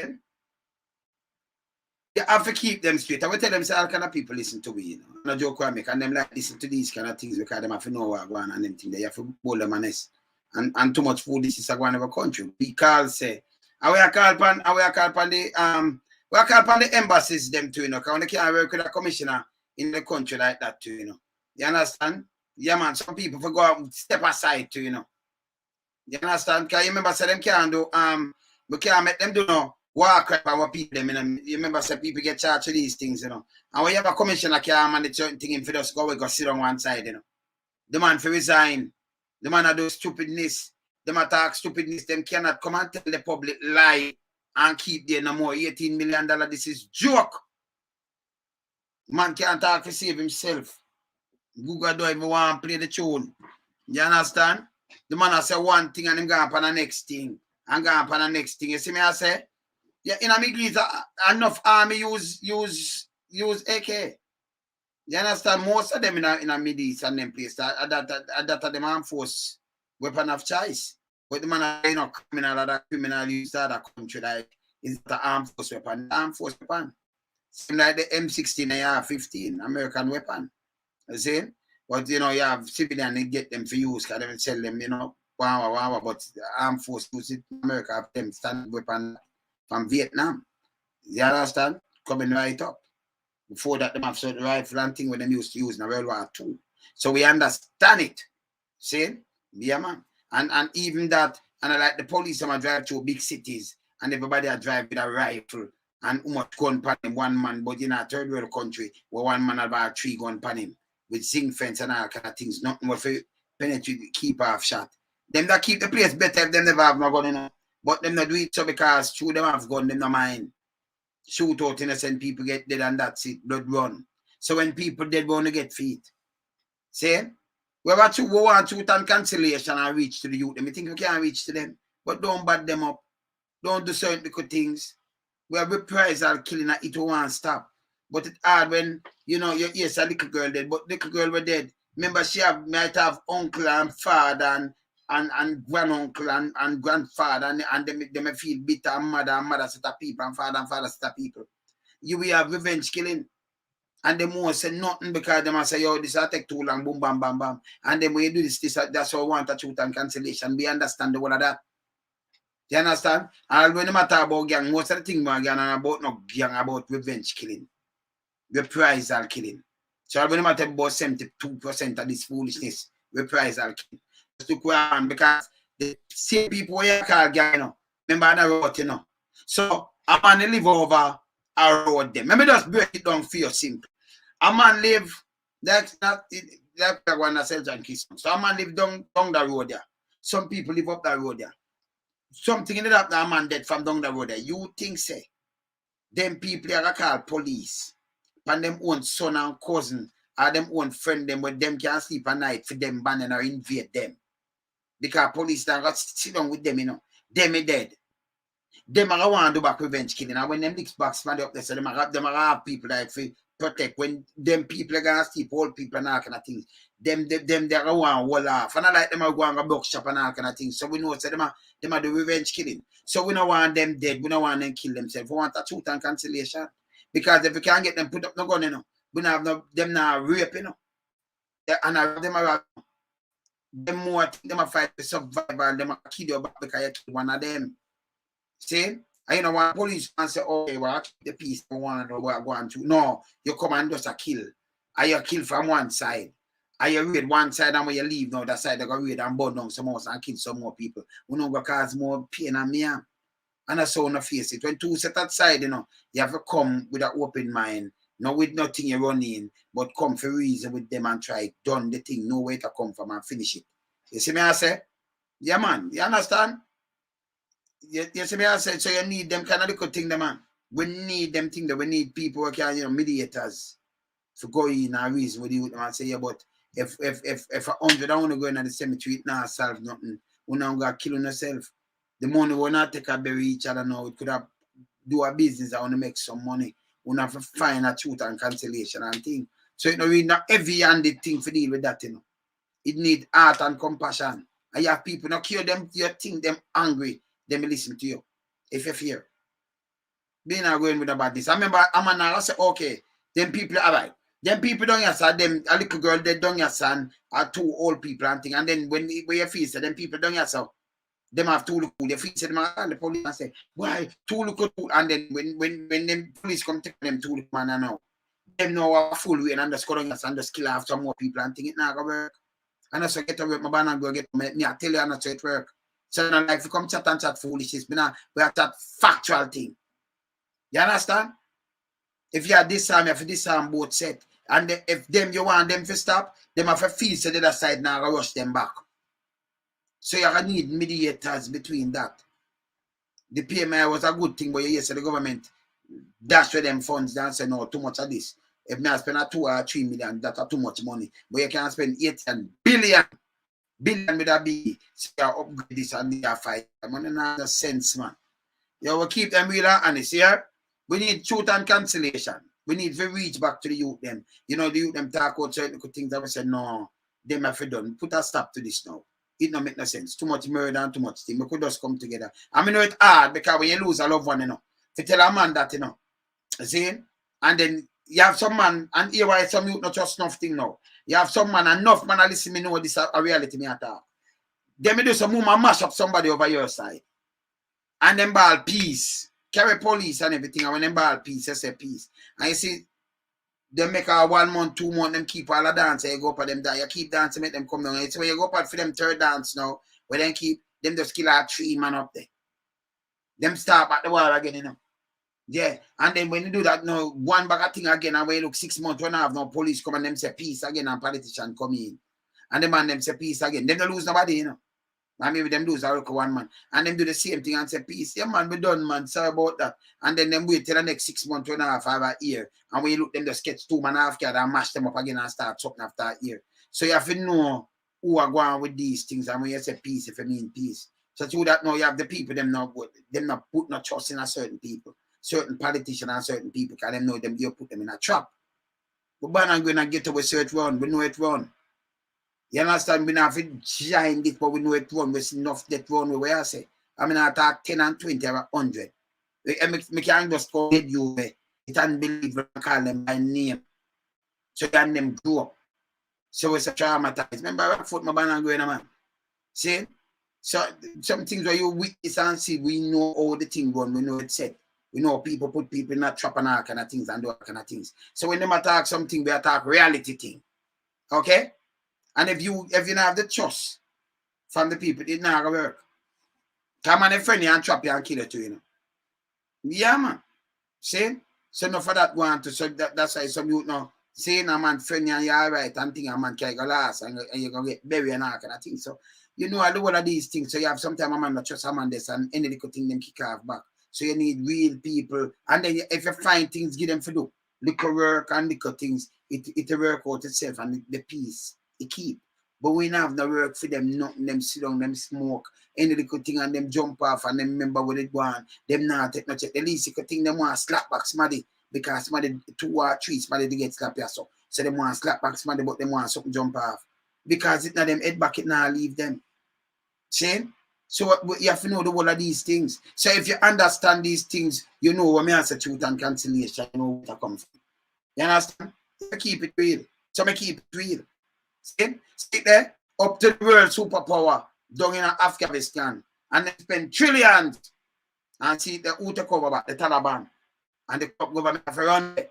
You have to keep them straight. I will tell them say all kind of people listen to me, you know. No joke I make and them like listen to these kind of things because them have to know what going on and them things. They have to hold them honest. And too much food this is going over country. Because say I will call upon the embassies them too, you know, because they can't work with a commissioner in the country like that too, you know. You understand? Yeah man, some people for go out step aside too, you know. You understand? Because you remember say them can't do we can't make them do no walk up our people them, you know. You remember say people get charged for these things, you know. And when you have a commissioner can't manage certain thing for just go sit on one side, you know. The man for resign, the man that do stupidness, them attack stupidness, them cannot come and tell the public lie and keep there no more. $18 million, this is joke. Man can't talk to save himself. GUGU don't even want to play the tune. You understand? The man has say one thing and him go up on the next thing. And go up on the next thing. You see me I say? Yeah, in America, enough army use AK. You understand? Most of them in a Middle East and them place that are them armed force weapon of choice. But the man you know criminal use that country like is the armed force weapon. Armed force weapon. Same like the M16 and AR-15, American weapon. You see? But you know, you have civilian they get them for use, because they sell them, you know, wow, but the armed force use it. America have them standard weapon from Vietnam. You understand? Coming right up. Before that, them have certain rifle and thing when them used to use in World War II. So we understand it. See? Yeah, man. And even that, and I like the police them drive through big cities and everybody drive with a rifle and how much gun pan him, one man, but in a third world country where one man have about 3 gun pan him with zinc fence and all kind of things, nothing more for penetrate, keep off shot. Them that keep the place better if them never have no gun, you know. But them not do it so because through them have gun, them no mind. Shoot out innocent people get dead and that's it, blood run. So when people dead, we only get feet. See? We want truth and cancellation and reach to the youth. Them think we can't reach to them. But don't bad them up. Don't do certain little things. We have reprisal killing and it won't stop. But it's hard when, you know, yes, a little girl dead, but little girl were dead. Remember, she might have uncle and father and granduncle and grandfather and they feel bitter and mother set of people and father set of people. You will have revenge killing. And them won't say nothing because they must say, yo, this will take too long, boom, bam, bam, bam. And then when you do this, that's how we want a truth and cancellation. We understand the whole of that. You understand? And when they matter about gang, most of the things are gang and about no gang, about revenge killing. Reprisal killing. So when they matter about 72% of this foolishness, reprisal killing. Just to go on because the same people where you call gang, you know, remember the road, you know. So a man live over a road there. Let me just break it down for you simple. A man live, that's one that sells and kiss. So a man live down the road there. Some people live up the road there. Something in that man dead from down the road there. You think say, them people are called police. And them own son and cousin, or them own friend them, but them can't sleep at night for them banning or invade them. Because police don't got sit down with them, you know. Them is dead. Them are want to do back revenge killing. And when them licks back stand up there, so them are have people like for protect. When them people are gonna sleep, old people and all kind of things. Them they are want wall off. And I like them are going to box shop and all kind of things. So we know so them are the revenge killing. So we don't want them dead, we don't want them kill themselves. We want a truth and cancellation. Because if we can't get them put up no gun, you know, we don't have no them now rape, you know. And them are them more think them are fight for survival, them are kill you back because you kill one of them. See? And you know when police and say, okay, well, I keep the peace for one or what I want to. No, you come and just a kill. And you kill from one side. And you raid one side and when you leave now, that side they go raid and burn down some house and kill some more people. We know what cause more pain and me. And that's how you face it. When two set outside, you know, you have to come with an open mind, not with nothing you run in, but come for reason with them and try done the thing, know where to come from and finish it. You see me I say? Yeah, man. You understand? You see me I say? So you need them kind of little thing, man. We need them thing that we need people who can, you know, mediators to go in and reason with you and say, yeah, but if 100 I want to go in the cemetery, it not solve nothing. We not going to kill yourself. The money will not take a bury each other now. We could have do a business. I want to make some money. we have to find a truth and cancellation and thing. So you know, we not heavy-handed thing to deal with that, you know. It need heart and compassion. And you have people not cure them, you think them angry, they may listen to you. If you fear. They not going with about this. I remember I say, okay, them people all right. Them people don't yes, them a little girl they don't yes and two old people and thing. And then when you feel say them people don't yes, them have two look cool. They feel say them call the police and say, why two look cool? And then when them police come take them two look man and now, them know a full way and just go down and just kill off some more people and think it not gonna work. And I say get away my band and go get me. I tell you I'm not so it work. So not like if you come chat and chat foolishness, we have that factual thing. You understand? If you have this time, you have this time both set. And if them you want them to stop, them have to feel so the other side now rush them back. So you need mediators between that. The PMI was a good thing, but you say the government dash with them funds and say no, too much of this. If I spend a 2 or 3 million, that's too much money. But you can spend 8 billion with a B. So you upgrade this and you fight. Money not sense, man. You will keep them real and honest here. We need truth and cancellation. We need to reach back to the youth them. You know, the youth them talk about certain things that we say, no, them have to done. Put a stop to this now. It don't make no sense. Too much murder and too much thing. We could just come together. I mean, it's hard because when you lose a loved one, you know, to tell a man that, you know, see? And then you have some man, and here why some youth not just nothing now. You have some man, enough man, I listen me know this a reality me at all. Then me do some woman mash up somebody over your side. And then ball peace. Carry police and everything. And when them ball peace, they say peace. And you see, they make a 1 month, 2 months, them keep all the dance. You go up at them dance. You keep dancing, make them come down. It's when you go up for them third dance now, where then keep them just kill our 3 man up there. Them start at the wall again, you know. Yeah. And then when you do that, no, one bag of thing again, and when you look 6 months, when I have no police come and them say peace again, and politician come in. And the man them say peace again. Them don't lose nobody, you know. And maybe them lose a 1 man. And them do the same thing and say, peace. Yeah, man, we done, man. Sorry about that. And then them wait till the next 6 months, 2.5, 5 year. And when you look them, the sketch 2 man half and mash them up again and start something after a year. So you have to know who are going with these things. And when you say peace, if you mean peace. So through that now, you have the people, them not put no trust in a certain people, certain politicians and certain people, because them know them, you put them in a trap. But when I'm going to get to a certain run, we know it run. You understand? We not have to shine it, but we know it run. We see enough that run where I say. I mean, I talk 10 and 20 or 100. We can't just call it you. It's unbelievable. Call them by name. So then them grow up. So it's a traumatized. Remember, I foot my banana going on, man. See? So some things where you witness and see, we know all the things run. We know it's set. We know people put people in a trap and all kind of things and do all kind of things. So when them attack something, we attack reality thing. Okay? And if you don't have the trust from the people, it's not gonna work. Come on, a friend you and trap you and kill you too, you know. Yeah, man. See? So no for that one to so that's why some youth now saying a man friend you and you're alright and think a man can go last and you're gonna get buried and all kind of things. So you know I do all of these things. So you have sometimes a man not trust a man this and any little thing them kick off back. So you need real people. And then if you find things, give them for do. Little work and little things, it work out itself and the peace. It keep. But we don't have no work for them, nothing, them sit down, them smoke, any little thing and them jump off and them remember what it want. Them not take no check. The least little thing them want slap back somebody because somebody 2 or 3 somebody to get slapped here. So them want slap back somebody but them want something jump off. Because it not them head back, it not leave them. See? So you have to know the whole of these things. So if you understand these things, you know what me answer truth and cancellation, you know where to come from. You understand? So keep it real. So me keep it real. See? Sit there, up to the world superpower down in Afghanistan, and they spend trillions and see the who take over back, the Taliban, and the government have to run away.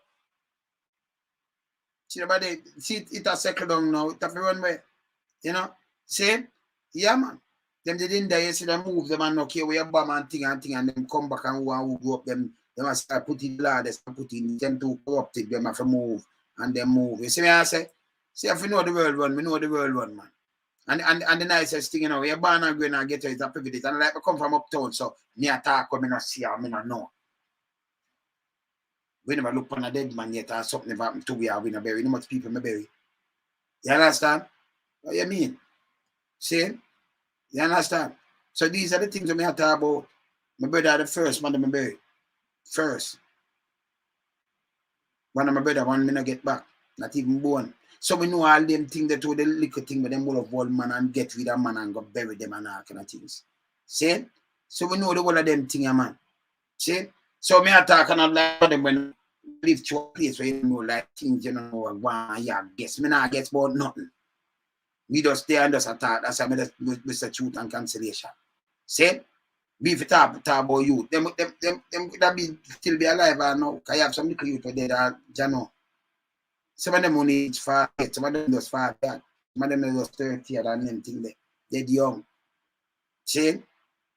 See everybody, see it has settled down now, it have to run away. You know? See? Yeah, man. Them they didn't die, you see them move them and okay, we have bomb and thing and them come back and who go up them must start putting blood, they start putting them too corrupted, them have to move and they move. You see me I say? See if we know the world run, we know the world run, man. And the nicest thing, you know, you're born and going and get is a privilege. And like we come from uptown, so me attack when me not see or me not know. We never look on a dead man yet or something never happened to we or we not bury. You know much people me bury. You understand? What you mean? See? You understand? So these are the things that me talk about. My brother the first man that me bury. First. One of my brother, one me not get back. Not even born. So we know all them things that do the little thing, but them will of old man and get rid of man and go bury them and all kind of things. See? So we know the whole of them thing, man. See? So me attack and I like them when I live to a place where you know like things, you know, one yeah, guess. Me not guess about nothing. We just stay and just attack. That's how me just Mr. Truth and Cancellation. See? Beef it up, talk about youth. Them that be still be alive or no. Cause you have some little youth there that you know. Some of them only age 5, some of them just 5 years. Some of them just 30 and them thing there. They're young. See?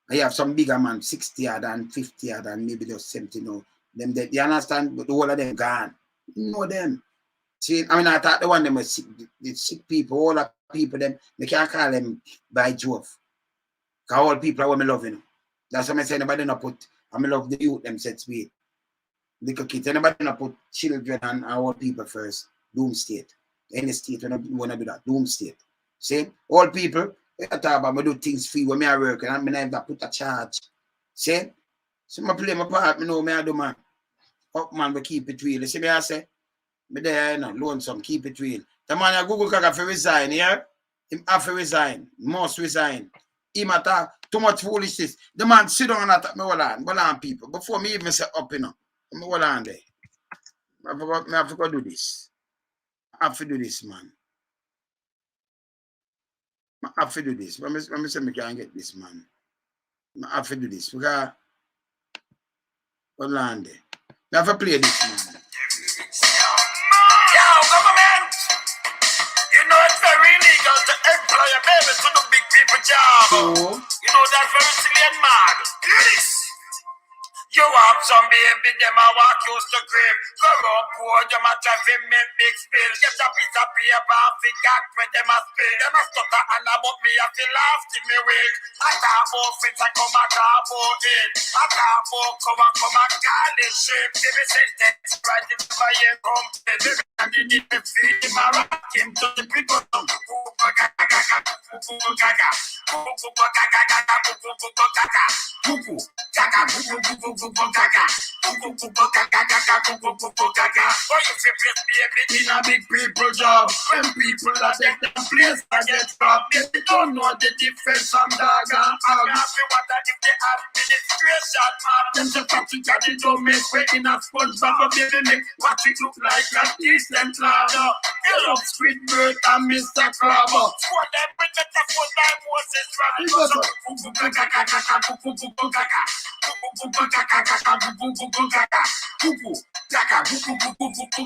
I have some bigger man, 60 and 50 and maybe just 70 now. Them they understand, but the whole of them gone. You know them. See, I mean I thought the one them was sick, the sick people, all the people them, they can't call them by Jove. Cause all people are what me love, you know. That's what I say nobody not put I love the youth them sets with. Little kids, anybody not put children and our people first. Doom state. Any state when I wanna do that. Doom state. See? All people, I talk about me do things free when me I work and I never put a charge. See? So I play my part, me know me I do man. Up man, we keep it real. You see me I say? Me there, you know, lonesome, keep it real. The man at GUGU GAGA for resign, yeah? Him have to resign. Must resign. Him attack too much foolishness. The man sit down and attack me hold on people. Before me even say up, you know. Me hold on there. I have to do this. I have to do this, man. I have to do this. Let me say I can't get this, man. I have to do this. Because hold on there. I have to play this, man. Yo, government! You know it's very illegal to employ a baby to do big people job. So, You know that's very silly and mad. Hear this. You have some baby, them a walk used to crib. Go up, poor, them a try to make big spill. Get a piece of paper and figure when them a spill. Them a stutter and about me, I feel laugh till me wake. I talk about fits and come and talk about it. I talk about come and call it shape. Give me sentence, right in my ear, come. Baby, and you need to feed him, I rock him to the people. GUGU GAGA, GUGU GAGA, GUGU GAGA, GUGU GAGA, GUGU GAGA, GUGU GAGA, GUGU GAGA. Oh, you say place baby in a big people job. When people are take them place and get robbed, they don't know the difference from dog and hog. I wonder if the administration man, them just have to get it to make way in a sponge bag of baby make what it look like a decent ladder. They love Squidward and Mr. Crabber. For them with the foot like Moses Rabbit. It was a GUGU GAGA, GUGU GAGA, GUGU GAGA, GUGU GAGA, GUGU GAGA, GUGU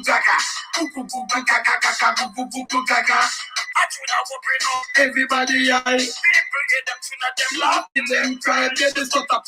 GAGA, GUGU GAGA, GUGU GAGA. I should have opened up everybody eye. People get them to them laugh, them cry, get this stuff up.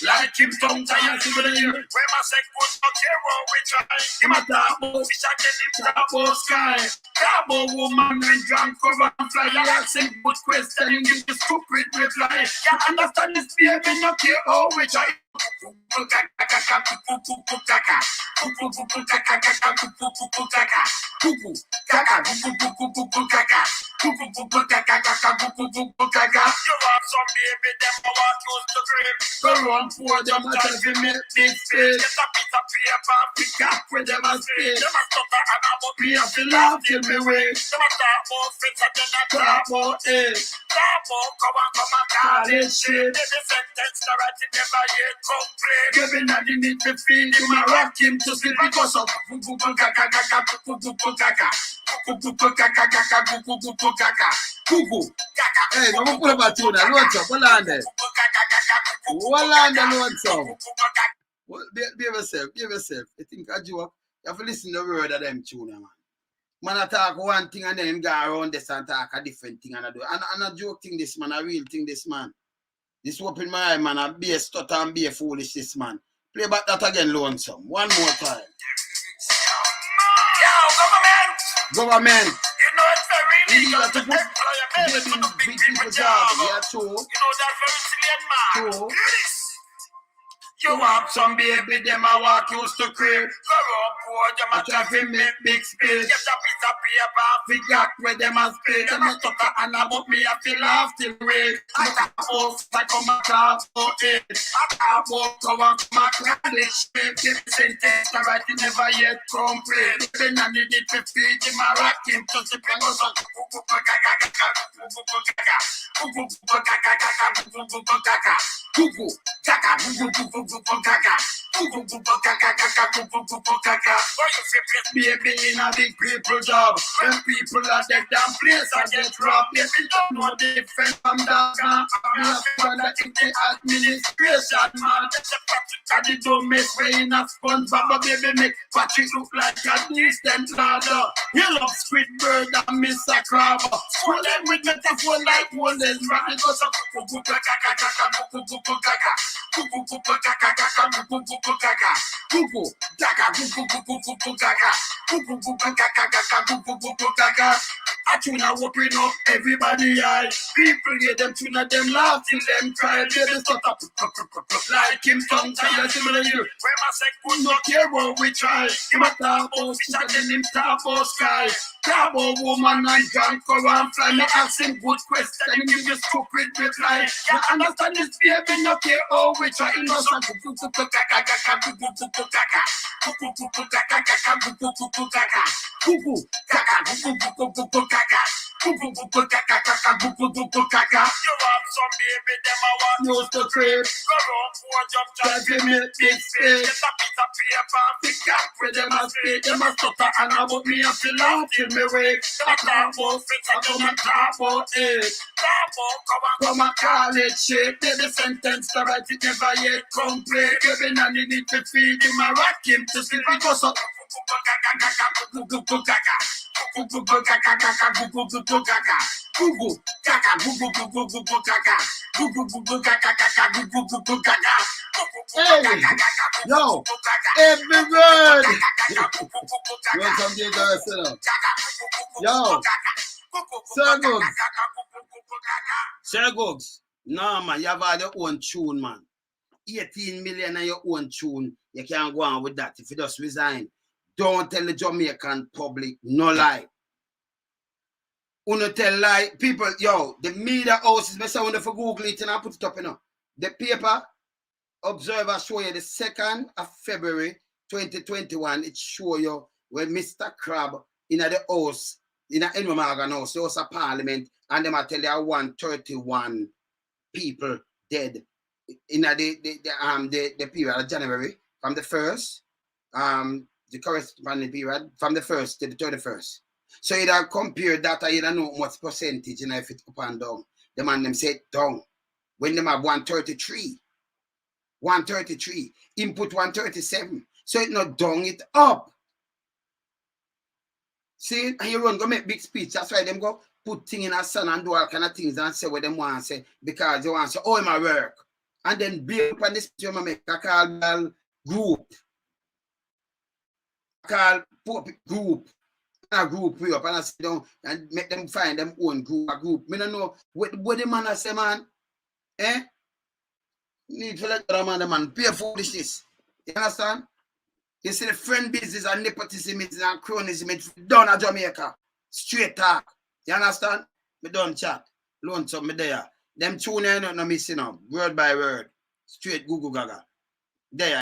Like him sometimes in the year. Where my say good okay, well we try. Him a double fish and get him double sky. Double woman when drunk cover and fly. I ask him good question, you give the stupid reply. You understand this baby, not care how we try. GUGU GAGA, GUGU GAGA, GUGU GAGA, GUGU GAGA, GUGU GAGA, GUGU GAGA, GUGU GAGA. You want some baby, them a walk used to crib. Go run for them, I tell you make big space. Get a piece of paper, pick up with them and spade. Them a stutter and about me, I feel laugh till me wake. Them a talk about fits and then a talk about it. Talk about come and call it shit. Every sentence that I never yet complain. Giving that you need to feed him, I rock him to sleep because of GUGU GAGA, GUGU GAGA, GUGU GAGA, GUGU GAGA, GUGU GAGA. hey, vamos por la tuna, loads up, hold on there. Hold on there, loads up. Well, be yourself. You think I joke? You have to listen to the word of them tuna, man. Man, I talk one thing and then go around this and talk a different thing and I do. And I joke thing this man, I real thing this man. This open my eye, man. I be a stutter and be a foolish this man. Play back that again, lonesome. One more time. Yo, government! Government. You know it's very illegal to employ a baby to do big people job. Yeah, true. You know that's very silly and mad. True. Hear this. You have some baby, them a walk used to crib. Go up, poor, them a try to make big space. Get a piece paper, figure where them a speak. Them a talk and about me, I feel laugh till wait. I talk I come a talk for it. I talk about my college. Give sentence, I write it never yet complete. Then I need it to feed him, I rock him to the penguins of GUGU GAGA. GUGU GAGA. GUGU GAGA. GUGU GAGA. GUGU GAGA. Oh, you feel baby in a big people job. When people are dead damn place I get robbed. Baby don't know different from that man. Me a brother in the administration man. I did don't make way in a sponge, but baby make Patrick look like a distant ladder. He love squid bird and Mr. Crab. Full them with metaphor like one is right. Because of GUGU GAGA. GUGU GAGA. GUGU GAGA. GUGU GAGA. GUGU GAGA. GUGU GAGA. GUGU GAGA. I tuna open up everybody eye. People hear them tuna them laugh till them cry. Baby start up like him tongue tie similar you. Where my say good not care what we try. Him a talk about fish and then him talk about sky. Talk about woman and junk go and fly. Me ask him good question. Him give you stupid reply. You understand this baby not care how we try. You know some GUGU GAGA. GUGU GAGA. GUGU GAGA. GUGU GAGA. GUGU GAGA. You want some baby, them I want use the crib. Go round for jump, try to make big space. Get a piece of paper, pick up with them a speak. Them a stutter and about me and feel out till me wake. I talk about friends, I come and talk about it. Come and call it shit. The sentence to write it never yet complete. Baby, now you need to feed him and rock him to sleep because of GUGU GAGA. GUGU GAGA. GUGU GAGA. GUGU GAGA. GUGU GAGA. GUGU GAGA. GUGU GAGA. Hey, yo, every word. You want something to say? Yo, Sir Googs. Sir Googs. No, man, you have all your own tune, man. 18 million on your own tune. You can't go on with that if you just resign. Don't tell the Jamaican public no lie. Uno tell lie. People, yo, the media houses, I say when for Google it and I put it up, you know. The paper, Observer show you the 2nd of February 2021. It show you where Mr. Crab in the house, in the Enwamagan house, the House of Parliament, and them I tell you 131 people dead in the period of January from the 1st, the corresponding period from the 1st to the 31st. So you don't compare that, you don't know what percentage, you know, if it's up and down. The man them said down. When them have 133. 133. Input 137. So it's not down, it up. See, and you run go make big speech. That's why them go put things in a sun and do all kind of things and say what them want to say because they want to say, oh, my work. And then build up on this you make a call group. Call group. A group way up and I sit down and make them find them own group. A group. Me don't know what the man I say, man. Eh? Need to let the man pay foolishness. You understand? You see the friend business and nepotism and cronyism it's done at Jamaica. Straight talk. You understand? Me don't chat. Loan some me there. Them tune in no missing up. Word by word. Straight GUGU GAGA. There.